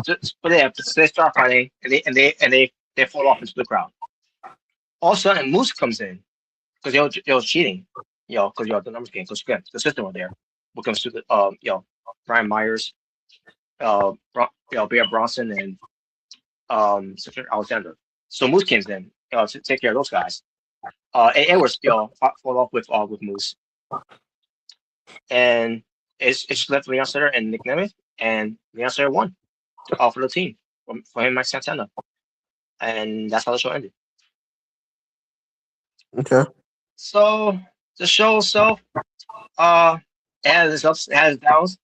start fighting, and they fall off into the crowd. All of a sudden, Moose comes in because they was cheating, because the numbers game, because the system were there. What comes to the Brian Myers, Bear Bronson, and Cedric Alexander. So Moose comes in, to take care of those guys. And Edwards, fall off with Moose, and it's left Leon Sutter and Nick Nemeth, and Leon Sutter won for the team for him, Mike Santana, and that's how the show ended. Okay. So the show itself, it has its ups, it has its downs,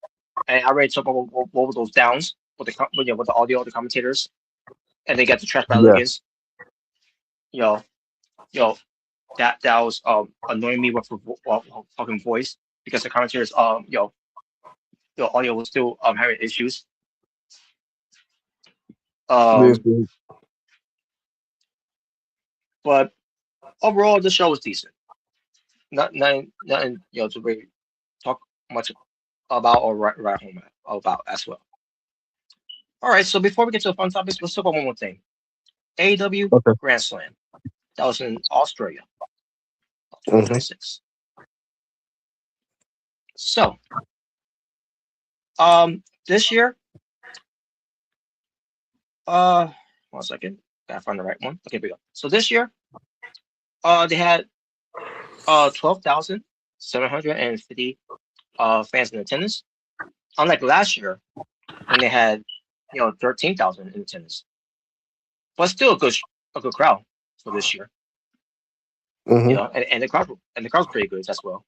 and I already talked about what were those downs with the audio, the commentators, and they got the trash Yeah. Liggins. Yo, yo, that was annoying me with her fucking voice, because the commentators the audio was still having issues. Yes, But overall the show was decent. Nothing to really talk much about or write home about as well. All right, so before we get to the fun topics, let's talk about one more thing. AEW Okay. Grand Slam. That was in Australia, Mhm. 2026. So, this year, 1 second, gotta find the right one. Okay, here we go. So this year, they had 12,750 fans in attendance. Unlike last year, when they had 13,000 in attendance, but still a good crowd for this year. Mhm. And the crowd's pretty good as well.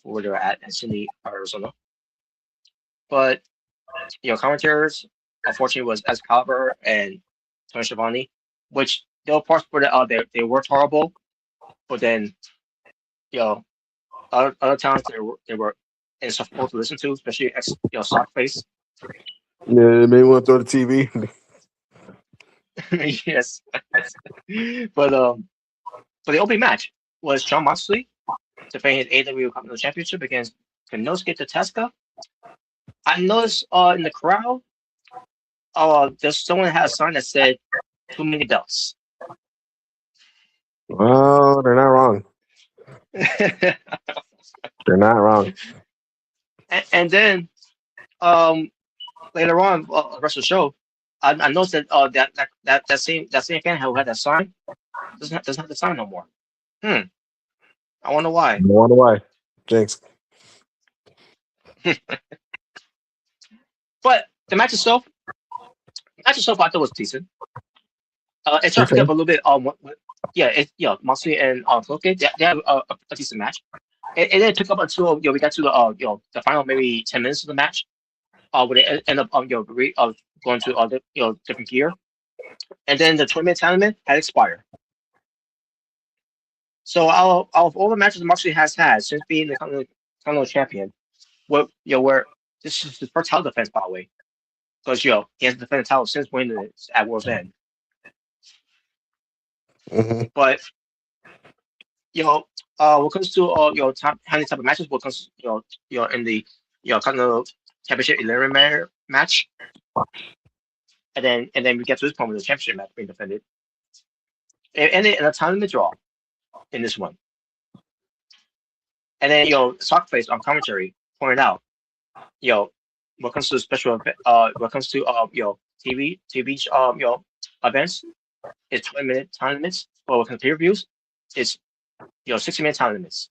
Where they're at in Sydney, Arizona. But commentators, unfortunately, was Excalibur and Tony Schiavone, which there were parts where they worked horrible, but then other times they were insufferable to listen to, especially Sockface. Yeah, maybe want to throw the TV. Yes, but the opening match was Jon Moxley defending his AEW Continental Championship against Konosuke Takeshita. I noticed in the crowd, there's someone that had a sign that said "Too many belts." Well, they're not wrong. They're not wrong. and then later on, the rest of the show, I noticed that that same fan who had that sign doesn't have the sign no more. I wonder why. I wonder why. Jinx. But the match itself, I thought was decent. It started Okay. up a little bit. Moxley and Koke, they have a decent match. It then took up until we got to the final maybe 10 minutes of the match. Where they end up going to different gear, and then the 20-minute time limit had expired. So out of all the matches Moxley has had since being the Continental Champion, where this is his first title defense, by the way, because he hasn't defended the title since winning it at World's End. Mhm. But when it comes to how many type of matches, what comes in the Continental Championship elimination match, and then we get to this point with the championship match being defended. It ended in a time limit draw in this one. And then Sockface on commentary pointed out, what comes to special what comes to TV events, it's 20-minute time limits, but when it comes to pay-per-views, it's 60-minute time limits.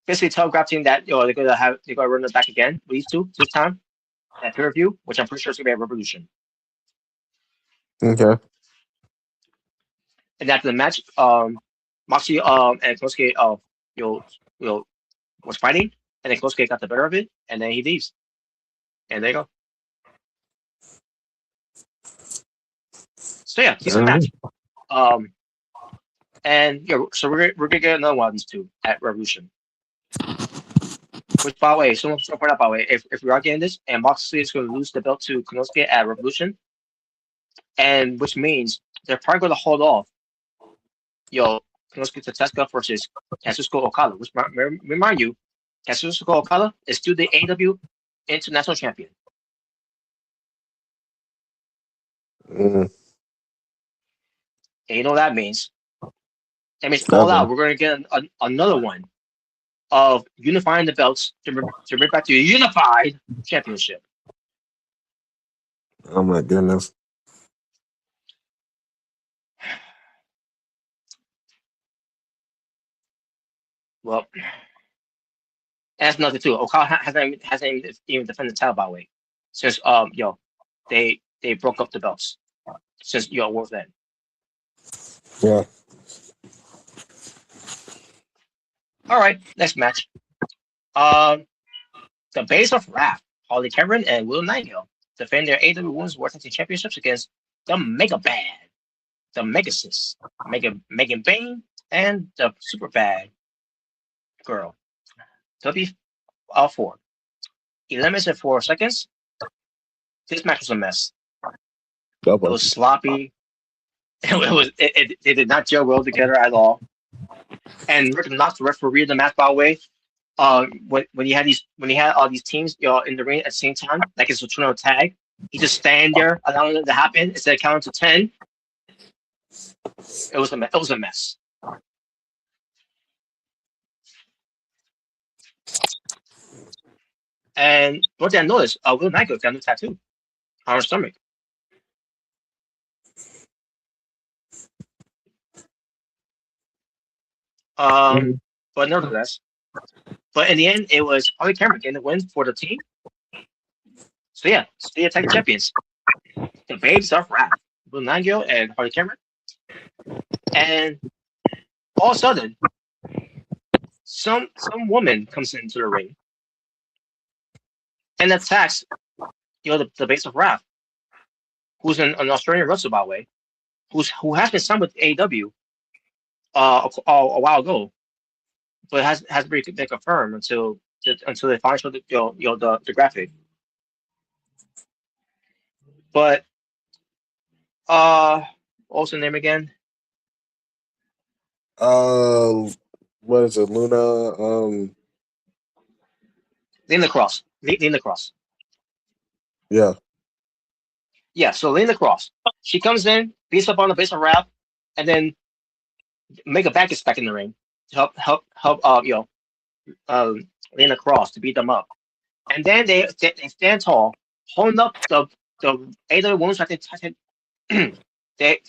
Basically telegraphing that they're gonna run it back again with these two this time at pay-per-view, which I'm pretty sure is gonna be a Revolution. Okay. And after the match, Moxley and Kosuke was fighting, and then Kosuke got the better of it, and then he leaves. And there you go. So yeah, decent match. And so we're gonna get another one of these two at Revolution. Which, by the way, someone point out, by the way, if we are getting this, and Moxley is going to lose the belt to Konosuke at Revolution, and which means they're probably going to hold off. Konosuke Tatesuka versus Kazuchika Okada, which remind you, Kazuchika Okada is still the AEW International Champion. Mm, And you know what that means? That means all nothing. out. We're going to get another one of unifying the belts to bring back to a unified championship. Oh my goodness. Well, that's nothing too. Okada hasn't even defended the title, by the way, since they broke up the belts since War's End. Yeah. All right, next match. The Base of Wrath, Holly Cameron and Will Nightingale defend their AEW Women's World Tag Team Championships against the Mega Bad, the Megasis, Megan Bain, and the Super Bad Girl. W4. 11 minutes and 4 seconds. This match was a mess. It was sloppy. It did not gel well together at all. And Rick knocked the referee in the match, by the way. When you had all these teams in the ring at the same time, like it's a tornado tag, he just stand there allowing it to happen instead of counting to 10. It was a mess. And what did I notice? Will Nightingale got a new tattoo on her stomach. But nevertheless, in the end, it was Holly Cameron getting the win for the team. So yeah, stay tag champions. The Babes of Wrath, Will Nightingale and Holly Cameron. And all of a sudden, some woman comes into the ring and attacks the Base of Wrath, who's an Australian wrestler, by the way, who has been signed with AEW a while ago, but hasn't been confirmed until they finally show the graphic. But what was the name again? What is it, Luna? Lena Cross. Lena Cross. Yeah. Yeah, so Lena Cross. She comes in, beats up on the Base of Wrath, and then Mega Back is back in the ring to help Lena Cross to beat them up. And then they stand tall, holding up the AEW Women's Tag Team. They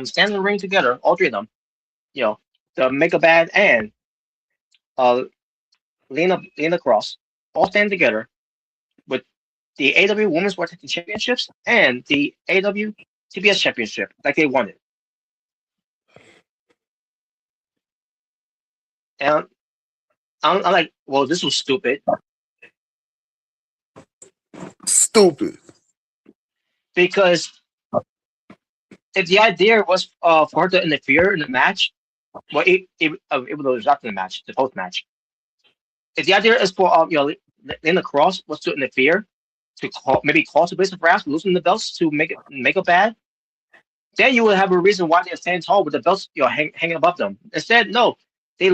stand in the ring together, all three of them. The Mega Bad and Lena Cross all stand together with the AEW Women's World Tag Team Championships and the AEW TBS Championship, like they wanted. And I'm like, well, this was stupid. Stupid. Because if the idea was for her to interfere in the match, well, even though it was after the match, the post match, if the idea is for Lena Cross was to interfere, to maybe cause the Base of Wrath losing the belts to make it bad, then you would have a reason why they're standing tall with the belts hanging above them. Instead, no, they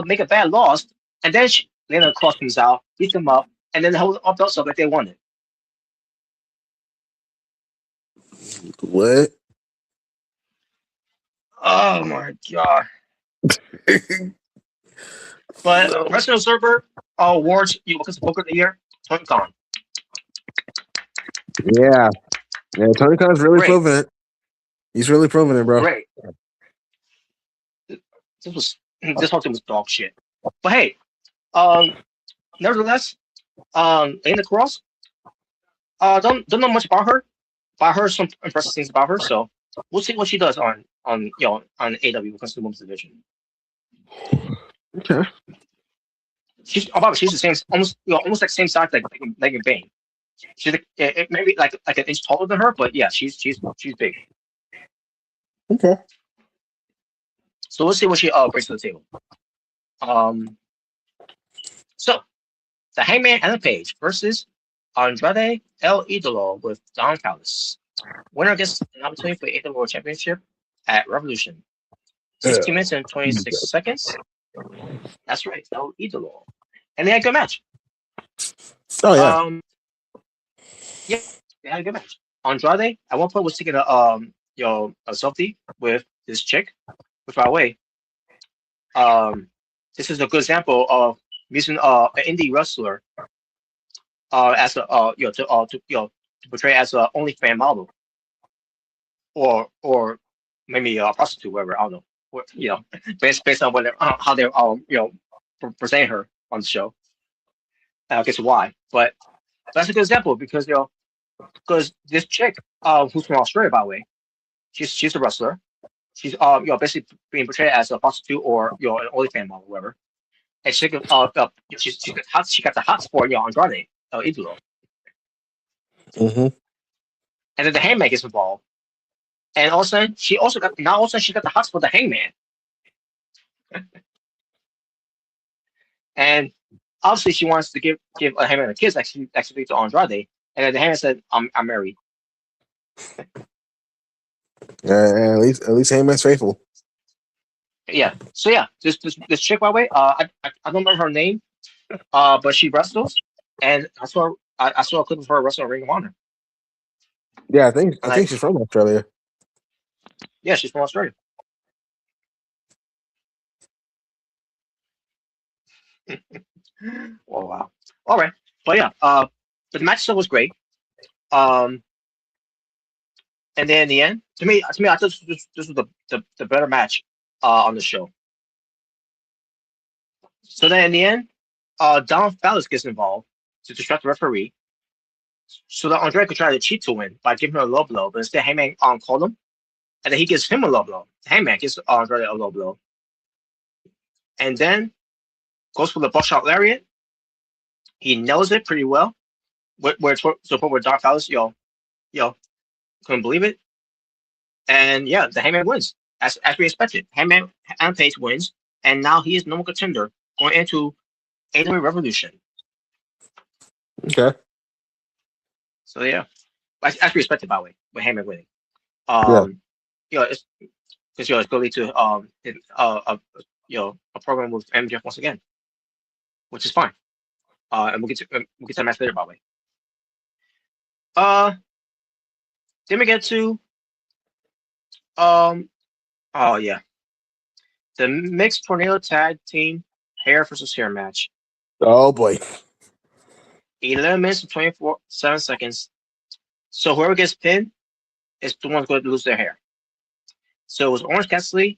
make a bad loss, and then Lena Cross comes out, beats them up, and then they hold all belts up like they wanted. What? Oh my god! But Wrestling Observer awards because of Book of the Year, Tony Khan. Yeah, Tony Khan's really Great. proving it. He's really proving it, bro. Great. This whole thing was dog shit. But hey, nevertheless, Lena Cross, don't know much about her, but I heard some impressive things about her. So we'll see what she does on AEW because the women's division. Okay. She's the same, almost like the same size like Megan Bain. She's maybe like an inch taller than her, but yeah, she's big. Okay. So we'll see what she brings to the table. So the Hangman Adam Page versus Andrade El Idolo with Don Callis. Winner gets an opportunity for the AEW World Championship at Revolution. 16 minutes and 26 seconds. That's right, El Idolo. And they had a good match. Oh yeah. Yeah, they had a good match. Andrade at one point was taking a selfie with this chick. Which, by the way, this is a good example of using an indie wrestler as a to portray as a OnlyFans model, or maybe a prostitute, whatever. I don't know. Or, based on what how they're presenting her on the show. I guess why, but that's a good example because this chick who's from Australia, by the way, she's a wrestler. She's basically being portrayed as a prostitute or an OnlyFans model, whatever. And she got the hot sport, Andrade, Idolo. Mm-hmm. And then the Hangman gets involved. And all of a sudden, she got the hot spot, the Hangman. And obviously, she wants to give a Hangman a kiss, actually to Andrade. And then the Hangman said, "I'm married." At least Heyman's faithful. Yeah. So yeah, this chick, by the way, I don't remember her name, but she wrestles, and I saw a clip of her wrestling Ring of Honor. Yeah, I think she's from Australia. Yeah, she's from Australia. Oh wow. All right, but yeah, but the match still was great. And then in the end, to me, I thought this was the better match on the show. So then in the end, Don Fallis gets involved to distract the referee, so that Andre could try to cheat to win by giving her a low blow, but instead Hangman called him, and then he gives him a low blow. Hangman gives Andre a low blow, and then goes for the buckshot lariat. He nails it pretty well. Where Don Fallis, couldn't believe it. And yeah, the Hangman wins as we expected. Hangman and Page wins, and now he is normal contender going into AEW Revolution. Okay. So yeah, as we expected, by the way, with Hangman winning. It's because it's going to lead to a program with MJF once again, which is fine. And we'll get to that match later, by the way. Then we get to the mixed tornado tag team hair versus hair match. Oh boy. 11 minutes and 7 seconds. So whoever gets pinned is the one going to lose their hair. So it was Orange Cassidy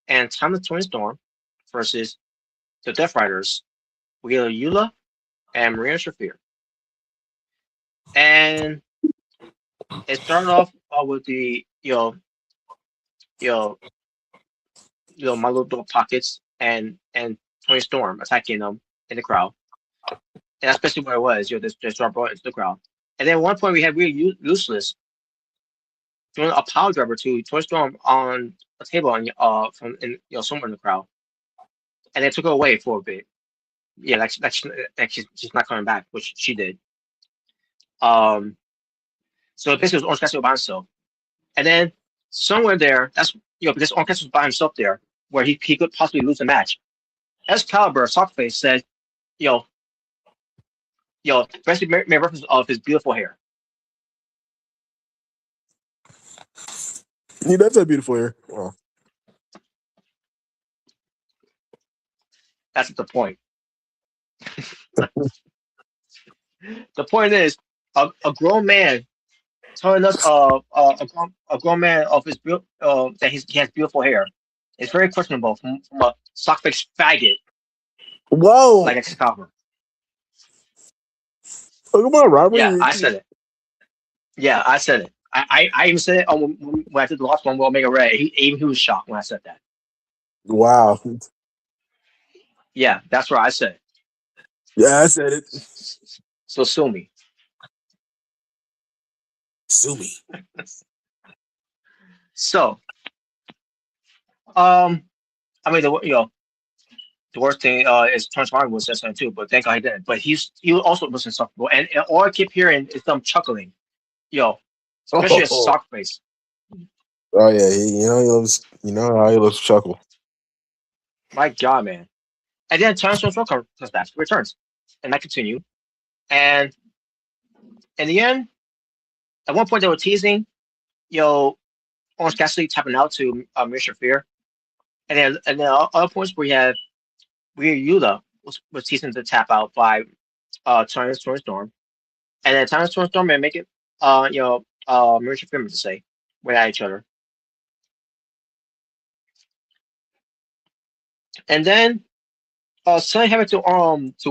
and Time the Twin Storm versus the Death Riders, Wheeler Yuta and Marina Shafir. And it started off with the my little dog pockets and Tony Storm attacking them in the crowd. And that's basically what it was. They start brought into the crowd. And then at one point we had really useless doing a power driver to Tony Storm on a table and somewhere in the crowd. And they took her away for a bit. Yeah, like she's not coming back, which she did. So basically it was Orange Cassidy by himself. And then somewhere there, that's because Orange Cassidy was by himself there, where he could possibly lose the match. Excalibur, Sockface said, basically made reference of his beautiful hair. He does have beautiful hair. Oh. That's the point. The point is, a grown man telling us a grown man of his that he has beautiful hair. It's very questionable from a sockface faggot. Whoa! Like Excalibur. Look about Robert. Yeah, I said it. Yeah, I said it. I even said it when I did the last one with Omega Ray. He was shocked when I said that. Wow. Yeah, that's where I said it. Yeah, I said it. So sue me. Sue me. So, I mean, the worst thing is Terrence Martin was that too, but thank God he didn't. But he also was insufferable, and all I keep hearing is them chuckling. especially a sock face. Oh yeah, he how he loves to chuckle. My God, man. And then Terrence comes back, returns, and that continue. And in the end, at one point they were teasing, Orange Cassidy tapping out to Mr. Fear, and then other points where you have Ryu Yuta was teasing to tap out by Terrence Storm, and then Terrence Storm may make it Mr. Fear to say right at each other, and then something happened to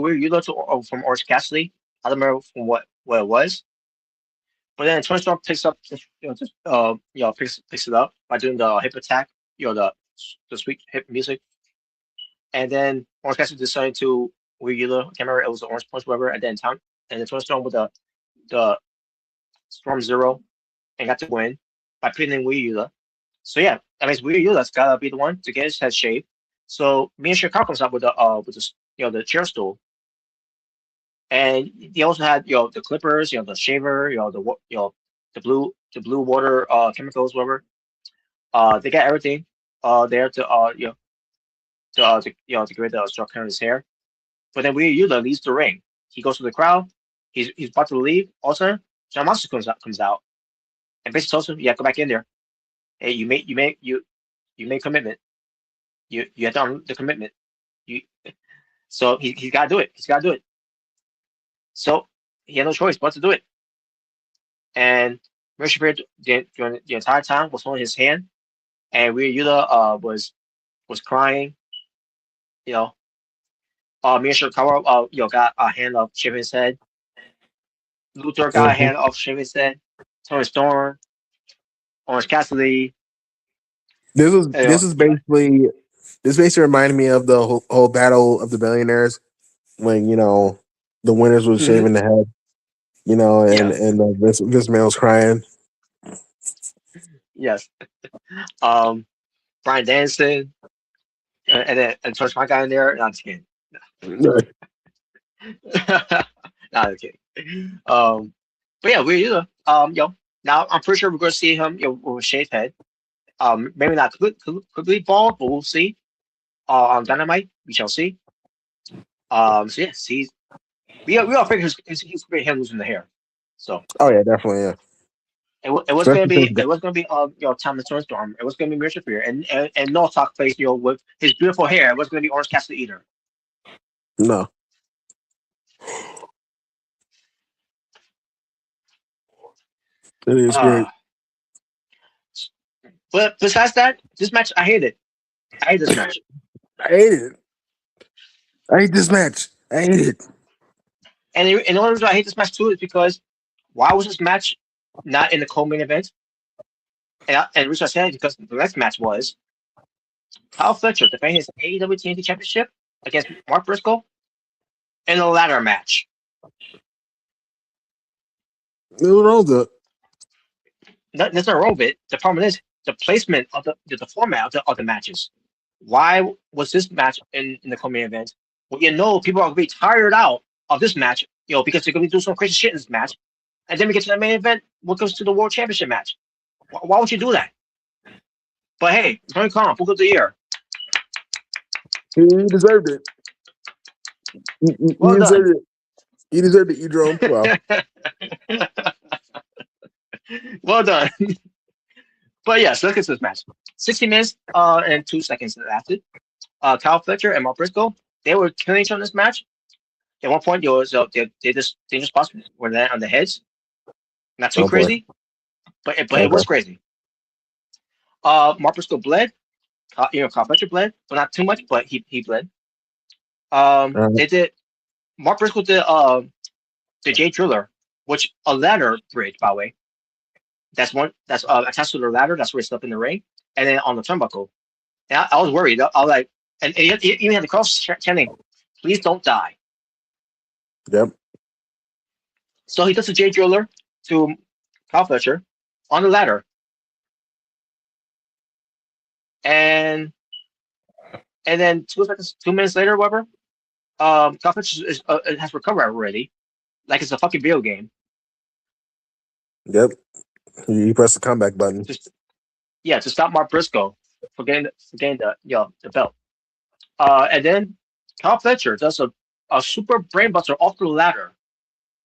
Ryu Yuta from Orange Cassidy. I don't remember from what it was. But then Tony Storm picks up, picks it up by doing the hip attack, the sweet hip music, and then Orange Cassidy decided to Wheeler. I can't remember it was the Orange Punch, whatever. And then Tony Storm with the Storm Zero and got the win by pinning in Wheeler. So yeah, that means Wheeler's gotta be the one to get his head shaved. So me and Chicago comes up with the chair stool. And they also had the clippers, the shaver, the blue water chemicals, whatever. They got everything there to create the structure in his hair. But then Yuta leaves the ring. He goes to the crowd. He's about to leave. Also, John Monster comes out and basically tells him, "Yeah, go back in there. Hey, you made commitment. You had done the commitment. So he's got to do it. He's got to do it." So he had no choice but to do it. And Mercer during the entire time was holding his hand, and Yuta was crying. Me and Shirakawa got a hand of shaving his head. Luther got a hand of shaving his head. Tony Storm, Orange Cassidy. This basically reminded me of the whole battle of the billionaires when the winners was shaving the head, and Vince McMahon was crying. Yes. Brian Danielson, and then Torch Mike got in there. Not just kidding. Not just kidding. But yeah, now I'm pretty sure we're going to see him with a shaved head. Maybe not completely bald, but we'll see. On Dynamite, we shall see. So yes, we all figure he's going to be him losing the hair. So. Oh yeah, definitely, yeah. It was going to be Thomas Storm. It was going to be Mirror Fear and no talk face with his beautiful hair. It was going to be Orange Cassidy either. No. It is great. But besides that, this match I hate it. I hate this match. I hate it. I hate this match. I hate it. And the only reason I hate this match too is because why was this match not in the co-main event? And the reason I said it because the next match was Kyle Fletcher defending his AEW TNT Championship against Mark Briscoe in a ladder match. Nothing wrong with it. There's nothing wrong with it. The problem is the placement of the format of the matches. Why was this match in the co-main event? Well, people are going to be tired out of this match, because they're going to do some crazy shit in this match. And then we get to the main event, what goes to the World Championship match? Why would you do that? But hey, Tony Khan, Book of the Year. He deserved it. He deserved it. He deserved it, Edrom. Wow. Well done. But yeah, so let's get to this match. 60 minutes and 2 seconds it lasted. Kyle Fletcher and Mark Briscoe, they were killing each other in this match. At one point, they just were there on the heads. Not too crazy, but it was crazy. Mark Briscoe bled. Kyle Fletcher bled, but not too much. But he bled. They did. Mark Briscoe did the Jay Driller, which a ladder bridge, by the way. That's attached to the ladder. That's where he slept in the ring, and then on the turnbuckle. And I was worried. I was like, and he even had the cross chanting, "Please don't die." Yep. So he does the Jay Driller to Kyle Fletcher on the ladder. And then 2 minutes later, whatever, Kyle Fletcher has recovered already. Like it's a fucking video game. Yep. He pressed the comeback button. To stop Mark Briscoe for getting the belt. And then Kyle Fletcher does a super brainbuster off the ladder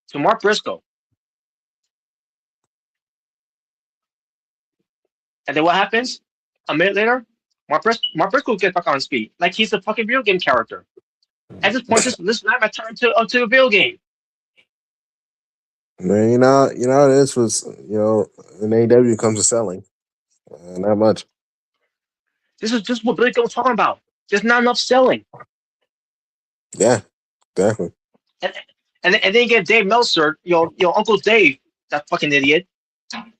to Mark Briscoe. And then what happens? A minute later, Mark Briscoe gets back on his feet like he's a fucking video game character. At this point, this not my turn to a video game. Man, this was in AEW comes to selling, not much. This is just what Billy Gunn was talking about. There's not enough selling. Yeah, exactly. And then you get Dave Meltzer, Uncle Dave, that fucking idiot,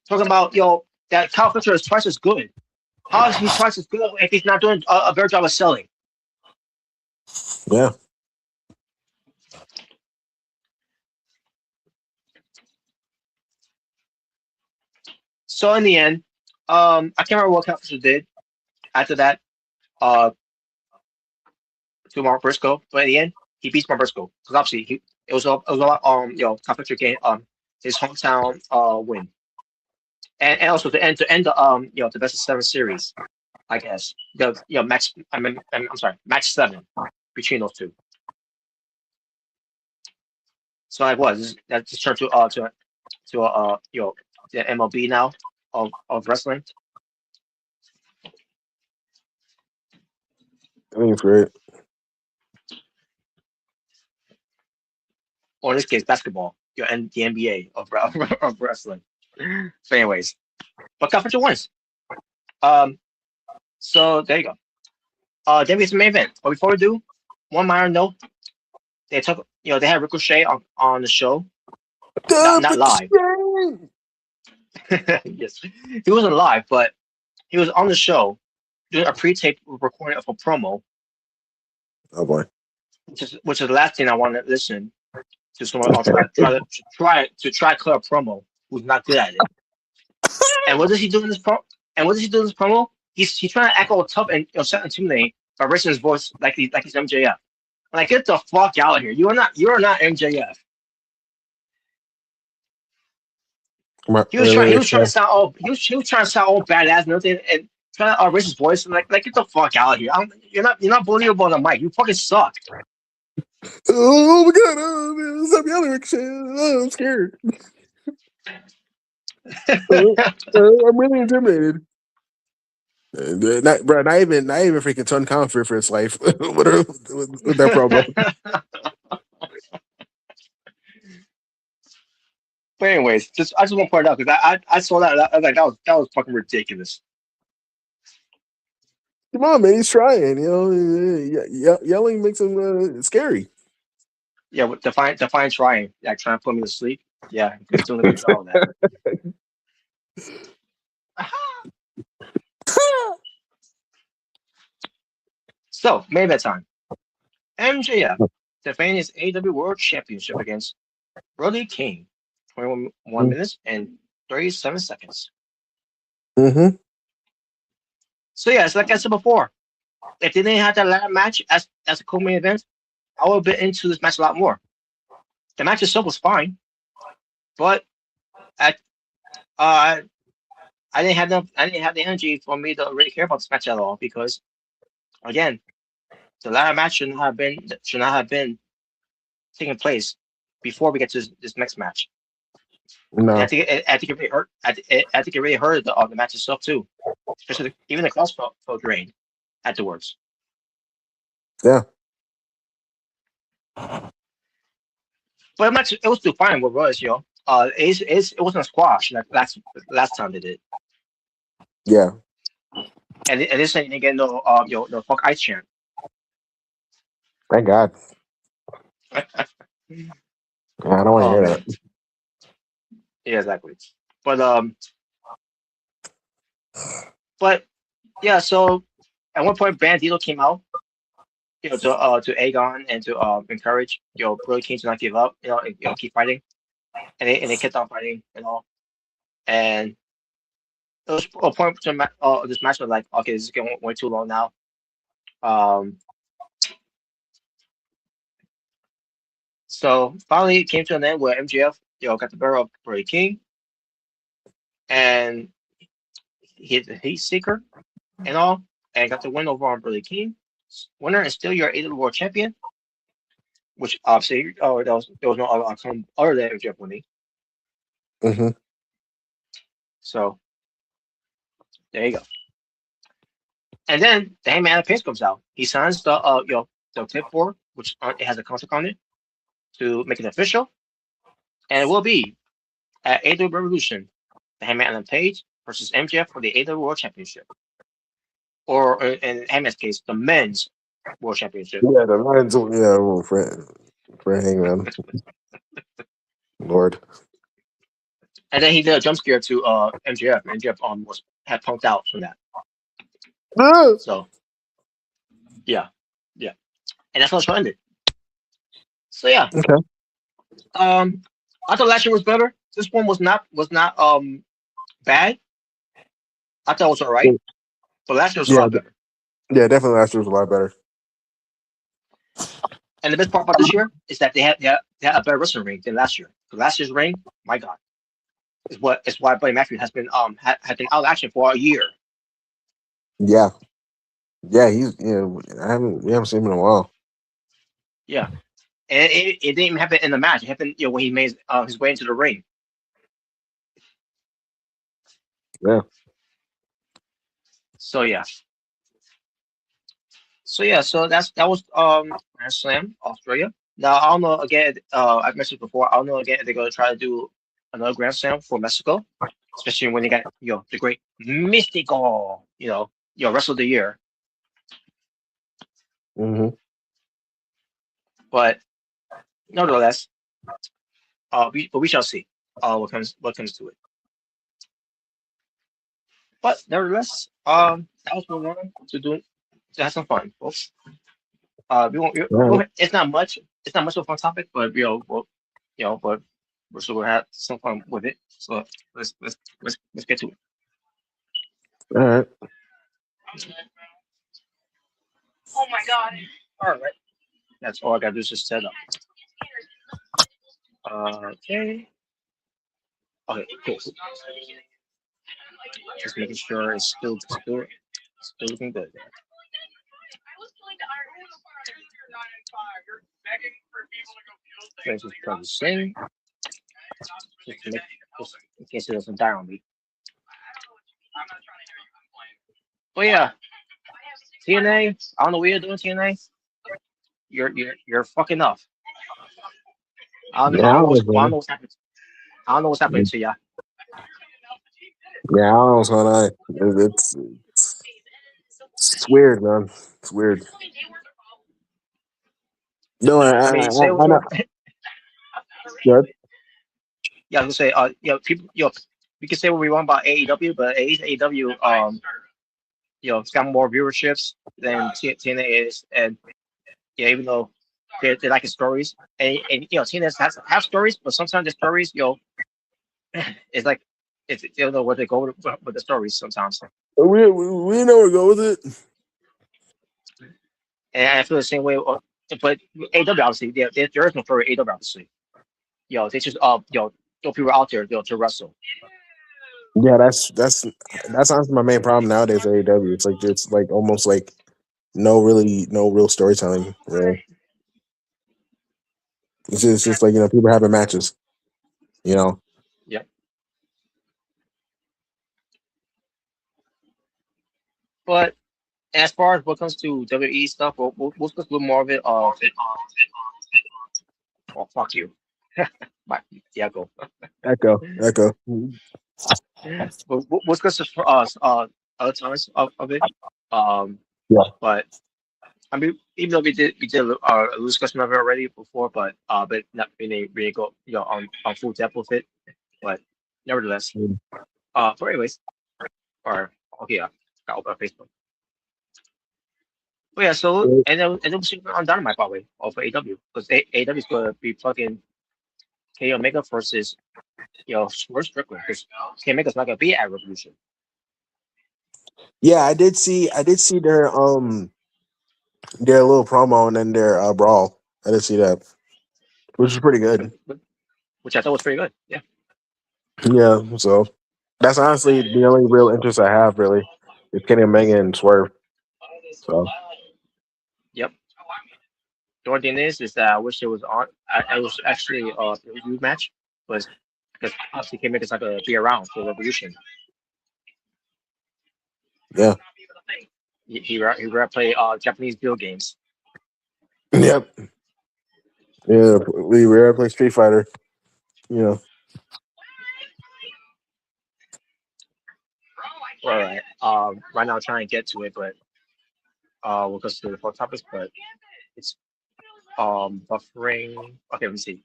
talking about that Kyle Fletcher is twice as good. How is he twice as good if he's not doing a better job of selling? Yeah. So in the end, I can't remember what Kyle Fletcher did after that to Mark Briscoe, but in the end, he beats Mark Briscoe because obviously it was a lot Kyle Fletcher gained his hometown win, and also to end the best of 7 series, I guess match. I'm sorry, match 7 between those two. So that just turned to the MLB now of wrestling. I mean, for it. Or in this case, basketball, and the NBA of wrestling. So, anyways, but Kyle Fletcher wins. So there you go. Then we have the main event. But before we do, one minor note: they took, they had Ricochet on the show, not live. Yes, he wasn't live, but he was on the show doing a pre-tape recording of a promo. Oh boy! Which is the last thing I want to listen to someone else try to clear a promo who's not good at it. And what does he do in this promo? He's trying to act all tough and intimidating by raising his voice like he's MJF. I'm like, get the fuck out of here! You are not MJF. He was trying to sound all badass and everything, and trying to raise his voice and like get the fuck out of here! You're not believable on the mic. You fucking suck. Oh my god! Stop yelling, Ricochet! Oh, I'm scared. I'm really intimidated. Not even freaking Tony Khan for his life. with that promo. But anyways, I just want to point out because I saw that I was like that was fucking ridiculous. Come on, man, he's trying. Yelling makes him scary. Yeah, with Define trying, trying to put me to sleep. Yeah, he's doing a good job of that. So, main event time. MJF defending his AEW World Championship against Brody King. 21 minutes and 37 seconds. Mm-hmm. So yeah, it's like I said before. If they didn't have that ladder match as a co-main event, I would have been into this match a lot more. The match itself was fine, but I didn't have the energy for me to really care about this match at all because, again, the ladder match should not have been taking place before we get to this next match. No, I think it really hurt. I think it really hurt the match itself too, especially even the cross felt drained afterwards. Yeah. But it was still fine with Royce, it wasn't a squash like last time they did. Yeah. And this ain't get no fuck ice chant. Thank God. I don't want to hear that. Yeah, exactly. But yeah, so at one point Bandito came out, to egg on and to encourage Brody King to not give up, keep fighting, and they kept on fighting and all, and it was a point to this match was like, okay, this is getting way too long now. So finally it came to an end where MJF got the better of Brody King, and he's a heat seeker and all, and got the win over on Billy King. Winner and still your AEW World Champion, which obviously, there was no other outcome other than MJF winning. Mm-hmm. So there you go. And then the Hangman Adam Page comes out. He signs the tip for, which it has a contract on it to make it official, and it will be at AEW Revolution, the Hangman Adam Page versus MJF for the AEW World Championship, or in Hangman's case, the Men's World Championship. Yeah, the lines. Yeah, well, for Hangman. Lord. And then he did a jump scare to MJF. MJF had punked out from that. So yeah, and that's how the show ended. So yeah, Okay. I thought last year was better. This one was not bad. I thought it was alright, but last year was a lot better. Yeah, definitely last year was a lot better. And the best part about this year is that they had a better wrestling ring than last year. The last year's ring, my God, is why Buddy Matthews has been had been out of action for a year. Yeah. Yeah, we haven't seen him in a while. Yeah. And it didn't even happen in the match. It happened, when he made his way into the ring. Yeah. So yeah. So that was Grand Slam Australia. Now I don't know again. I've mentioned before. I don't know again if they're gonna try to do another Grand Slam for Mexico, especially when they got the great Mystical Wrestle of the Year. Mm-hmm. But nevertheless, we shall see what comes to it. But nevertheless, that was what we wanted to have some fun, folks. It's not much. It's not much of a fun topic, but but we'll have some fun with it. So let's get to it. All right. Oh my God! All right, that's all I gotta do is just set up. Okay. Okay, cool. Just making sure it's still looking good. This is probably sing. Just in case it doesn't die on me. But yeah, TNA. I don't know what you're doing, TNA. You're fucking up. I don't know what's happening. I don't know what's happening to ya. Yeah, I don't know what's going on. It's weird, man. It's weird. No, I know. Good. Yeah, I was gonna say, people, we can say what we want about AEW, but AEW, it's got more viewerships than TNA is, and even though they like his stories, and TNA has stories, but sometimes the stories, it's like they don't know where they go with the stories sometimes. We know where to go with it. And I feel the same way. But AEW obviously, there is no for AEW obviously. They just throw people out there to wrestle. Yeah, that's honestly my main problem nowadays at AEW. It's like almost like no real storytelling. Really, it's just like people having matches. Yeah. But as far as what comes to WWE stuff, we'll discuss a little more of it. Oh, fuck you. Yeah, go. Echo. But we'll discuss it for us other times of it. Yeah. But I mean, even though we did a discussion of it already before, but not really go on full depth with it. But nevertheless, but anyways, okay, I got open Facebook. But yeah, so and then we'll see on Dynamite by the way, or for AW, because AW is gonna be plugging Kenny Omega versus Swerve Strickland, because Kenny Omega's not gonna be at Revolution. Yeah, I did see their little promo and then their brawl. I did see that, which is pretty good. Which I thought was pretty good. Yeah. Yeah. So That's honestly the only real interest I have. Really, is Kenny Omega and Swerve. So Yep. The only thing is that I wish it was on. I was actually a review match, was because obviously Kenny Omega's not gonna be around for Revolution. yeah, He rather play Japanese video games. yep, yeah. We rarely play Street Fighter. You know, All right. Right now I'm trying to get to it, but we'll go to the four topics, but it's buffering. Okay, let me see.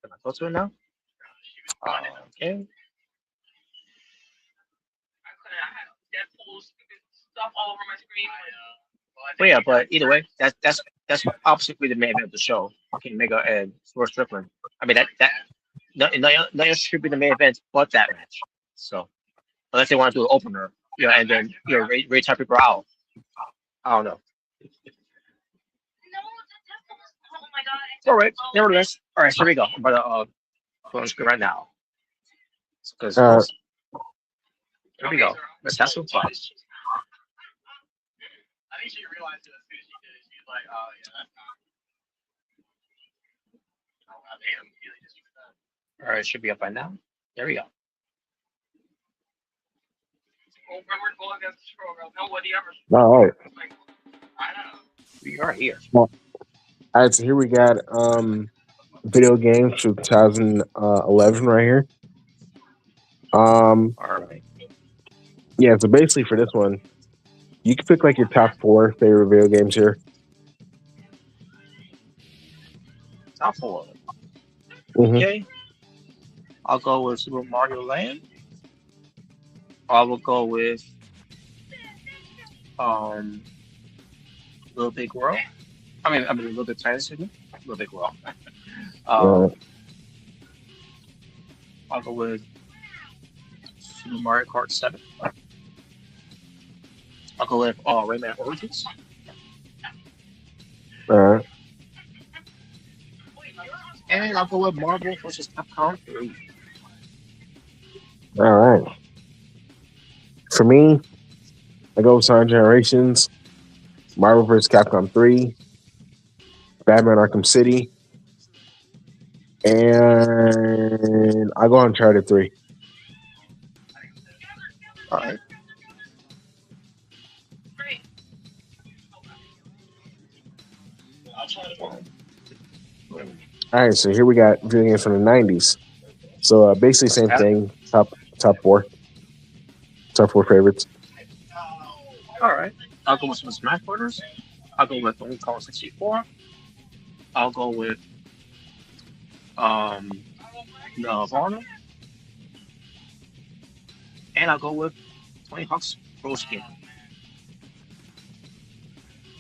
Can I go to it now? Okay. But yeah, but either way, that's obviously the main event of the show. Kenny Omega and Royce Strickland. I mean that no should be the main event, but that match. So unless they want to do an opener, and then Ray type people out. I don't know. All right, nevertheless. All right, so here we go. I'm about to go on screen right now because uh, here we go. Let's have some fun. All right, should be up by now. There we go. all right. We are here. All right, so here we got video games from 2011 right here. All right. Yeah, so basically for this one, you can pick like your top 4 favorite video games here. Top 4. Mm-hmm. Okay. I'll go with Super Mario Land. I will go with Little Big World. I mean Little Big Planet City. Little Big World. Uh, I'll go with Super Mario Kart 7. I'll go with Rayman Origins. And I'll go with Marvel vs. Capcom 3. all right. For me, I go with Sonic Generations, Marvel vs. Capcom 3, Batman Arkham City, and I go Uncharted 3. All right. All right, so here we got video games from the 90s. So basically same thing, top 4. Top 4 favorites. All right. I'll go with some Smash Brothers. I'll go with Donkey Kong 64. I'll go with Nirvana. And I'll go with Tony Hawk's Pro Skater.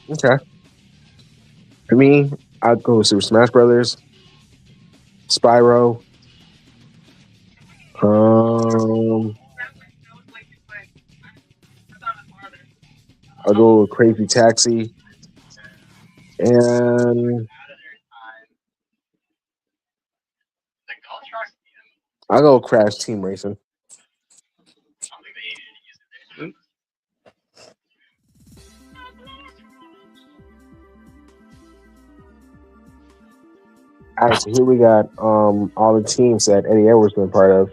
Okay. For me, I'd go with Super Smash Brothers, Spyro. I'll go with Crazy Taxi, and I'll go with Crash Team Racing. All right, so here we got all the teams that Eddie Edwards been part of.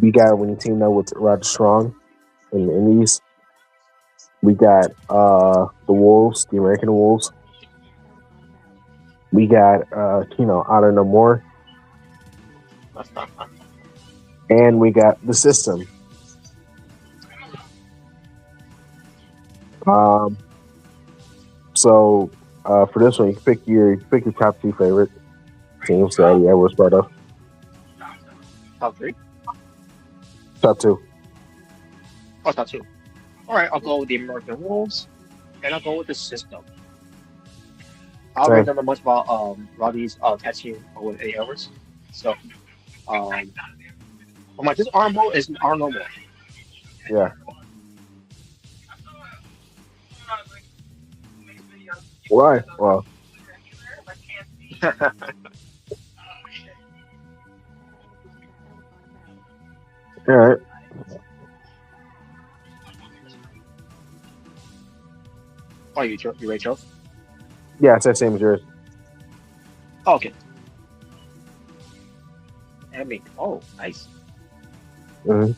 We got when he teamed up with Roger Strong in the Indies. We got the Wolves, the American Wolves. We got Honor No More. And we got the System. So for this one, you can pick your top 2 favorite teams that Eddie Edwards part of. Top 3? Top 2. Oh, top 2. All right, I'll go with the American Wolves, and I'll go with the System. I don't remember much about Roddy's catching with Eddie Edwards. So, I'm like, this Armo is Arno more. Yeah. Why? Well. All right. Oh, you Rachel? Yeah, it's that same as yours. Oh, okay. Emmy. Oh, nice. Mm-hmm.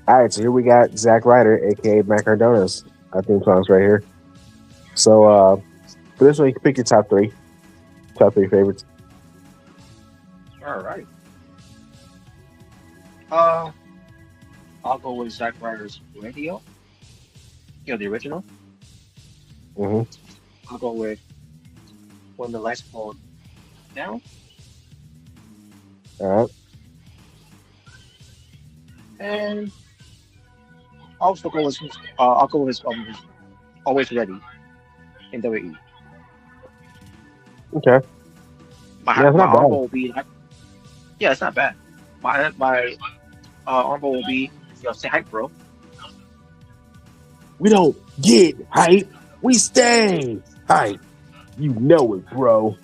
All right, so here we got Zack Ryder, aka Mac Cardona's theme songs right here. So for this one, you can pick your top three favorites. All right. Uh, I'll go with Zack Ryder's Radio. The original. Mm-hmm. I'll go with When the Lights Fall Down. All right. And also go with I'll go with Always Ready in WWE. Okay. My Yeah, it's my not bad. honorable will be like, yeah, it's not bad. My honorable will be say hype, bro. We don't get hype. We stay hype. You know it, bro.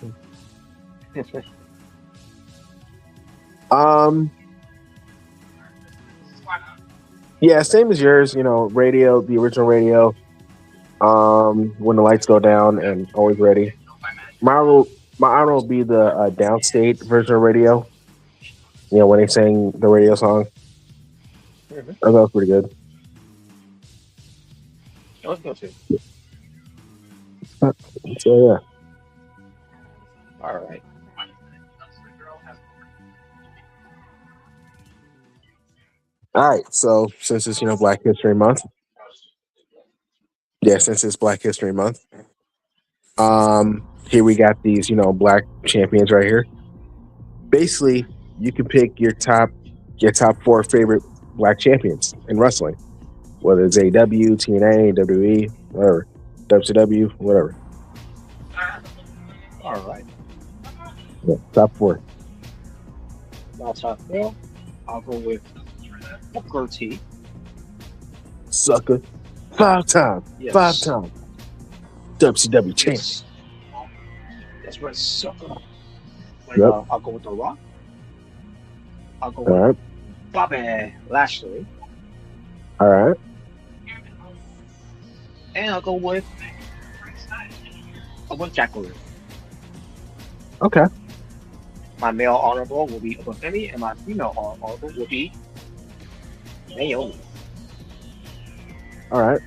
Yeah, same as yours. Radio, the original Radio. When the lights go down, and Always Ready. My honor will be the downstate version of Radio. When they sang the radio song. Mm-hmm. That was pretty good. Let's go to. So yeah. All right. All right. So since it's Black History Month. Yeah, since it's Black History Month. Here we got these, black champions right here. Basically, you can pick your top four favorite black champions in wrestling, whether it's AEW, TNA, WWE, whatever, WCW, whatever. All right. Yeah, top four. My top four. I'll go with Booker T. Sucker. Five time WCW champ. Yes. That's right, sucker. Yep. I'll go with The Rock. I'll go All with right. Bobby Lashley. All right. And I'll go with Jacqueline. Okay. My male honorable will be Obafemi, and my female honorable will be Naomi. All right.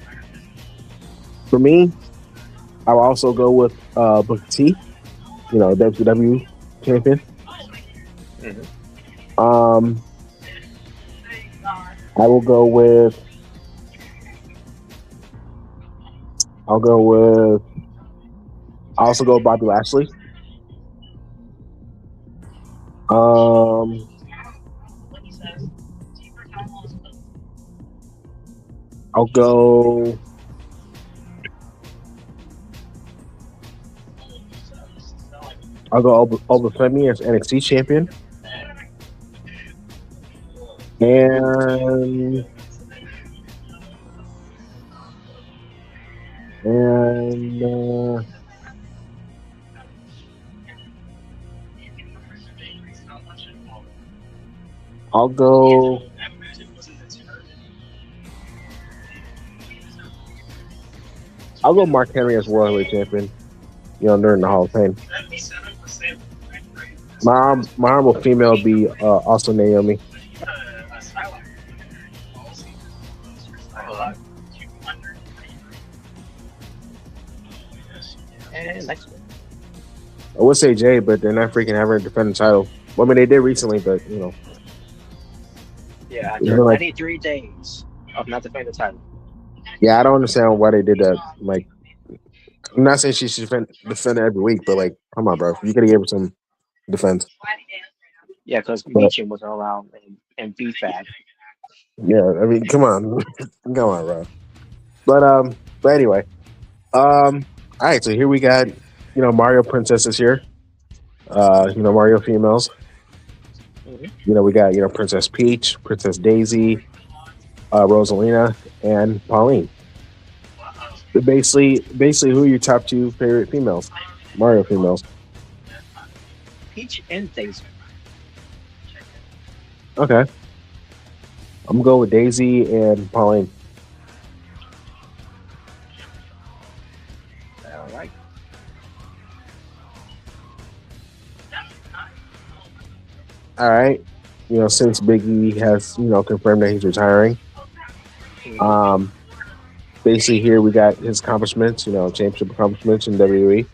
For me, I'll also go with Booker T, WCW champion. Mm-hmm. I will go with. I'll also go with Bobby Lashley. I'll go. Obafemi as NXT champion. And I'll go. Mark Henry as World Heavyweight Champion. During the Hall of Fame. My honorable female will be also Naomi. And next one. I would say Jay, but they're not freaking having her defend the title. Well, I mean, they did recently, but Yeah, You after know, like- 93 days of not defending the title. Yeah, I don't understand why they did that. Like, I'm not saying she should defend it every week, but like, come on, bro, you gotta give her some defense. Yeah, because Meechin wasn't around and BFAG. Yeah, I mean, come on, come on, bro. But anyway, all right. So here we got, Mario princesses here. Mario females. Mm-hmm. We got Princess Peach, Princess Daisy, Rosalina, and Pauline. But basically, who are your top two favorite females? Mario females. Peach and Daisy. Okay. I'm gonna go with Daisy and Pauline. All right. All right. Since Biggie has confirmed that he's retiring, Mhm. basically here we got his accomplishments. Championship accomplishments in WWE.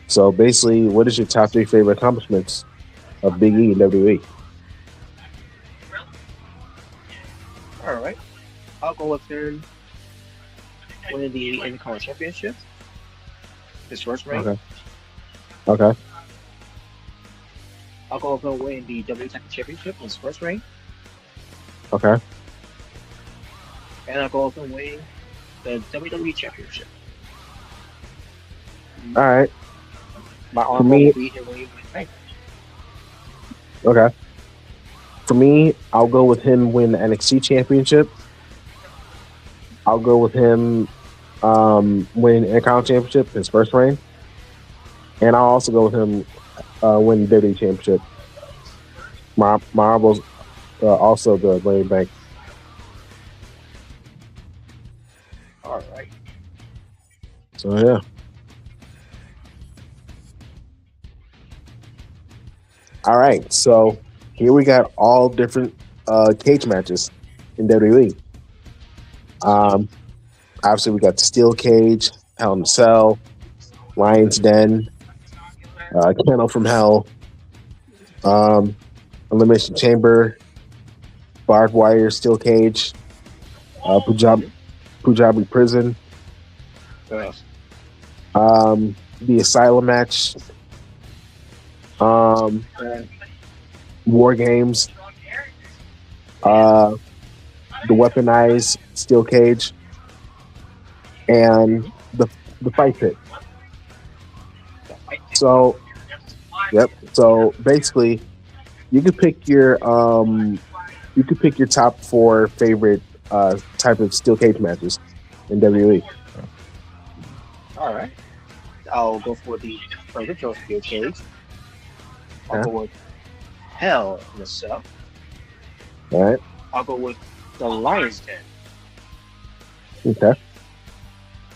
So basically, what is your top 3 favorite accomplishments of Big E in WWE? All right. I'll go with him winning the Intercontinental Championship, his first reign. Okay. Okay. I'll go with him winning the WWE Tag Team Championship, his first reign. Okay. And I'll go with him winning the WWE Championship. All right. My For honorable will me, be him winning the reign. okay. For me, I'll go with him win the NXT Championship. I'll go with him win Intercontinental Championship, his first reign, and I'll also go with him win the WWE Championship. My honorables also the Money in the Bank. All right. So yeah. All right. So here we got all different cage matches in WWE. Obviously we got the Steel Cage, Hell in a Cell, Lion's Den, Kennel from Hell, Elimination Chamber, Barbed Wire, Steel Cage, Punjabi Prison, Yes. the Asylum match, And War Games, the Weaponized Steel Cage, and the Fight Pit. So, yep. So basically, you could pick your top 4 favorite type of steel cage matches in WWE. all right. I'll go for the original Steel Cage. I'll Yeah. go with Hell in a Cell. All right. I'll go with the Lion's Den. Okay.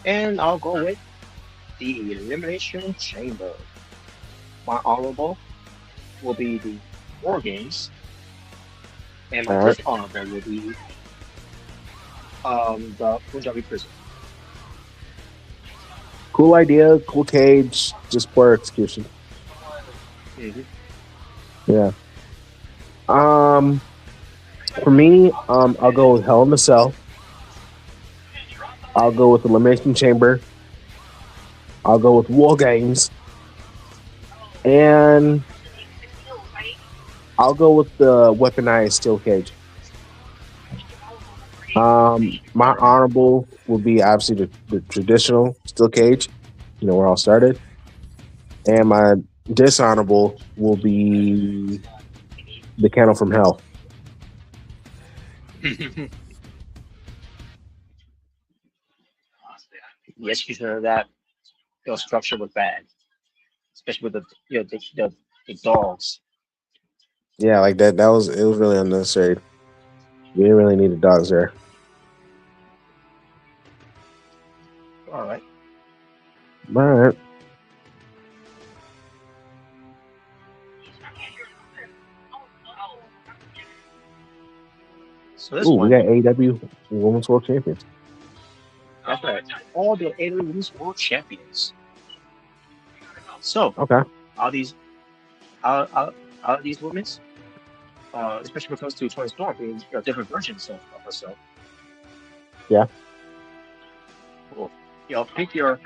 And I'll go with the Elimination Chamber. My honorable will be the War Games. And my All right. first honorable will be the Punjabi Prison. Cool idea. Cool cage. Just poor execution. Mm-hmm. Yeah. For me, I'll go with Hell in a Cell. I'll go with Elimination Chamber. I'll go with War Games. And I'll go with the Weaponized Steel Cage. My honorable will be obviously the traditional Steel Cage, where all started. And my dishonorable will be the Kennel from Hell. The execution of that structure was bad, especially with the dogs. Yeah, like that. It was really unnecessary. You didn't really need the dogs there. All right. All right. So this Ooh, we one, got AEW Women's World Champions. that's right. All the AEW Women's World Champions. So, Okay. are these are these women's, especially when it comes to Tony Storm being different versions of herself. Yeah. Cool. Pick your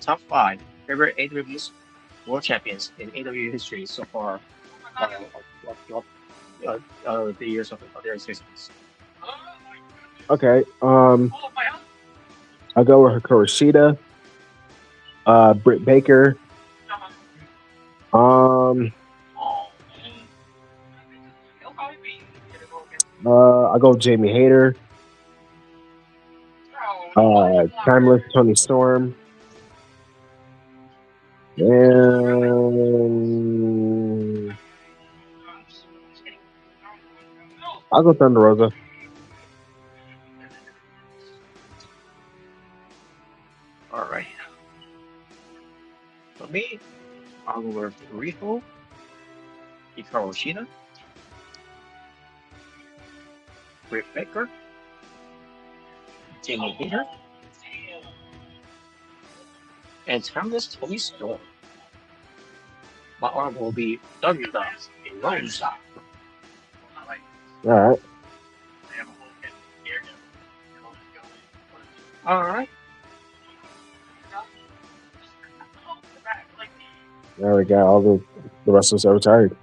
top 5 favorite AEW World Champions in AEW history so far. Of, the years of their existence. Okay. I'll go with Hikaru Shida, Britt Baker. I'll go with Jamie Hayter. Timeless Tony Storm. And I'll go Thunder Rosa. All right. For me, I'll go with Riho, Hikaru Shida, Britt Baker, Jamie Hayter, and Timeless Tony Storm. My arm will be Thunder Rosa. All right. All right. Now we got all the wrestlers that retired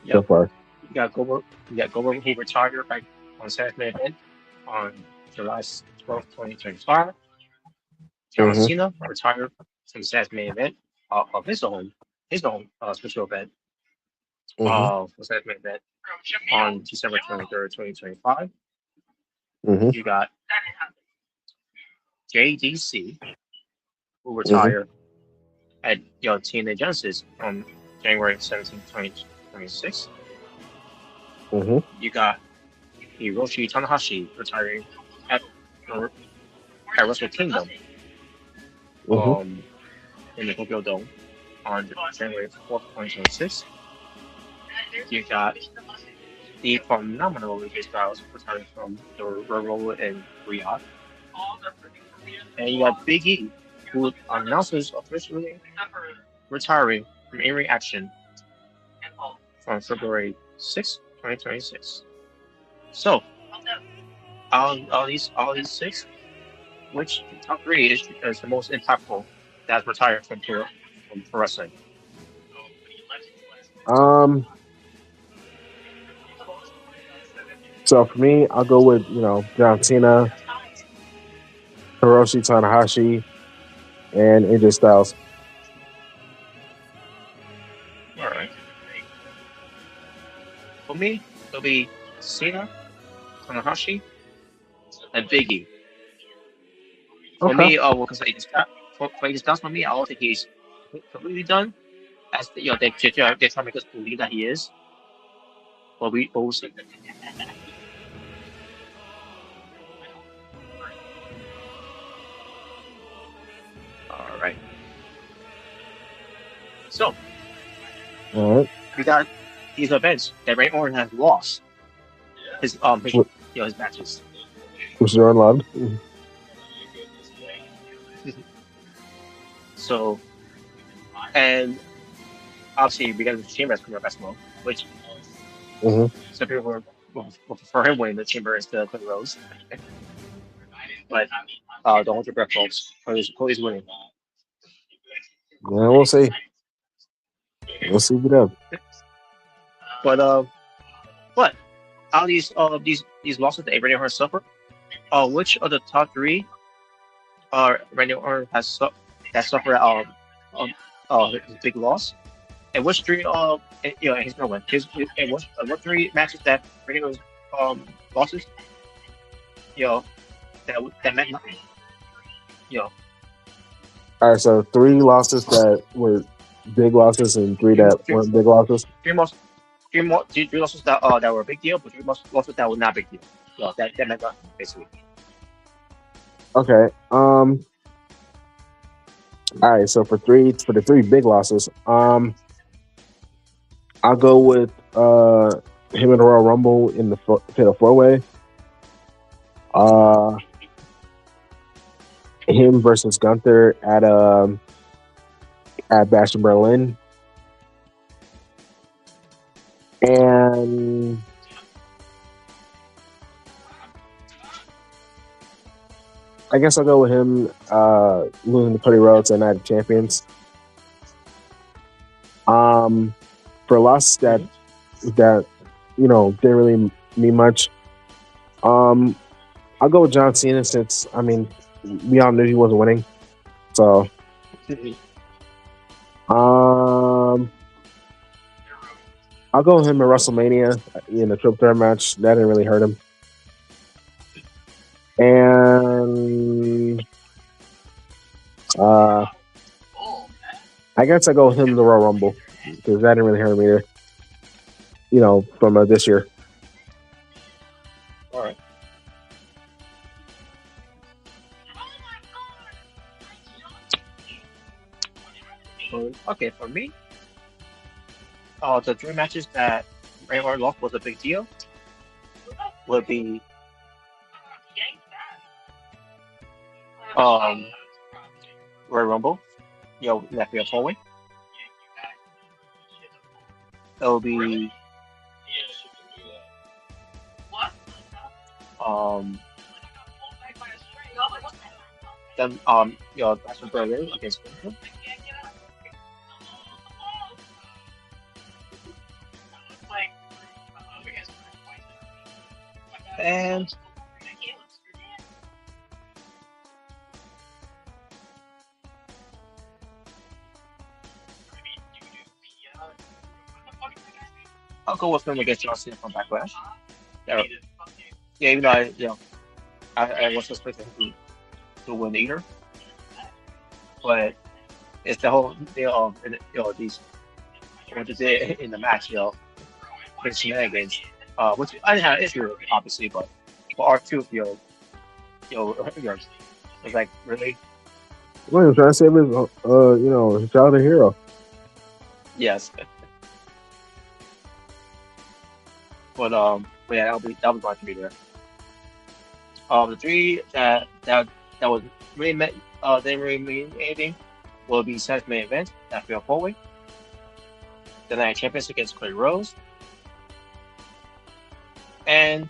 so Yep. far. You got Goldberg who retired back on Saturday event on July 12th, 2025. John Mhm. Cena retired from the Saturday event of his own special event Mhm. for Saturday event on December 23rd, 2025. Mhm. You got JDC who Mhm. retired at TNA Genesis on January 17th, 2026. Mhm. You got Hiroshi Tanahashi retiring at Wrestle Kingdom Mhm. in the Tokyo Dome on January 4th, 2026. You got the phenomenal AJ Styles retiring from the Royal in Riyadh. And you got Big E, who announces officially retiring from in-ring action from February 6th, 2026. So, all these six, which top three is the most impactful that's retired from wrestling? So for me, I'll go with John Cena, Hiroshi Tanahashi, and AJ Styles. All right. For me, it'll be Cena, Tanahashi, and Big E. For Okay. me, because for AJ Styles, for me, I don't think he's completely done. As they're trying to make us believe that he is, but we'll see. All right. So All right. we got these events that Ray Orton has lost his matches. Which are unloved. So and obviously we got the Chamber coming up as well, which Mhm. some people will prefer him winning the Chamber instead of Cody Rhodes. But don't hold your breath, folks. Cody's winning. Yeah, we'll see. We'll see if it does. But out of these losses that Randy Orton suffered, which of the top three Randy Orton that suffered his big loss, and which three he's gonna win. And what three matches that Randy Orton's losses, that meant nothing. All right. So 3 losses that were big losses and 3 that weren't big losses. Three losses that were a big deal, but 3 losses that were not big deal. That meant nothing basically. Okay. All right. So for the 3 big losses, I'll go with him in the Royal Rumble in the Fatal 4-Way. Him versus Gunther at Bash in Berlin. And I guess I'll go with him losing to Cody Rhodes at Night of Champions. For losses that didn't really mean much. I'll go with John Cena since we all knew he wasn't winning. So I'll go with him in WrestleMania in the triple threat match. That didn't really hurt him. And I guess I go with him in the Royal Rumble because that didn't really hurt him either. From this year. for me, the dream matches that Ray or lost was a big deal would be um Royal Rumble, that we are forward. It will be um then that's from Berlin against Winslow. And I'll go with him against John Cena from Backlash. Yeah, even though I was expecting him to win either, but it's the whole deal of these what they did in the match, with shenanigans, which I didn't have an issue with, obviously, but for R2, it's like really, Well, he was trying to save his, his childhood hero. yes, but yeah, that was going to be there. The three that was really meant didn't really mean anything will be Seth's main event that fell forward. The Night Champions against Cody Rhodes. And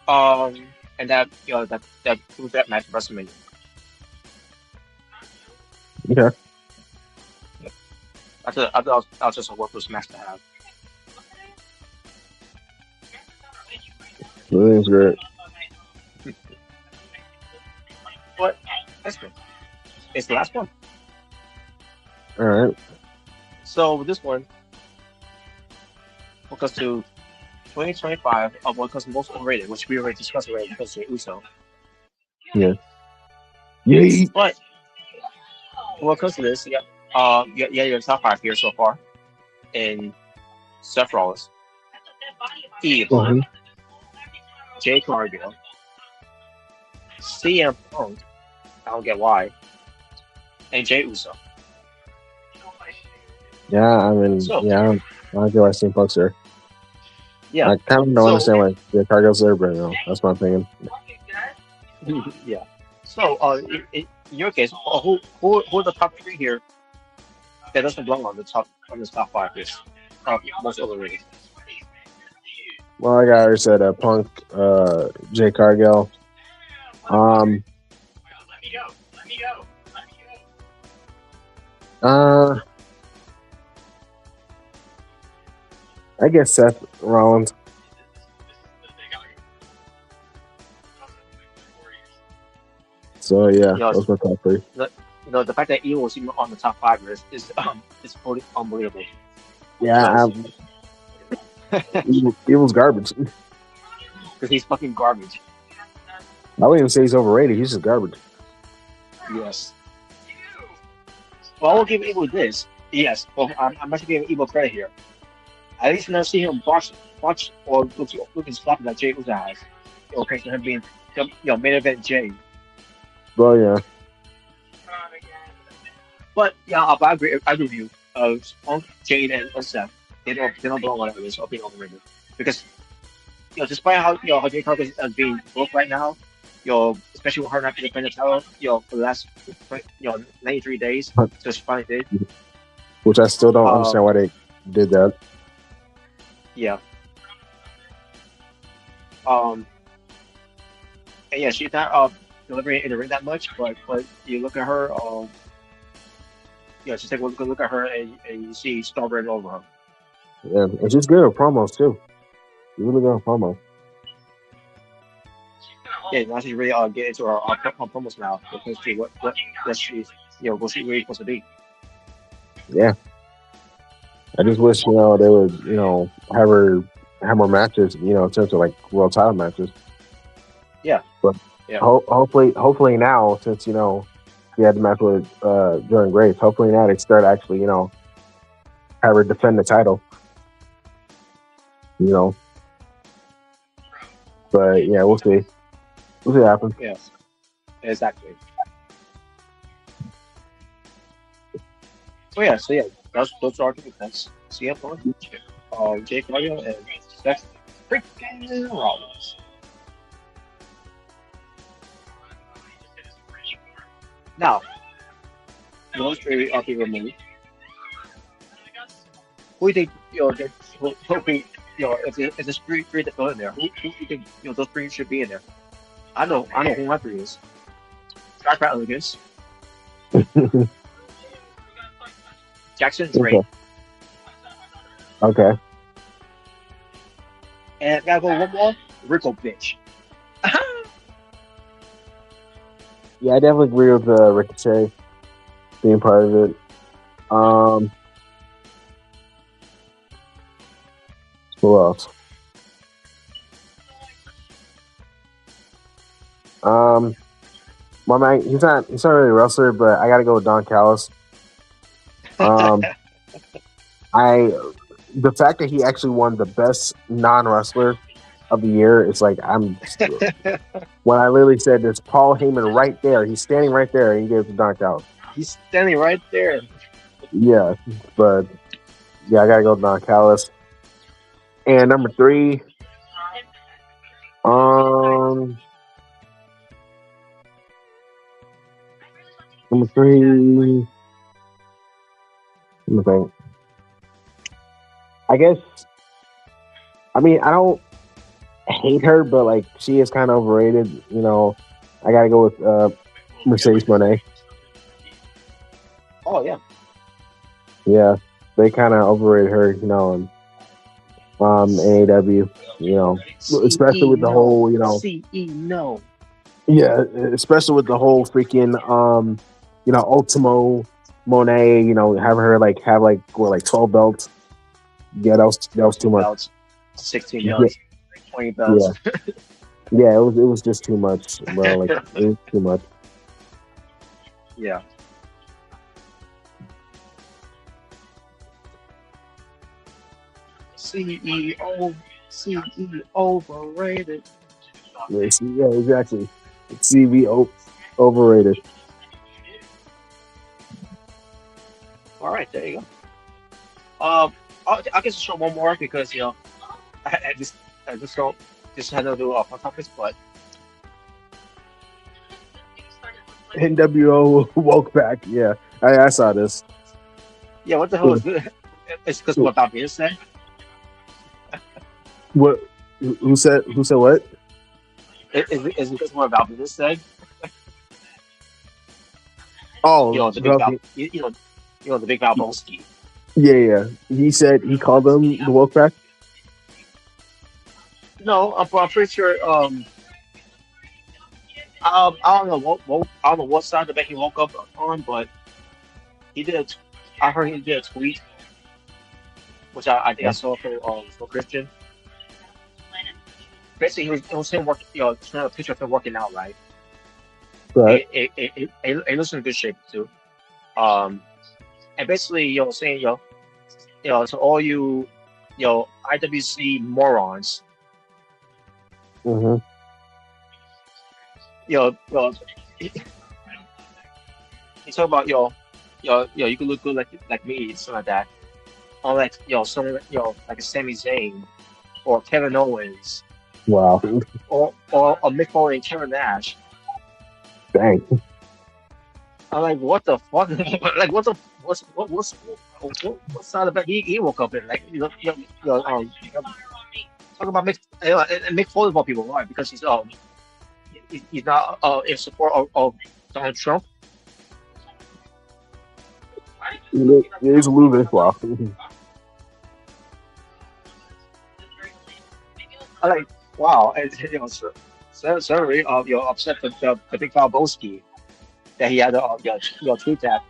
that that proved that match at WrestleMania. Okay. I thought I was just a worthless match to have. That's great. But that's good. It's the last one. All right. So with this one, we'll go to 2025 of what comes most overrated, which we already discussed already because of Uso. Yeah. Yay. But what comes to this, your top five here so far in Seth Rollins, Mm-hmm. Jay Cargill, CM Punk, I don't get why, and Jay Uso. Yeah, I mean, I don't get why CM Punk's there. Yeah, I kind of don't understand why the Cargill's there, but that's my opinion. Yeah. So, in your case, who are the top three here that doesn't belong on this top five list? Most overrated. Well, like I already said, Punk, Jay Cargill. I guess Seth Rollins. So yeah, those are my top three. The fact that Evil was even on the top five list is totally unbelievable. Yeah, Evil's garbage. Because he's fucking garbage. I wouldn't even say he's overrated. He's just garbage. Yes. Well, I will give Evil this. Yes. Well, I'm actually giving Evil credit here. At least never see him watch or looking sloppy like Jay Uso has. Okay, so him being main event Jay. Well, yeah. But yeah, I agree with you. Punk, Jade, and Seth, they don't belong on that list or being overrated because despite how how Jay Cargill is being booked right now, especially with her not defending the title, for the last 93 days, so she finally did. Which I still don't understand why they did that. Yeah. And yeah, she's not delivering in the ring that much, but you look at her, just take a look at her and you see Strawberry over her. Yeah, and she's good at promos too. She's really good at promos. Yeah, now she's really get into her promos now because she what she's what she's really supposed to be. Yeah. I just wish, they would, have more matches, in terms of like world title matches. Yeah. But yeah. Hopefully now, since, he had the match with Jordan Grace, hopefully now they start actually, have her defend the title. But yeah, we'll see. We'll see what happens. Yes. Exactly. So yeah, those are the events. CM Punk, Jake Mario, and Seth freaking Rollins. Now, those three are being removed. Who do you think hoping if there's three that go in there, who do you think those three should be in there? I know who my three is. Scott Elegance, Jackson Drake, Okay. Okay. and I gotta go one more, Rico bitch. Yeah, I definitely agree with Ricochet being part of it. Who else? My man, he's not really a wrestler, but I gotta go with Don Callis. Um, the fact that he actually won the best non-wrestler of the year is like when I literally said there's Paul Heyman right there. He's standing right there, and he gave it to Don Callis. He's standing right there. Yeah, but yeah, I gotta go with Don Callis. And number 3, number 3, let me think. I guess. I mean, I don't hate her, but like she is kind of overrated. I gotta go with Mercedes Moné. Oh yeah. Yeah, they kind of overrated her, and AEW, especially with the whole, no. Yeah, especially with the whole freaking, Ultimo Monet, having her have 12 belts. Yeah, that was too much. Belts, 16 belts, 20 belts. Yeah, yeah, it was just too much, bro. Like it was too much. Yeah. CEO overrated. Yeah, exactly. CV overrated. All right, there you go. I guess show one more because I just don't just had to do off on topics, but NWO woke back. Yeah, I saw this. yeah, what the hell is this? It's because what about being said? What? Who said what? Is it because what about being said? Oh, The big Val, the big Valbolski. Yeah. He said he called them the woke pack. No, I'm pretty sure. I don't know I don't know what side of the he woke up on, but he did. I heard he did a tweet, which I think I saw for Christian. Basically, he was him working. Showing a picture of him working out, right? Right. He looks in good shape too. And basically, saying, so all you, IWC morons, Mm-hmm. he talk about, you can look good like me, something like that. Or like, someone, like a Sami Zayn or Kevin Owens. Wow. Or a Mick Foley and Kevin Nash. Dang. I'm like, what the fuck? Like, what's side of the he woke up in? Like, talk about Mick Foley about people. Why? Because he's not in support of Donald Trump. He's a loser. Wow. I'm like, wow, and sorry, upset with the big Valboski that he had tweet that,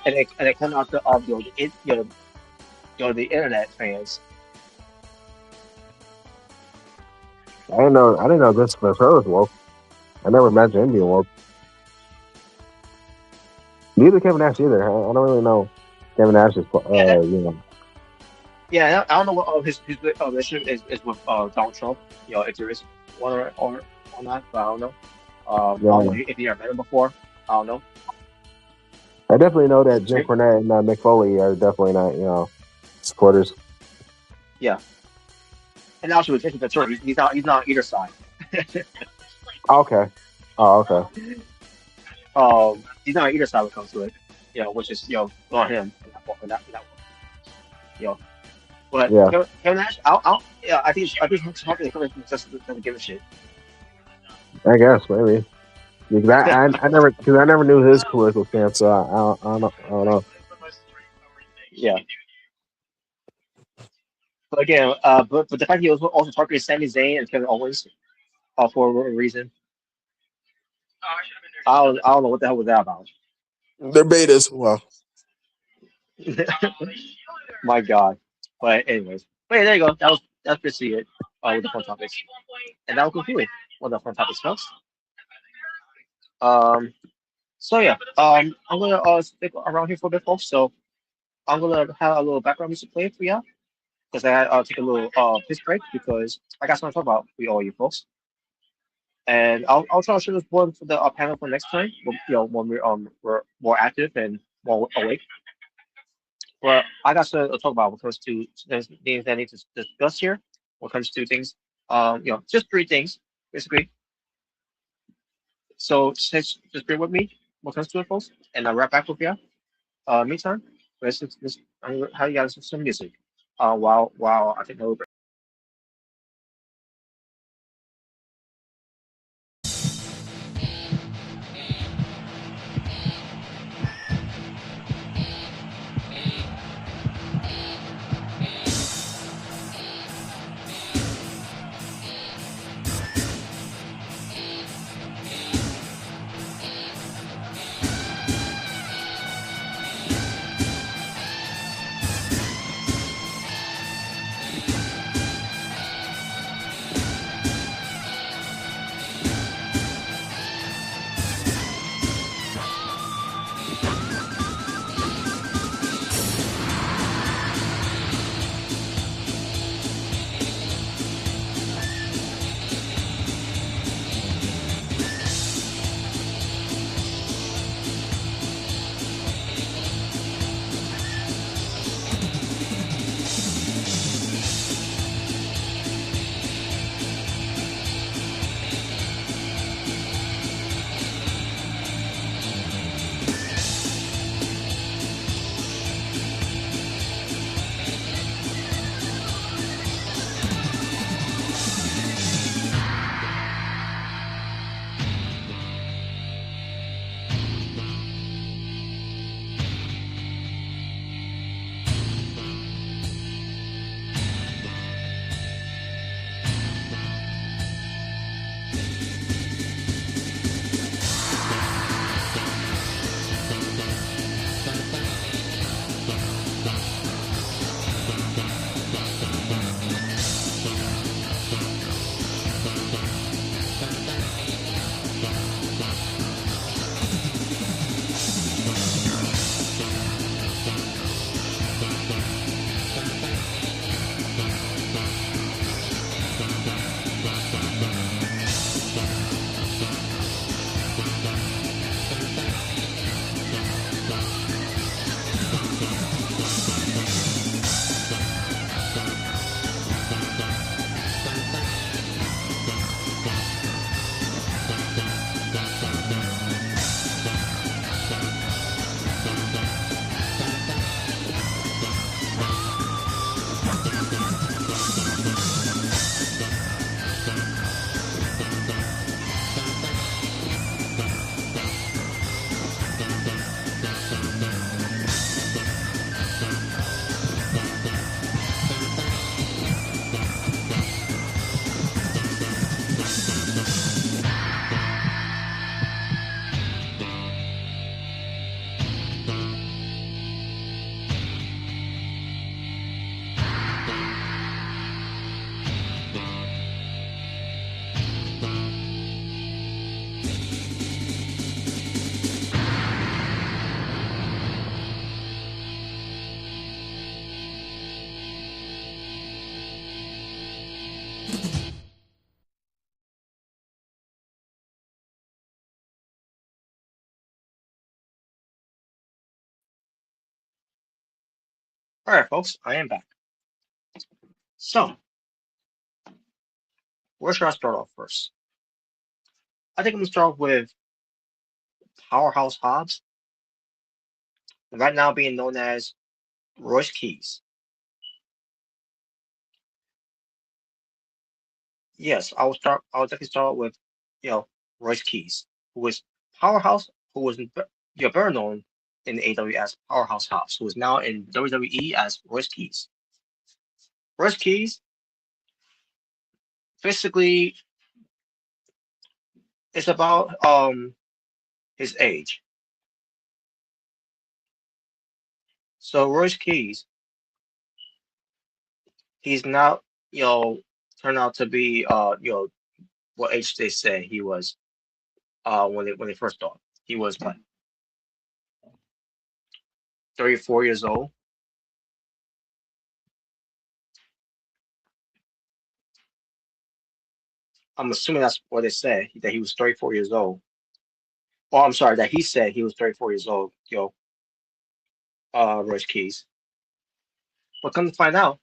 and it came out the internet fans. I didn't know this for her was woke. I never imagined him being woke. Neither Kevin Nash either. I don't really know Kevin Nash's Yeah, I don't know what his relationship is with Donald Trump. If there is one or not, but I don't know. I don't know if you ever met him before. I don't know. I definitely know that Jim Cornette and Mick Foley are definitely not, supporters. Yeah. And also with Jason Ventura, he's not on either side. Okay. Oh, okay. He's not on either side when it comes to it. Which is on him in that one. But Yeah. Kevin Nash, I think he's talking to just doesn't give a shit. I guess maybe. Because I never knew his political stance, so I don't know. Yeah. But again, but the fact he was also targeting Sami Zayn and Kevin Owens, for a reason, I don't know what the hell was that about. They're betas. Well, My God. But anyways, yeah, there you go. That's basically it with the fun topics, and that will conclude it with the fun topics, folks. So yeah, I'm gonna stick around here for a bit, folks. So I'm gonna have a little background music play for you because I had take a little piss break because I got something to talk about with all you folks. And I'll try to show this one for the panel for next time. When we're more active and more awake. But I got to talk about when it comes to things that I need to discuss here. When it comes to things, just three things basically. So just bear with me when it comes to it, folks, and I'll wrap back with you. Meantime, how you guys listen to some music. While I take a little break. All right, folks, I am back. So, where should I start off first? I think I'm gonna start with Powerhouse Hobbs, right now being known as Royce Keys. Yes, I will start. I will definitely start with, Royce Keys, who was Powerhouse, who was better known in the AEW as Powerhouse Hobbs, who is now in WWE as Royce Keys. Royce Keys, basically, it's about his age. So Royce Keys, he's now, turned out to be what age they say he was when they first thought. He was what, 34 years old. I'm assuming that's what they said, that he was 34 years old. Oh, I'm sorry, that he said he was 34 years old, Royce Keys. But come to find out,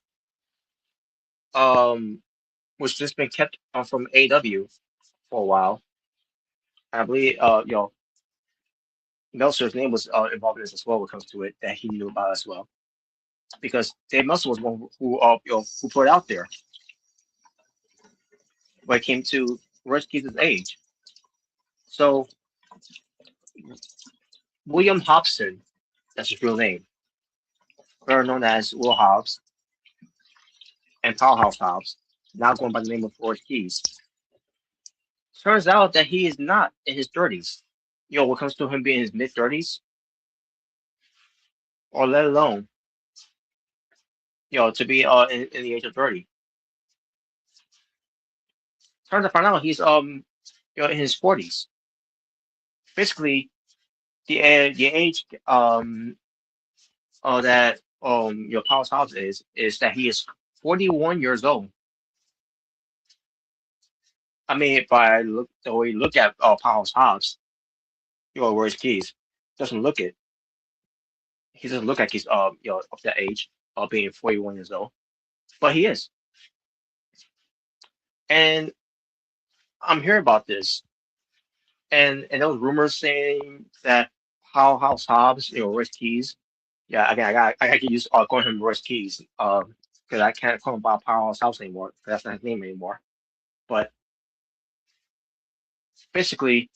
which just been kept from AW for a while. I believe, Meltzer's name was involved in this as well when it comes to it, that he knew about as well. Because Dave Meltzer was one who put it out there when it came to Royce Keys' age. So William Hobson, that's his real name, better known as Will Hobbs and Powerhouse Hobbs, now going by the name of Royce Keys. Turns out that he is not in his 30s. When it comes to him being in his mid 30s, or let alone, to be in the age of 30. Turns to find out he's in his 40s. Basically, the age that Powerhouse Hobbs is that he is 41 years old. I mean, if I look the way you look at Powerhouse Hobbs, Royce Keys doesn't look it. He doesn't look like he's of that age, being 41 years old, but he is. And I'm hearing about this, and those rumors saying that Powerhouse Hobbs, Royce Keys. Yeah, again, I can use calling him Royce Keys, because I can't call him by Powerhouse Hobbs anymore. 'Cause that's not his name anymore. But basically,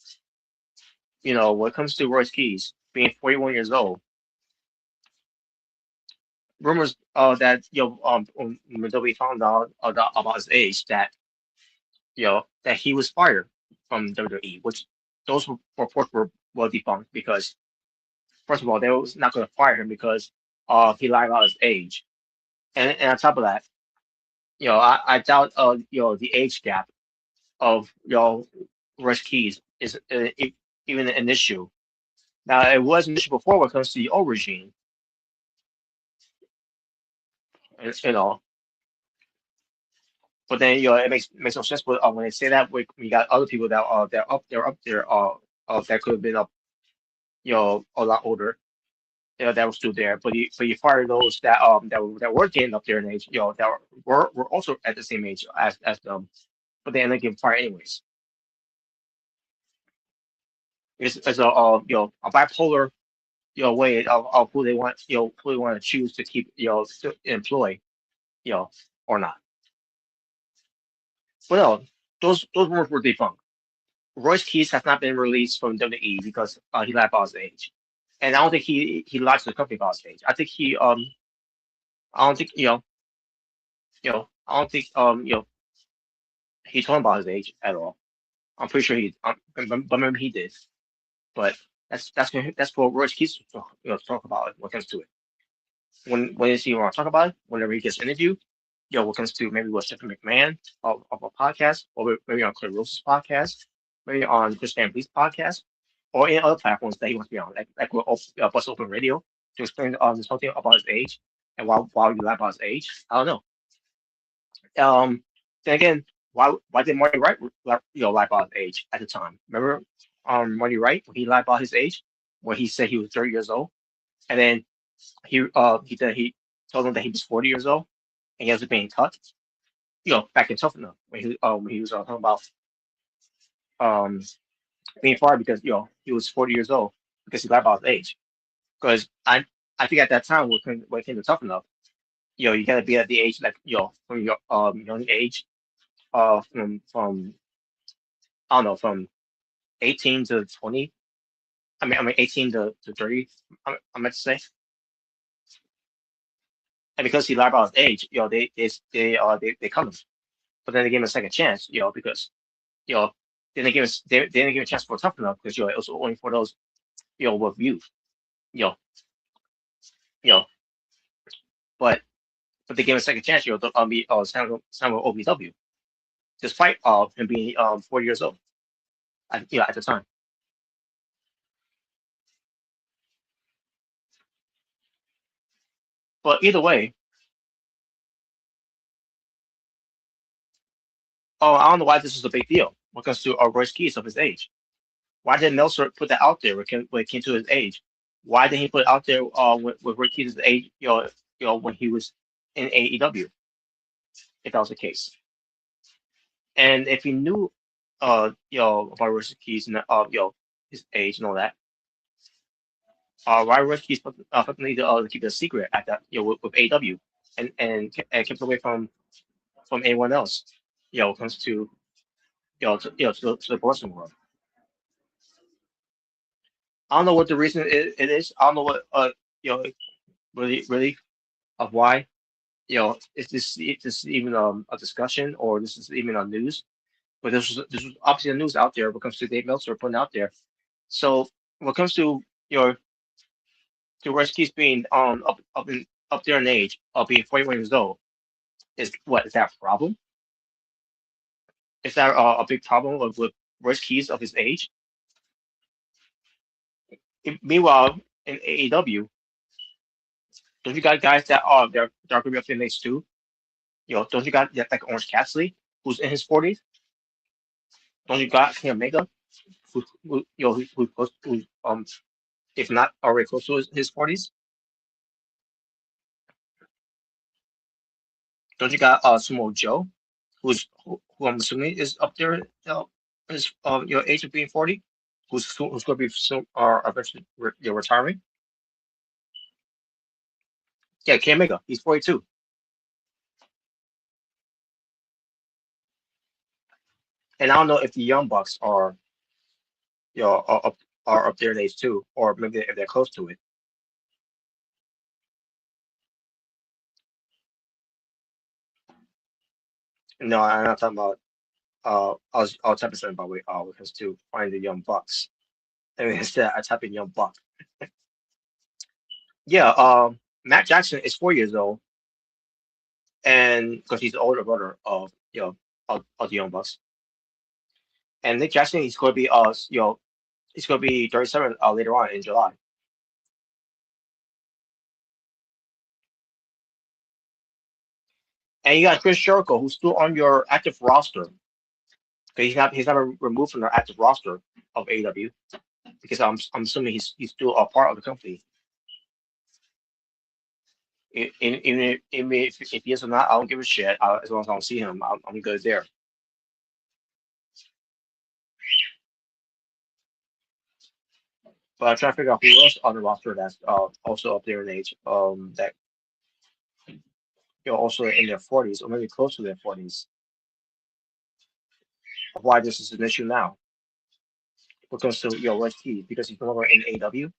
when it comes to Royce Keys being 41 years old, rumors that when WWE found out about his age, that that he was fired from WWE, which those reports were well debunked, because first of all, they was not going to fire him because he lied about his age, and on top of that, I doubt the age gap of Royce Keys is even an issue. Now, it was an issue before when it comes to the old regime, and. But then it makes no sense. But when they say that, we got other people that they're up there that could have been up, a lot older, that were still there. But you fire those that were getting up there in age, that were also at the same age as them, but they end up getting fired anyways. It's a bipolar way of who they want who they want to choose to keep to employ, or not. But no, those rumors were debunked. Royce Keys has not been released from WWE because he lied about his age, and I don't think he lied to the company about his age. I think I don't think I don't think he told him about his age at all. I'm pretty sure but maybe he did. But that's for Royce Keys to talk about it when it comes to it. When does he want to talk about it? Whenever he gets interviewed, when it comes to maybe with Stephen McMahon of a podcast, or maybe on Clay Rose's podcast, maybe on Chris Stanley's podcast, or any other platforms that he wants to be on, like Bust Open Radio, to explain something about his age and why you lie about his age. I don't know. Then again, why did Marty Wright lie about his age at the time? Remember, Marty Wright, when he lied about his age, when he said he was 30 years old, and then he told him that he was 40 years old and he was being cut. Back in Tough Enough when he was talking about um being fired because he was 40 years old because he lied about his age. Because I think at that time when it came to Tough Enough, you gotta be at the age like from your young age from I don't know from 18 to 20. I mean 18 to 30. I meant to say. And because he lied about his age, they cut him. But then they gave him a second chance, because you know then they didn't give him a chance for Tough Enough because it was only for those with youth, you know, you know. But they gave him a second chance, to be sign with OVW, despite him being 40 years old, at the time. But either way, I don't know why this is a big deal when it comes to Royce Keys of his age. Why did Meltzer put that out there when it came to his age? Why did he put it out there with Royce Keys' age? When he was in AEW, if that was the case. And if he knew, about Royce Keys and his age and all that, why Royce Keys need to keep it a secret at that, with AEW, and kept away from anyone else, when it comes to to the Boston world. I don't know what the reason it is. I don't know what really of why is this even a discussion or this is even on news. But this was obviously the news out there when it comes to Dave Meltzer putting out there. So when it comes to to Royce Keys being up there in age, being 41 years old, is that a problem? Is that a big problem with Royce Keys of his age? Meanwhile, in AEW, don't you got guys that are they're going to be up in age too? Don't you got like Orange Cassidy, who's in his 40s? Don't you got King Omega, who if not already close to his 40s? Don't you got Sumo Joe, who I'm assuming is up there, is your age of being 40, who's going to be soon eventually retiring? Yeah, King Omega, he's 42. And I don't know if the Young Bucks are are up there in age too, or maybe if they're close to it. No, I'm not talking about. I was typing something about when it comes to find the Young Bucks. I mean, instead I type in Young Buck. Yeah, Matt Jackson is 4 years old, and because he's the older brother of of the Young Bucks, and Nick Jackson he's going to be he's going to be 37 later on in July. And you got Chris Jericho, who's still on your active roster. Okay, he's not removed from the active roster of AEW because I'm assuming he's still a part of the company. Even if he is or not, I don't give a shit. As long as I don't see him, I'm good there. But I'm trying to figure out who else on the roster that's also up there in age, that also in their 40s or maybe close to their 40s. Why this is an issue now? Because to Royce Keys, because he's no longer in AEW,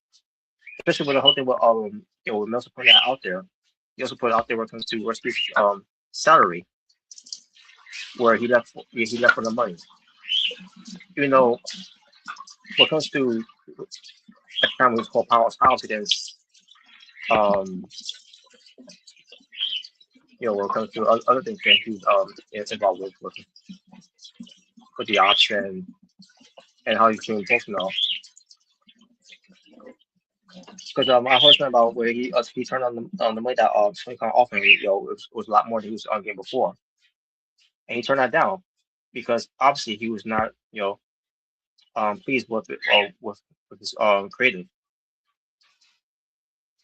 especially with the whole thing with Meltzer putting that out there. He also put it out there when it comes to Royce Keys' salary, where he left for the money. Even though when it comes to at the time it was called Powerhouse House against when it comes to other things that he's involved with the option and how he's doing personnel. Because I heard something about where he turned on the money that Tony Khan offered him, it was a lot more than he was on game before, and he turned that down because obviously he was not pleased with it with his creative.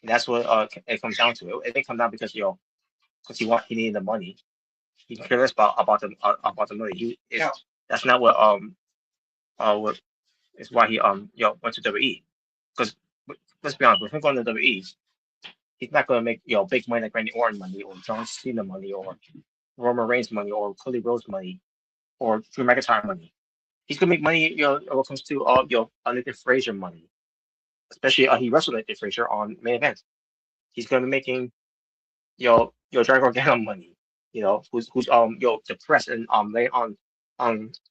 That's what it comes down to. It didn't come down because because he needed the money. He cares about the money. That's not what is why he went to WWE. Because let's be honest, with him going to WWE, he's not going to make big money like Randy Orton money or John Cena money or Roman Reigns money or Cody Rhodes money or Drew McIntyre money. He's going to make money when it comes to Nathan Frazier money, especially he wrestled Nathan Frazier on main event. He's going to be making Johnny Gargano money. Who's depressed and laying on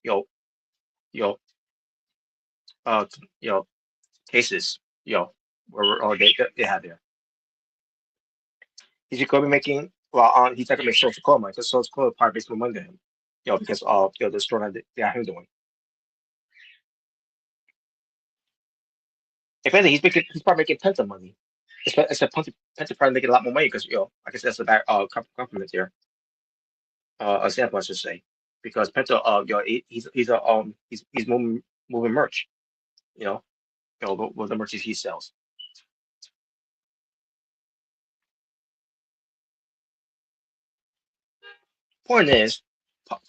yo uh cases where they have there. He's going to be making he's not going to make social call money because social call probably makes more money than him. Because of the story that they have him doing. If anything, he's probably making tons of money. Except Penta probably making a lot more money because I guess that's a bad compliment here. Example I should say, because Penta he's moving merch, with the merches he sells. Point is,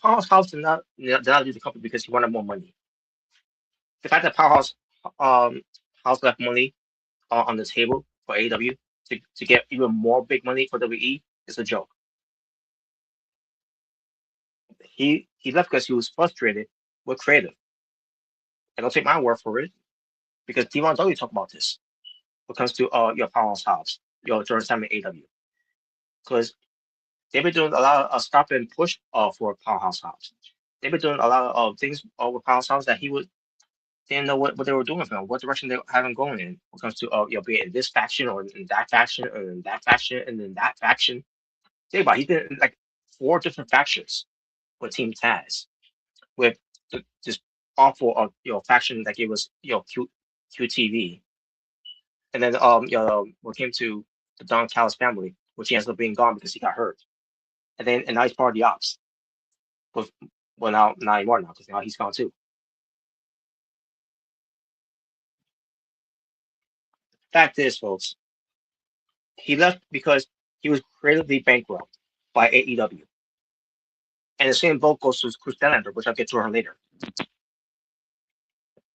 Powerhouse did not leave the company because he wanted more money. The fact that Powerhouse House left money on the table for AEW to get even more big money for WWE is a joke. He left because he was frustrated with creative. And don't take my word for it, because Devon W talk about this when it comes to your Powerhouse House, during time in AEW. Because they've been doing a lot of stop and push for Powerhouse House. They've been doing a lot of things with Powerhouse House that didn't know what they were doing for him, what direction they have him going in. When it comes to being in this faction or in that faction or in that faction and in that faction. Think about it, he's been in like 4 different factions with Team Taz, with this awful faction that gave us QTV, and then when it came to the Don Callis family, which he ends up being gone because he got hurt, and now he's part of the Ops. Well, not anymore now because now he's gone too. Fact is, folks, he left because he was creatively bankrupt by AEW. And the same vote goes to Kris Statlander, which I'll get to her later.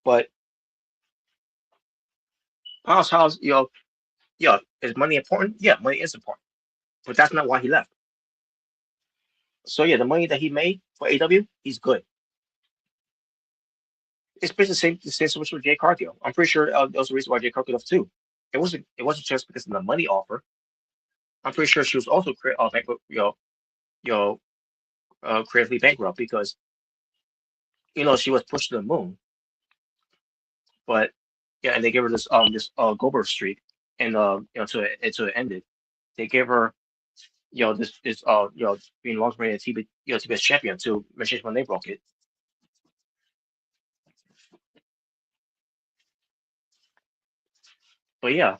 But Powerhouse, is money important? Yeah, money is important. But that's not why he left. So yeah, the money that he made for AEW, he's good. It's basically the same situation with Jay Cargill. I'm pretty sure that was the reason why Jay Cargill left too. It wasn't just because of the money offer. I'm pretty sure she was also creatively bankrupt because she was pushed to the moon. But yeah, and they gave her this Goldberg streak, and until it ended, they gave her this being long reigning TBS champion to Machine when they broke it. But yeah,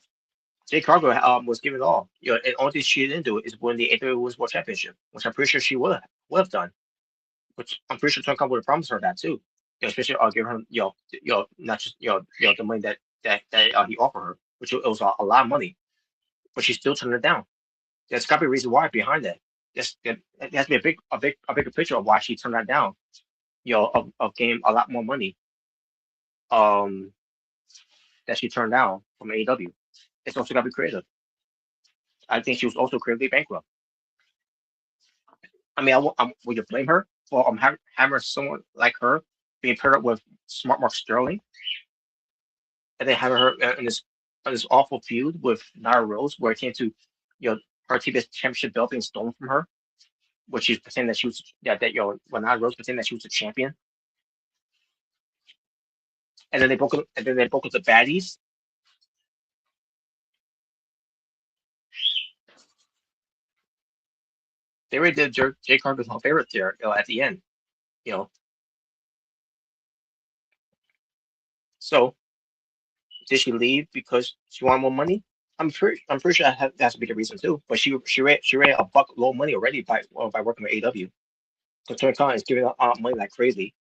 Jay Cargill was given it all. And only thing she didn't do is win the AWF Women's World Championship, which I'm pretty sure she would have done. Which I'm pretty sure Tony Khan would have promised her that too. Especially give her not just the money that he offered her, which it was a lot of money, but she still turned it down. There's got to be a reason why behind that. It has to be a bigger picture of why she turned that down. Of getting a lot more money. That she turned down from AEW. It's also got to be creative. I think she was also creatively bankrupt. I mean, would you blame her for having someone like her being paired up with Smart Mark Sterling, and then having her in this awful feud with Nyla Rose, where it came to her TBS championship belt being stolen from her, which she's pretending that she was when Nyla Rose pretending that she was a champion, and then they broke up the baddies. They really did Jay Cargill's whole favorite there at the end, So, did she leave because she wanted more money? I'm pretty sure that has to be the reason too. But she ran a buck low money already by working with AEW. So Tony Khan is giving out money like crazy,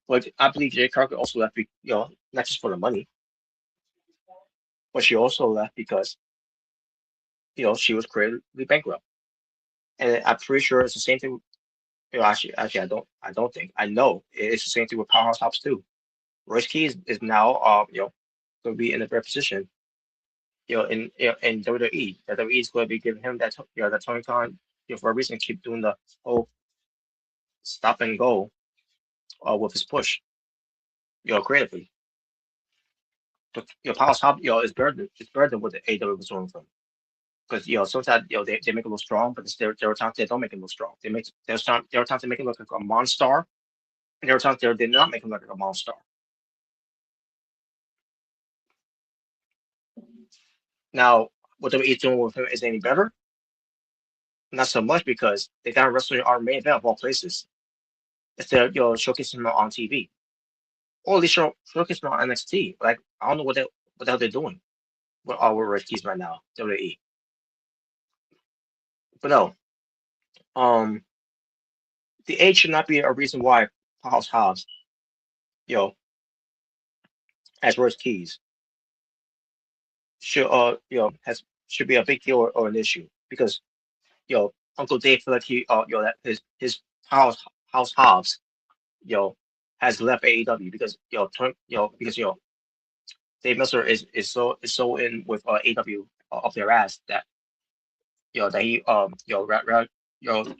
But I believe Jay Cargill also left, not just for the money. but she also left because she was creatively bankrupt. And I'm pretty sure it's the same thing. Actually, I don't think I know it's the same thing with Powerhouse Hobbs too. Royce Keys is now, going to be in a better position, in WWE. WWE is going to be giving him that Tony Khan, for a reason, keep doing the whole stop and go, with his push, creatively. But, Powerhouse Hobbs, it's better than what the AW was doing from. Because sometimes they make it look strong, but there are times they don't make it look strong. There are times they make it look like a monster, and there are times they not make it look like a monster. Now, what WWE is doing with him is any better? Not so much, because they got wrestling our main event of all places. Instead of showcasing him on TV, or at least showcasing him on NXT. Like, I don't know what the hell they're doing with our Royce Keys right now, WWE. But no, the age should not be a reason why Powerhouse Hobbs, as Royce Keys, should be a big deal, or an issue, because Uncle Dave feel like that his House Hobbs has left AEW because Dave Meltzer is so in with AEW, up their ass, that that he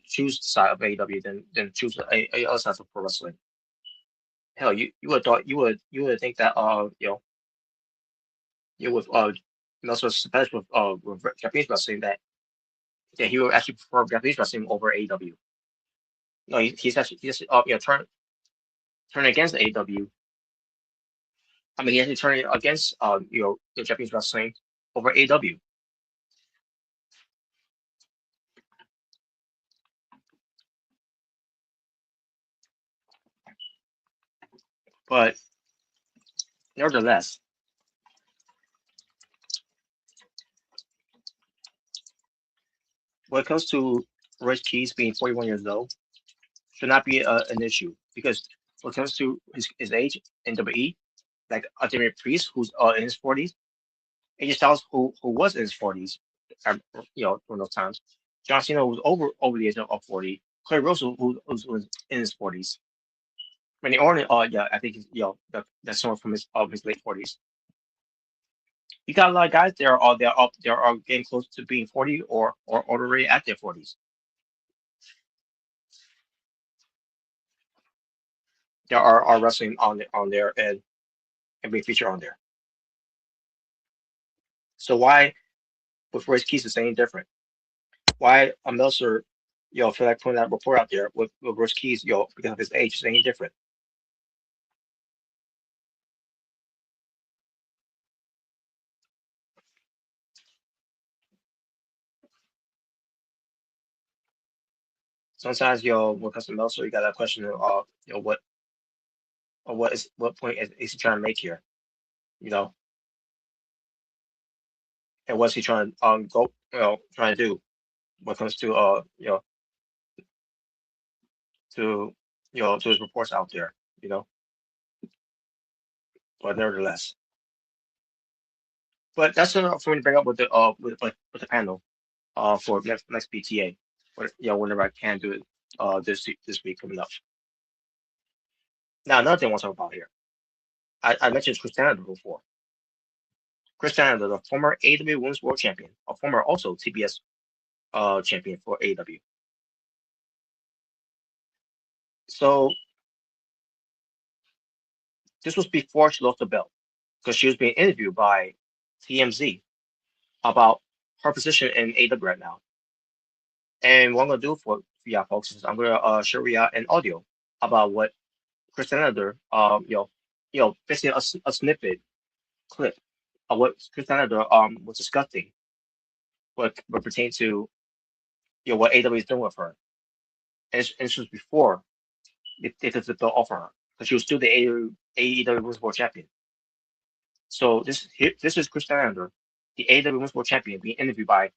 choose the side of AEW than choose a other side of pro wrestling. Hell, you would thought you would think that with Meltzer's success with Japanese wrestling, that he would actually prefer Japanese wrestling over AEW. No, he's turning against AEW. I mean, he actually turning against the Japanese wrestling over AEW. But nevertheless, when it comes to Royce Keys being 41 years old, should not be an issue, because when it comes to his age in WWE, like Damian Priest, who's in his 40s, AJ Styles, who was in his 40s, during those times, John Cena was over the age of 40, Clay Russell, who was in his 40s, Randy Orton, I think that's someone from his late 40s. You got a lot of guys they're getting close to being 40, or already at their 40s. There are wrestling on there, and being featured on there. So why, with Royce Keys, is anything different? Why a Meltzer, feel like putting that report out there with Royce Keys, because of his age, is anything different? Sometimes, when it comes to Meltzer, you got that question of, what point is he trying to make here, and what's he trying to trying to do when it comes to to to his reports out there, but nevertheless. But that's enough for me to bring up with the panel, for next PTA, whenever I can do it, this week coming up. Now, another thing I want to talk about here, I mentioned Kris Statlander before. Kris Statlander, the former AEW Women's World Champion, a former also TBS champion for AEW. So this was before she lost the belt, because she was being interviewed by TMZ about her position in AEW right now. And what I'm gonna do for y'all folks is I'm gonna show y'all an audio about what Kris Statlander, basically a snippet clip of what Kris Statlander was discussing, what pertains to what AEW is doing with her. And this was before they took the belt off her, because she was still the AEW Women's World Champion. So this is Kris Statlander, the AEW Women's World Champion, being interviewed by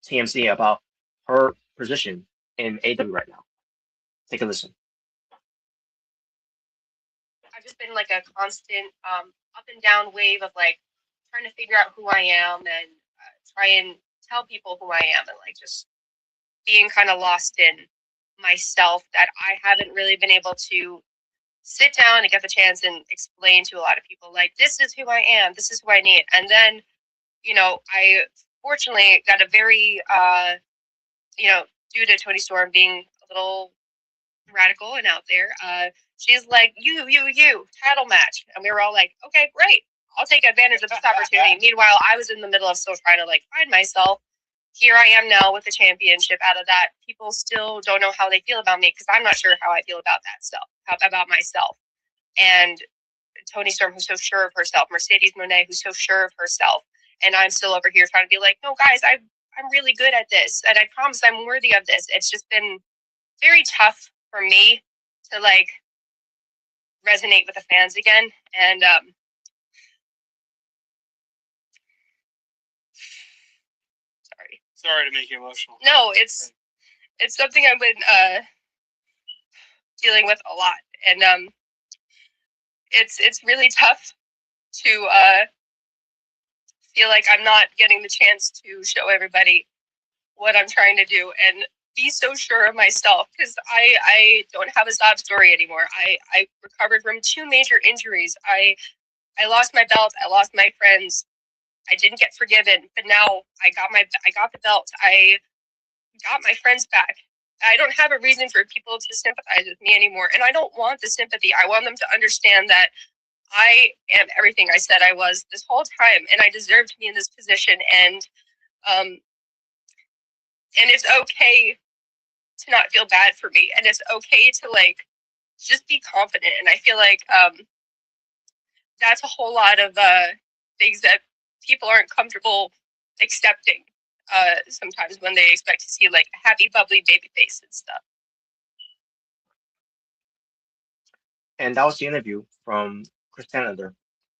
TMZ about her position in AEW right now. Take a listen. I've just been like a constant up and down wave of like trying to figure out who I am and try and tell people who I am, and like just being kind of lost in myself that I haven't really been able to sit down and get the chance and explain to a lot of people, like, this is who I am, this is who I need. And then, you know, I fortunately got a very, you know, due to Toni Storm being a little radical and out there, she's like, you, title match. And we were all like, okay, great. I'll take advantage of this opportunity. Meanwhile, I was in the middle of still trying to like find myself. Here I am now with the championship. Out of that, people still don't know how they feel about me because I'm not sure how I feel about that stuff, about myself. And Toni Storm, who's so sure of herself, Mercedes Moné, who's so sure of herself, and I'm still over here trying to be like, no, guys, I'm really good at this, and I promise I'm worthy of this. It's just been very tough for me to like resonate with the fans again, and sorry to make you emotional. No, it's something I've been dealing with a lot, and it's really tough to feel like I'm not getting the chance to show everybody what I'm trying to do and be so sure of myself, because I don't have a sob story anymore. I recovered from 2 major injuries. I lost my belt. I lost my friends. I didn't get forgiven, but now I got the belt. I got my friends back. I don't have a reason for people to sympathize with me anymore, and I don't want the sympathy. I want them to understand that I am everything I said I was this whole time, and I deserve to be in this position. And it's okay to not feel bad for me, and it's okay to like just be confident. And I feel like that's a whole lot of things that people aren't comfortable accepting sometimes when they expect to see like a happy, bubbly baby face and stuff. And that was the interview from Kris Statlander.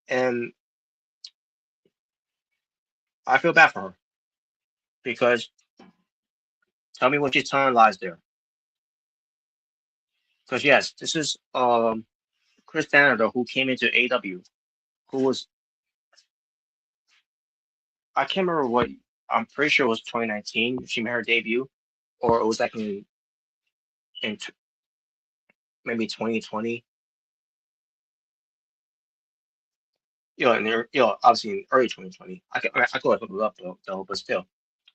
And I feel bad for her because tell me what she's telling lies there. Because yes, this is Kris Statlander who came into AEW, who was, I can't remember what, I'm pretty sure it was 2019 she made her debut, or it was like in maybe 2020. Obviously in early 2020. I could look it up though, but still.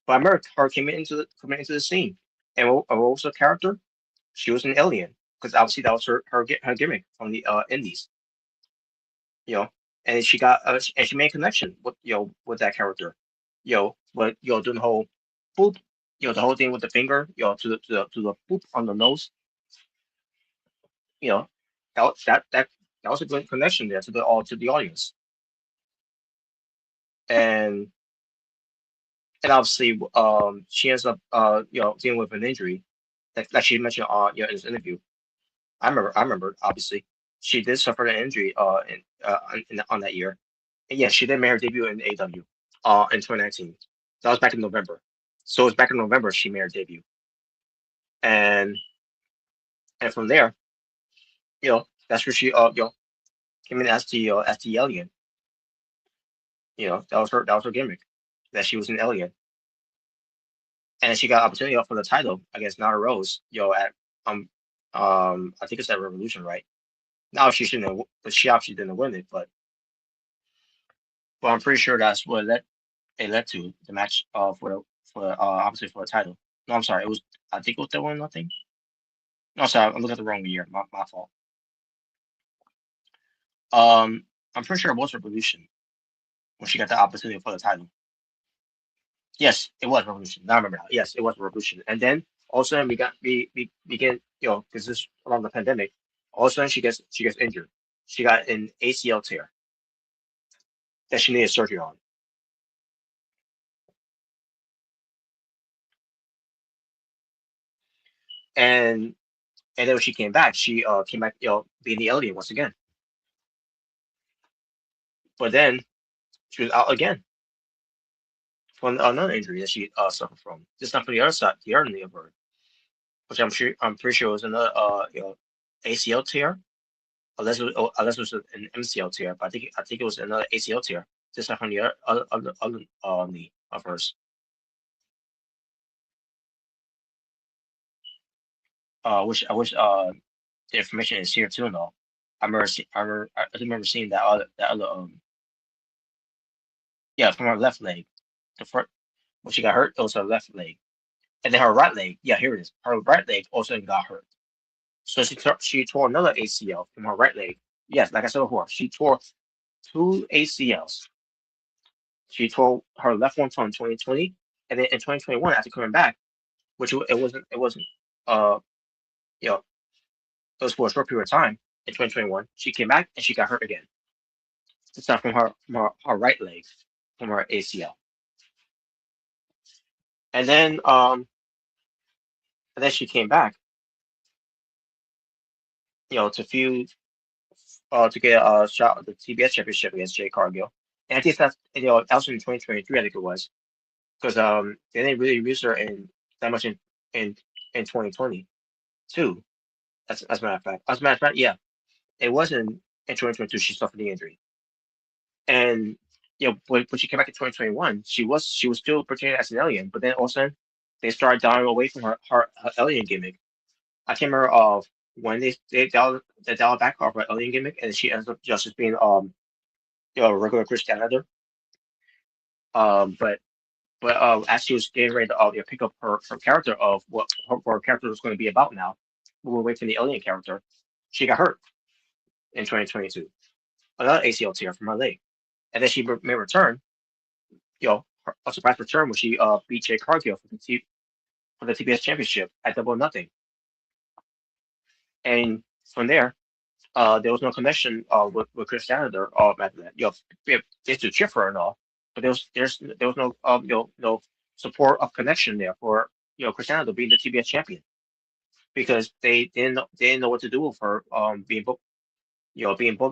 But I remember her coming into the scene, and what was her character? She was an alien, because obviously that was her gimmick from the Indies. And she got and she made a connection with that character. But doing the whole boop, the whole thing with the finger, to the boop on the nose. That was a good connection there to the audience. And obviously she ends up dealing with an injury that she mentioned in this interview. I remember obviously she did suffer an injury on that year. And yes, she did make her debut in AEW in 2019. That was back in November. So it was back in November she made her debut. And from there, that's where she came in as the alien. That was her gimmick, that she was an alien. And she got opportunity for the title against Nara Rose, at I think it's at Revolution, right? Now she shouldn't have, but she obviously didn't win it, but I'm pretty sure that's what it led to the match for obviously for the title. No, I'm sorry, I think it was the 1-0. No, sorry, I'm looking at the wrong year. My fault. I'm pretty sure it was Revolution when she got the opportunity for the title. Yes, it was Revolution. Now I remember now. Yes, it was Revolution. And then all of a sudden we get because this around the pandemic, all of a sudden she gets injured. She got an ACL tear that she needed surgery on. And then when she came back, she came back, being the alien once again. But then she was out again from another injury that she suffered from. Just not for the other side, the other knee of her, which I'm pretty sure was another ACL tear, unless it was an MCL tear. But I think it was another ACL tear this time from the other knee of hers. I wish the information is here too. No, I remember seeing that other yeah, from her left leg. The front when she got hurt, it was her left leg, and then her right leg. Yeah, here it is. Her right leg also got hurt. So she tore another ACL from her right leg. Yes, like I said before, she tore two ACLs. She tore her left one from 2020, and then in 2021, after coming back, which it wasn't uh you know it was for a short period of time. In 2021, she came back and she got hurt again. This time from her right leg, from her ACL, and then she came back, to feud to get a shot at the TBS championship against Jay Cargill. And I think that was in 2023, I think it was, because they didn't really use her in that much in 2022. As a matter of fact, yeah, it wasn't in 2022 she suffered the injury, and when she came back in 2021, she was still portrayed as an alien, but then all of a sudden they started dying away from her alien gimmick. I can't remember when they dialed back off her alien gimmick, and she ends up just being regular Kris Statlander. But as she was getting ready to pick up her character of what her character was going to be about now, we were waiting for the alien character. She got hurt in 2022, another ACL tear from her leg, and then she may return. A surprise return when she beat Jay Cargill for the TBS championship at Double or Nothing, and from there was no connection with Kris Statlander after that. They used to cheer for her and all, but there was no no support of connection there for Kris Statlander being the TBS champion, because they didn't know what to do with her being booked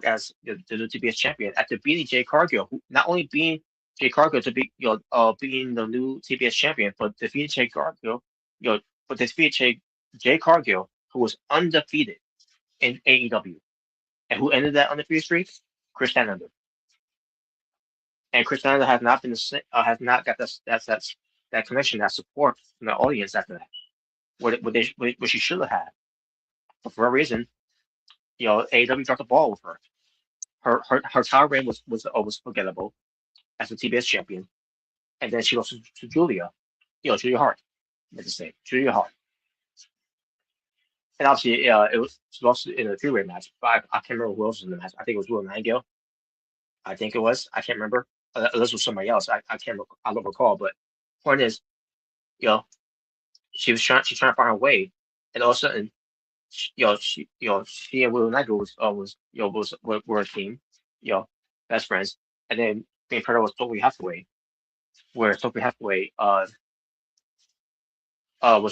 as the new TBS champion after beating Jay Cargill, who not only being Jay Cargill to be being the new TBS champion, but defeated Jay Cargill, but defeated Jay Cargill, who was undefeated in AEW. And who ended that undefeated streak? Kris Statlander. And Kris Statlander has not got that connection, that support from the audience after that. What she should have had. But for a reason, AEW dropped the ball with her. Her title reign was forgettable as the TBS champion, and then she lost to Julia, Julia Hart. Let's just say Julia Hart. And obviously, it was she lost in a three-way match. But I can't remember who else was in the match. I think it was Will Nightingale. I think it was. I can't remember. Unless it was somebody else. I can't. I don't recall. But point is, you know, she's trying to find her way, and all of a sudden, she and Will Nightingale were a team, best friends, and then being paired up with Stokely Hathaway, where Stokely Hathaway was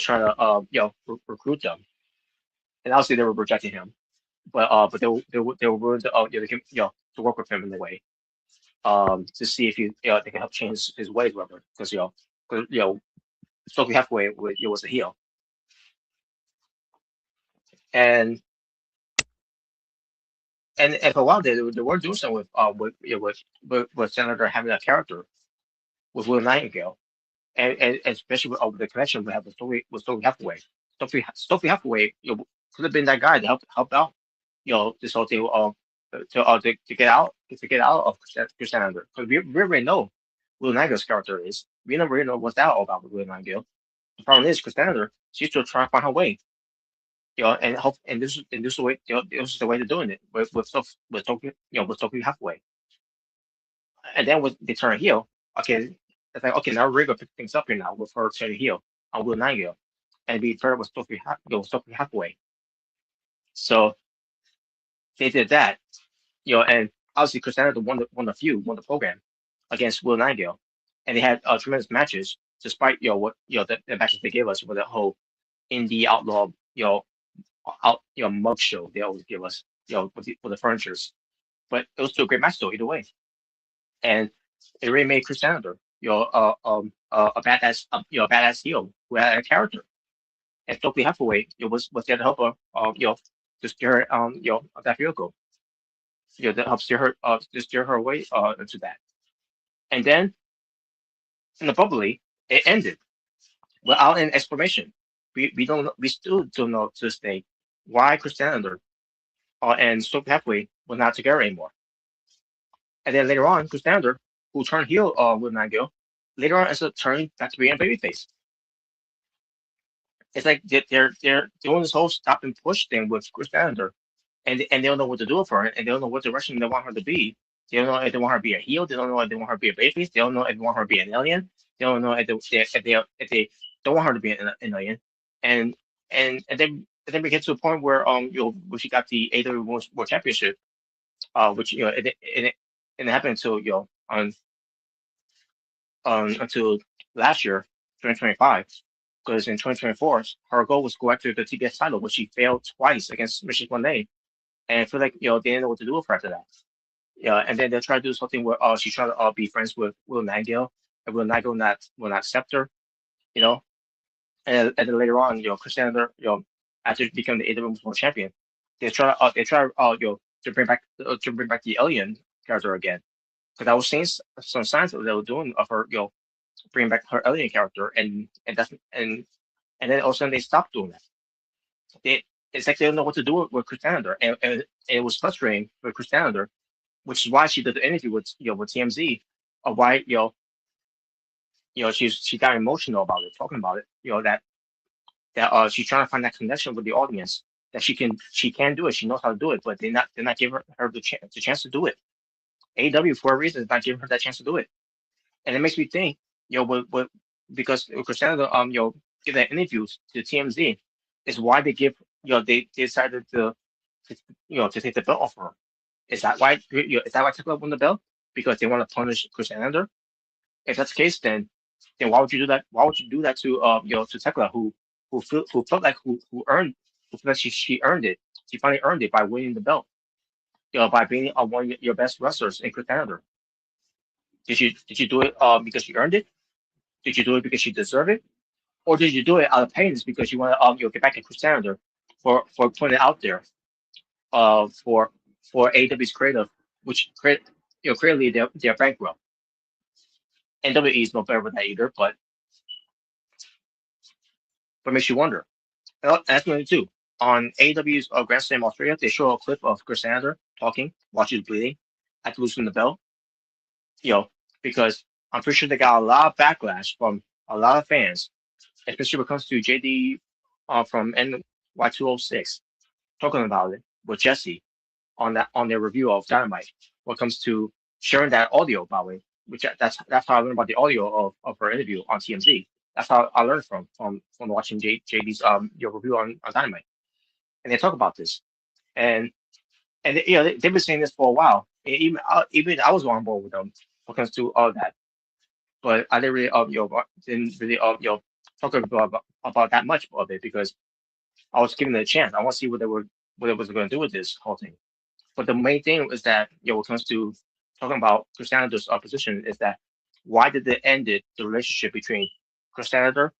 trying to recruit them, and obviously they were rejecting him, but they were willing to to work with him in a way, to see if they can help change his ways, whatever, because Stokely Hathaway was a heel, and for a while they were doing something with Senator having a character with Will Nightingale, and especially with the connection we have with Stokely Hathaway. Stokely Hathaway, could have been that guy to help out, this whole thing, to get out of Chris Senator, because we already know Will Nightingale's character is. We don't really know what's that all about with Will Nightingale. The problem is Chris Senator, she's still trying to find her way, and hope, and this is the way, this is the way they're doing it with Stokely Hathaway. And then when they turn heel, okay, it's like, okay, now we're gonna pick things up here now with her turning heel on Will Nightingale, and be paired with Stokely Hathaway. So they did that, and obviously Chris Statlander won the program against Will Nightingale, and they had tremendous matches despite the matches they gave us with the whole indie outlaw mug show they always give us with the furnitures, but it was still a great match though either way, and it really made Chris Statlander a badass heel who had a character, and Stokely Hathaway was there to help her to steer her that vehicle, to help steer her away into that. And then, abruptly, it ended without an explanation. We still don't know to this day why Kris Statlander and Stokely Hathaway were not together anymore. And then later on, Kris Statlander, who turned heel with Nigel, later on ends up turning back to being a babyface. It's like they're doing this whole stop and push thing with Kris Statlander, and they don't know what to do with her, and they don't know what direction they want her to be. They don't know if they want her to be a heel. They don't know if they want her to be a babyface. They don't know if they want her to be an alien. They don't know if they don't want her to be an alien. And then we get to a point where when she got the AEW World Championship, which it happened until until last year, 2025. Because in 2024, her goal was to go after the TBS title, which she failed twice against Mrricanjay21, and I feel like they didn't know what to do with her after that. Yeah, and then they try to do something where she tried to be friends with Will Nightingale, and Will Nightingale will not accept her, you know. And then later on, Kris Statlander, after becoming the AEW World Champion, they try to bring back the alien character again, because I was seeing some signs that they were doing of her, bringing back her alien character, and then all of a sudden they stopped doing that. It's like they don't know what to do with Kris Statlander, and it was frustrating with Kris Statlander, which is why she did the interview with TMZ, of why she got emotional about it, talking about it, that she's trying to find that connection with the audience, that she can do it, she knows how to do it, but they're not giving her the chance to do it. AEW for a reason is not giving her that chance to do it, and it makes me think, because Kris Statlander give that interview to TMZ, is why they decided to take the belt off her. Is that why Tekla won the belt? Because they want to punish Kris Statlander? If that's the case, then why would you do that? Why would you do that to Tekla, who felt like who felt like she earned it? She finally earned it by winning the belt. By being one of your best wrestlers in Kris Statlander. Did you do it because you earned it? Did you do it because you deserve it? Or did you do it out of pain because you want to get back at Kris Statlander for putting it out there for AEW's creative, which clearly they're bankrupt. NWE is no better with that either, but makes you wonder. That's another too. On AEW's Grand Slam Australia, they show a clip of Kris Statlander talking while she's bleeding after losing the belt. Because I'm pretty sure they got a lot of backlash from a lot of fans, especially when it comes to JD from NY206 talking about it with Jesse on their review of Dynamite. When it comes to sharing that audio, by the way, which that's how I learned about the audio of her interview on TMZ. That's how I learned from watching JD's your review on Dynamite, and they talk about this, and they've been saying this for a while. Even I was on board with them when it comes to all that, but I didn't really talk about that much of it because I was giving it a chance. I want to see what it was going to do with this whole thing. But the main thing is that when it comes to talking about Kris Statlander's position is that why did they end the relationship between Kris Statlander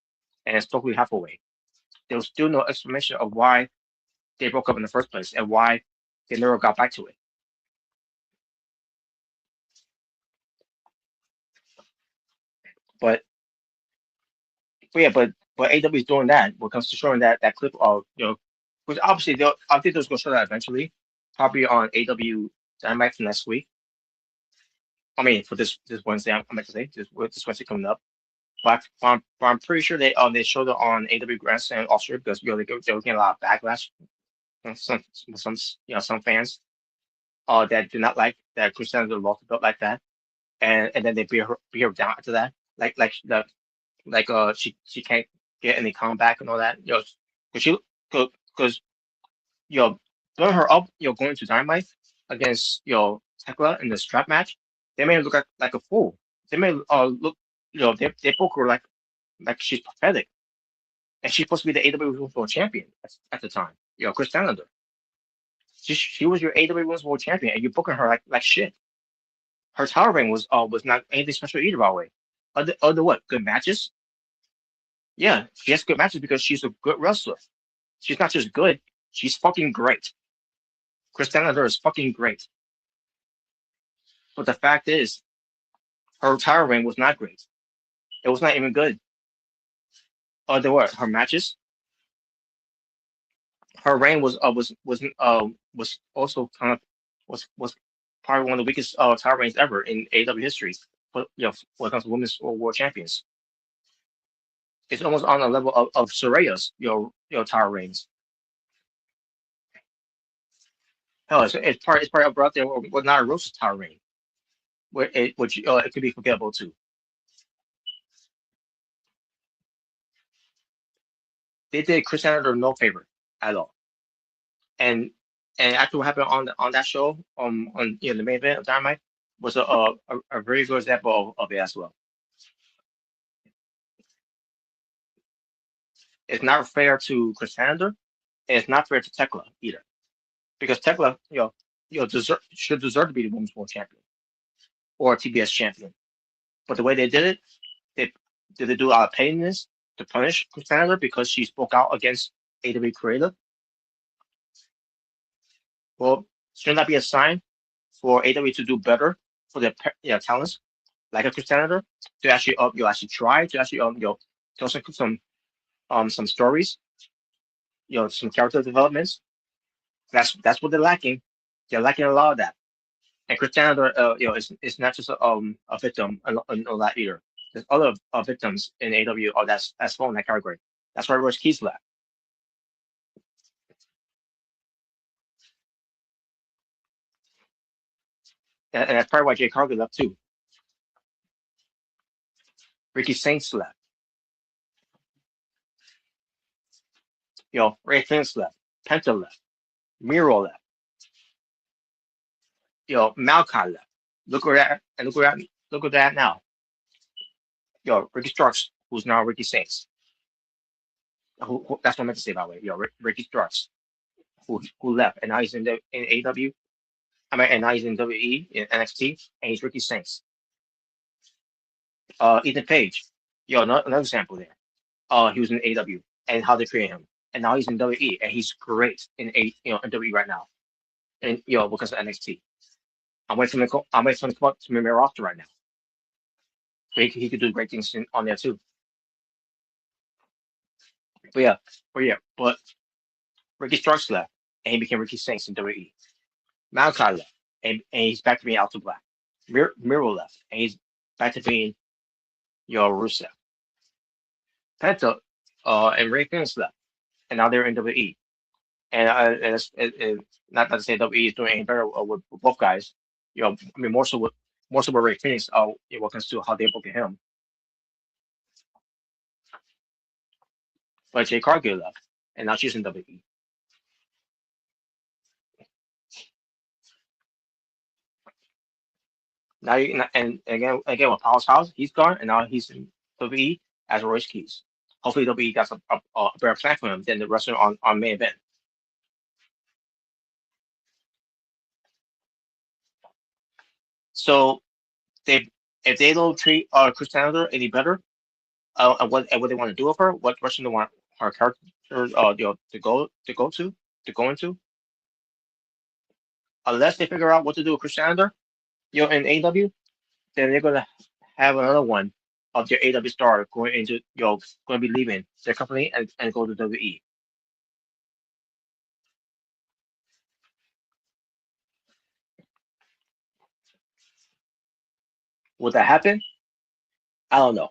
and Stokely Hathaway? There was still no explanation of why they broke up in the first place and why they never got back to it. But AEW is doing that when it comes to showing that clip of which obviously I think they're going to show that eventually, probably on AEW Dynamite for next week. I mean, for this Wednesday, I'm meant to say this Wednesday coming up. But I'm pretty sure they showed it on AEW Grand Slam Australia because they were getting a lot of backlash from some fans that did not like that Kris Statlander lost the belt like that, and then they beat her down after that, she can't get any comeback and all that, because blowing her up, going to Dynamite against Tekla in the strap match, they made her look like a fool. They made look, they book her like she's pathetic, and she's supposed to be the AEW World Champion at the time. Kris Statlander. She was your AEW World Champion, and you're booking her like shit. Her title reign was not anything special either, by the way. Other what? Good matches. Yeah, she has good matches because she's a good wrestler. She's not just good; she's fucking great. Kris Statlander is fucking great. But the fact is, her title reign was not great. It was not even good. There were her matches. Her reign was also kind of was probably one of the weakest title reigns ever in AEW history. But when it comes to women's world champions, it's almost on the level of Soraya's title reigns. Hell, it's probably up right there with Nyla Rose's title reign, which it could be forgettable too. They did Kris Statlander no favor at all. And after what happened on that show, on the main event of Dynamite, was a very good example of it as well. It's not fair to Kris Statlander, and it's not fair to Tekla either, because Tekla, should deserve to be the women's world champion or TBS champion. But the way they did it, did they do a lot of pettiness to punish Kris Statlander because she spoke out against AW Creative? Well, shouldn't that be a sign for AW to do better for their talents, like a Kris Statlander, to actually actually try to actually tell some stories, some character developments. That's what they're lacking. They're lacking a lot of that. And Kris Statlander, is not just a victim of that either. There's other victims in AW that's fall in that category. That's why Royce Keys left. And that's probably why Jay Cargill left too. Ricky Saints left. Ray Phoenix left. Penta left. Miro left. Malkai left. Look at that now. Ricky Starks, who's now Ricky Saints. That's what I meant to say, by the way. Ricky Starks, who left, and now he's in AW. And now he's in WE in NXT, and he's Ricky Saints. Ethan Page, another example there. He was in AW, and how they treated him, and now he's in WE, and he's great in WE right now, and because of NXT. I'm waiting for him to come up to my roster right now. He could do great things on there too. But Ricky Starks left, and he became Ricky Saints in WE. Malkai left, and he's back to being Alto Black. Miro left, and he's back to being Rusev. Penta and Ray Phoenix left, and now they're in WE. And not to say WE is doing any better with both guys. More so with Ray Phoenix. What comes to how they book him. But Jay Cargill left, and now she's in WE. Now and again with Powerhouse, he's gone, and now he's in WE as Royce Keys. Hopefully WE got a better plan for him than the wrestler on main event. So if they don't treat Kris Statlander any better, and what they want to do with her, what direction they want her character to go into, unless they figure out what to do with Kris Statlander, in AEW, then they're gonna have another one of their AEW star going to be leaving their company and go to WE. Would that happen? I don't know.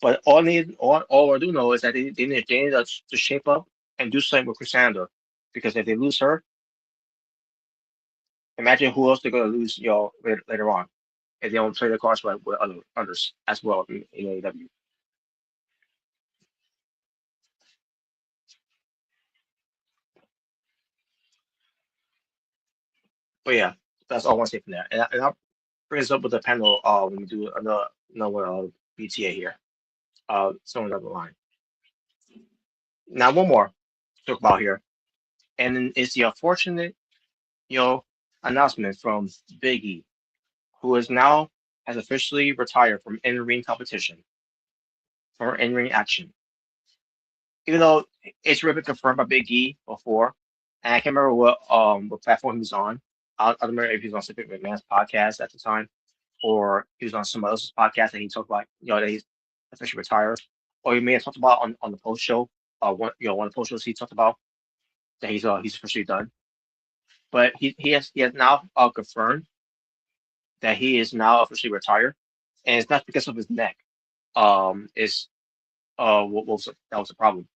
But all I do know is that they need to shape up and do something with Kris Statlander, because if they lose her, imagine who else they're gonna lose later on if they don't play the cards with others as well in AEW. But yeah, that's all I want to say from there. And I'll bring this up with the panel when we do another BTA here. Somewhere down the line. Now one more to talk about here, and it's the unfortunate announcement from Big E, who has officially retired from in-ring competition or in-ring action. Even though it's really been confirmed by Big E before, and I can't remember what platform he was on. I don't remember if he was on Pacific McMahon's podcast at the time, or he was on somebody else's podcast and he talked about that he's officially retired, or he may have talked about on the post show. One of the post shows he talked about that he's officially done. But he has now confirmed that he is now officially retired, and it's not because of his neck. Is that was a problem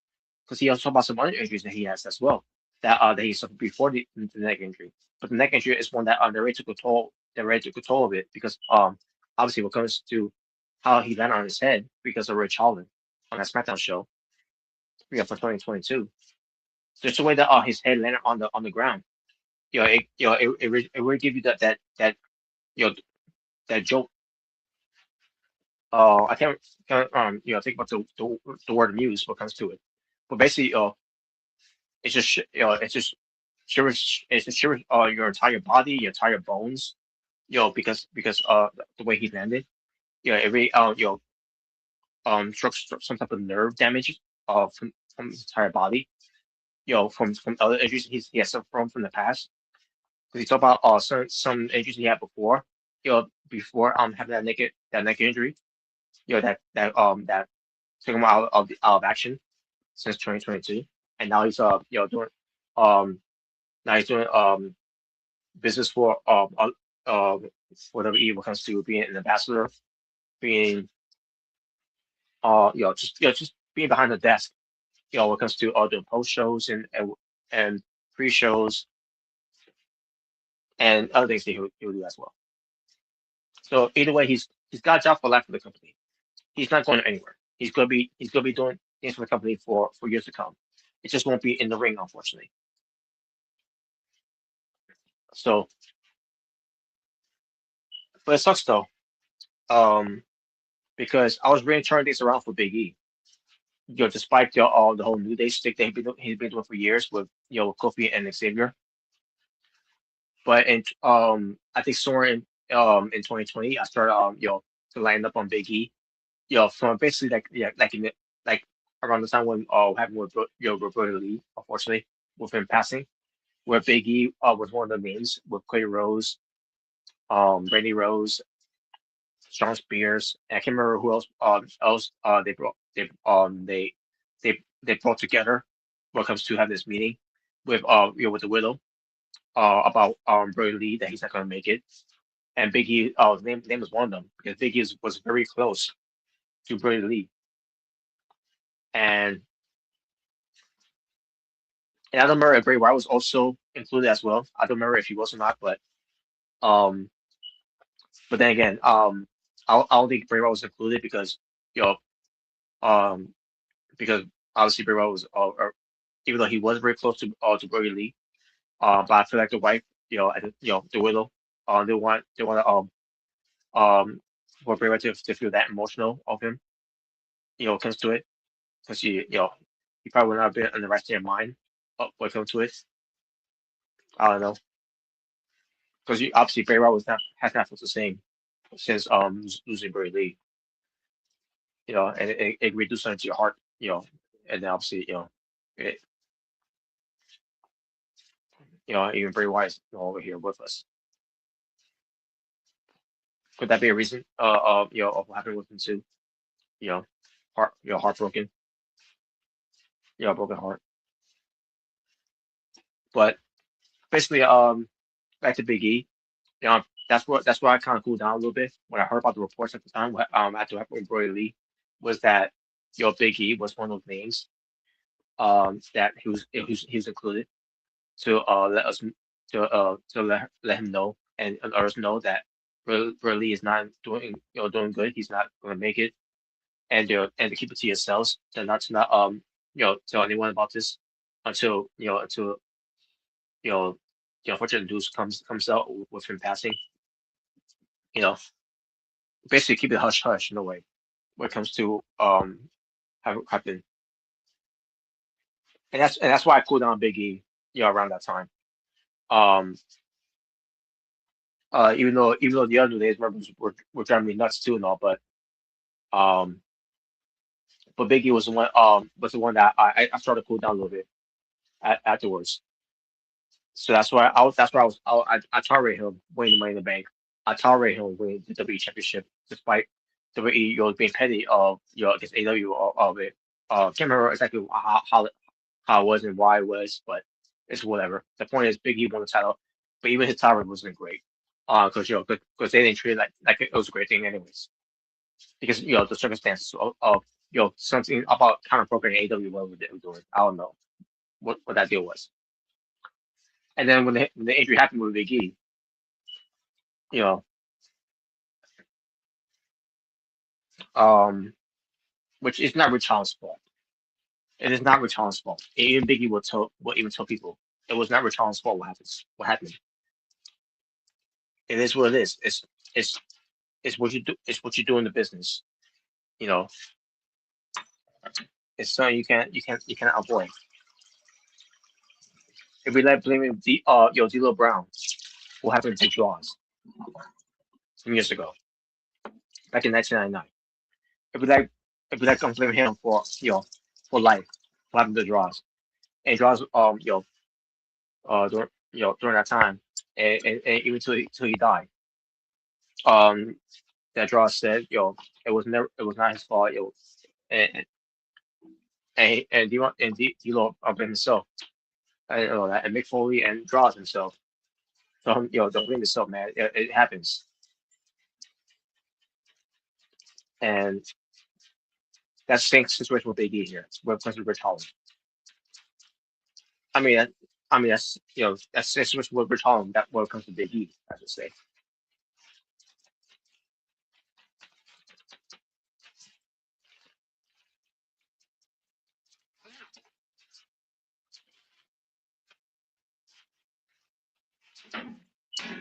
because he also talked about some other injuries that he has as well that he suffered before the neck injury. But the neck injury is one that they already took control. They already took control of it because obviously when it comes to how he landed on his head because of Rich Holland on that SmackDown show, for 2022. Just the way that his head landed on the ground. It will give you that you know that joke. I can't think about the word muse when it comes to it, but basically it's just shivers your entire body, your entire bones, because the way he landed, every struck some type of nerve damage from his entire body, from other injuries he has suffered from the past. Because he talked about some injuries he had before, before having that neck injury, that took him out of action since 2022, and now he's doing um now he's doing business for WWE when it comes to being an ambassador, being just being behind the desk, when it comes to doing post shows and pre shows and other things that he'll do as well. So either way, he's got a job for life for the company. He's not going anywhere. He's gonna be doing things for the company for years to come. It just won't be in the ring, unfortunately. So, but it sucks though, because I was really turning things around for Big E. Despite the whole New Day stick that he's been doing for years with Kofi and Xavier. But I think Soren in 2020, I started to line up on Big E, from basically like around the time when happened with Roberto Lee, unfortunately, with him passing, where Big E was one of the names with Cody Rhodes, Randy Rose, Sean Spears, and I can't remember who else they brought together when it comes to have this meeting with the Widow about Brody Lee that he's not going to make it, and Big E name was one of them because Big E was very close to Brody Lee, and I don't remember if Bray Wyatt was also included as well. I don't remember if he was or not, um but then again, I don't think Bray Wyatt was included because you know um because obviously Bray Wyatt was even though he was very close to Brody Lee, but I feel like the wife, the widow, they want for Bray Wyatt to feel that emotional of him, comes to it, because he probably would not have been in the right state of mind when it comes to it. I don't know, because obviously Bray Wyatt has not felt the same since losing Brody Lee, and it reduces something to your heart, and then obviously it, even Bray Wyatt is no longer here with us. Could that be a reason? Of what happened with him too? Heartbroken. Broken heart. But basically, back to Big E. That's where I kind of cooled down a little bit when I heard about the reports at the time. After happened with Brody Lee, was that Big E was one of those names that he was included to let us to let him know and let us know that Brody Lee is not doing good. He's not going to make it, and to keep it to yourselves, to not tell anyone about this until the unfortunate news comes out with him passing. You know, basically keep it hush hush in a way when it comes to happen, and that's why I cooled down Big E, around that time. Um, even though the other days were driving me nuts too and all, um, but Big E was the one that I started to cool down a little bit afterwards. So that's why I targeted him winning the Money in the Bank I tolerate him winning the WWE Championship despite WWE being petty of against AW of it. Can't remember exactly how it was and why it was, but it's whatever. The point is, Big E won the title, but even his title wasn't great. Because they didn't treat it like it was a great thing anyways. Because the circumstances of something about counter programming AW what they were doing. I don't know what that deal was. And then when the injury happened with Big E, you know, which is not Rich Holland's fault. It is not Rich Holland's fault. Even Big E will even tell people it was not Rich Holland's fault. What happened? It is what it is. It's what you do. It's what you do in the business. You know, it's something you cannot avoid. If we like blaming D'Lo Brown, what happened to Jaws some years ago, back in 1999? If we like blaming him for for life, what happened to Jaws? And Jaws during that time, and even till he died, that Jaws said it was not his fault, and D'Lo himself, I know that, and Mick Foley and Draws himself. So don't blame yourself, man. It happens, and that's the same situation with Big E here. With Rich Holland. I mean, that's that's the situation with Rich Holland. That when it comes to Big E, I should say.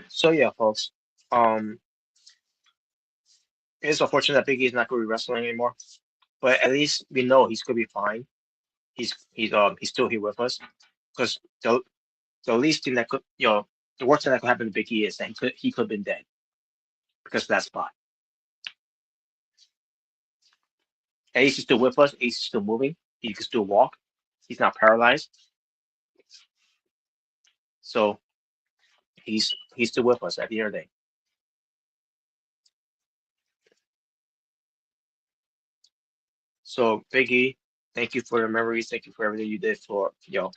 So yeah, folks. It's unfortunate that Big E is not going to be wrestling anymore, but at least we know he's going to be fine. He's still here with us because the least thing that could the worst thing that could happen to Big E is that he could have been dead because of that spot. And he's still with us. He's still moving. He can still walk. He's not paralyzed. So he's still with us at the end of the day. So Big E, thank you for the memories. Thank you for everything you did for even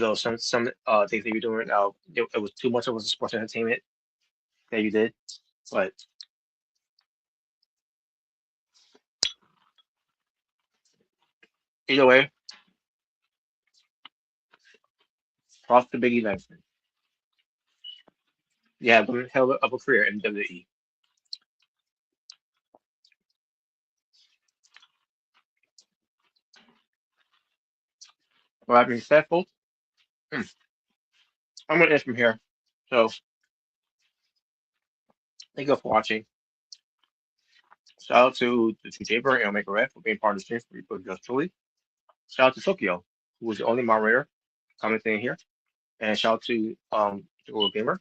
though some things that you're doing now it was too much of a sports entertainment that you did, but either way, props to Big E Langston. Yeah, one hell of a career in WWE. Well, that being said, folks, I'm gonna end from here. So thank you for watching. Shout out to Jaber and Omega Red for being part of the stream for people just truly. Shout out to Tokyo, who was the only moderator commenting here. And shout out to the World Gamer,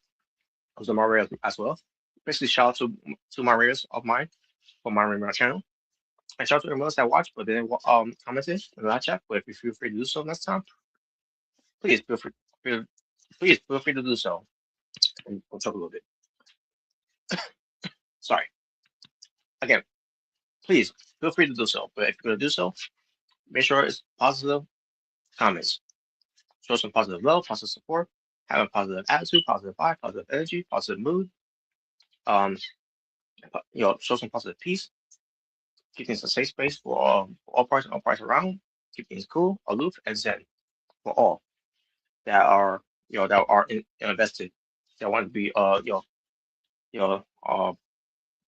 who's a moderator as well. Basically, shout out to moderators of mine for moderating my channel. And shout out to everyone else that watched but didn't commented in the chat. But if you feel free to do so next time, please please feel free to do so. And we'll talk a little bit. Sorry. Again, please feel free to do so. But if you're gonna do so, make sure it's positive comments. Show some positive love, positive support, have a positive attitude, positive vibe, positive energy, positive mood. Show some positive peace. Keep things a safe space for all parties around. Keep things cool, aloof, and zen for all that are invested. That want to be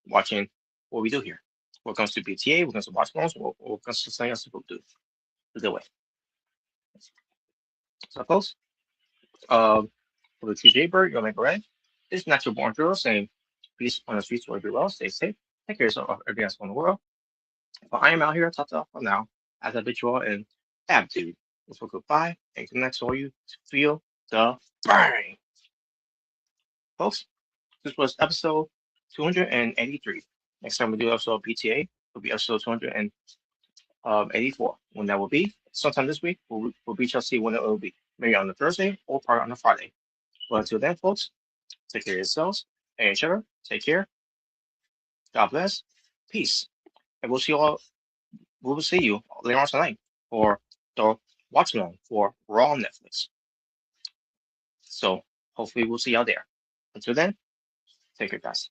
watching what we do here. What comes to BTA, what comes to watch balls, what comes to something else people do. Either way. So folks, for the TJ Bird, you'll make a red. This is Natural Born Girl saying peace on the streets where you well, stay safe, take care of yourself, everything else in the world. But I am out here, Tata, for now, as habitual and attitude. So goodbye, and good night to all you to feel the burn. Folks, this was episode 283. Next time we do episode PTA, will be episode 284. When that will be, sometime this week, we shall see when it will be. Maybe on the Thursday or probably on the Friday. But until then, folks, take care of yourselves and each other. Take care. God bless. Peace. And we'll see you all. We will see you later on tonight for the Watchmen for Raw on Netflix. So hopefully we'll see y'all there. Until then, take care, guys.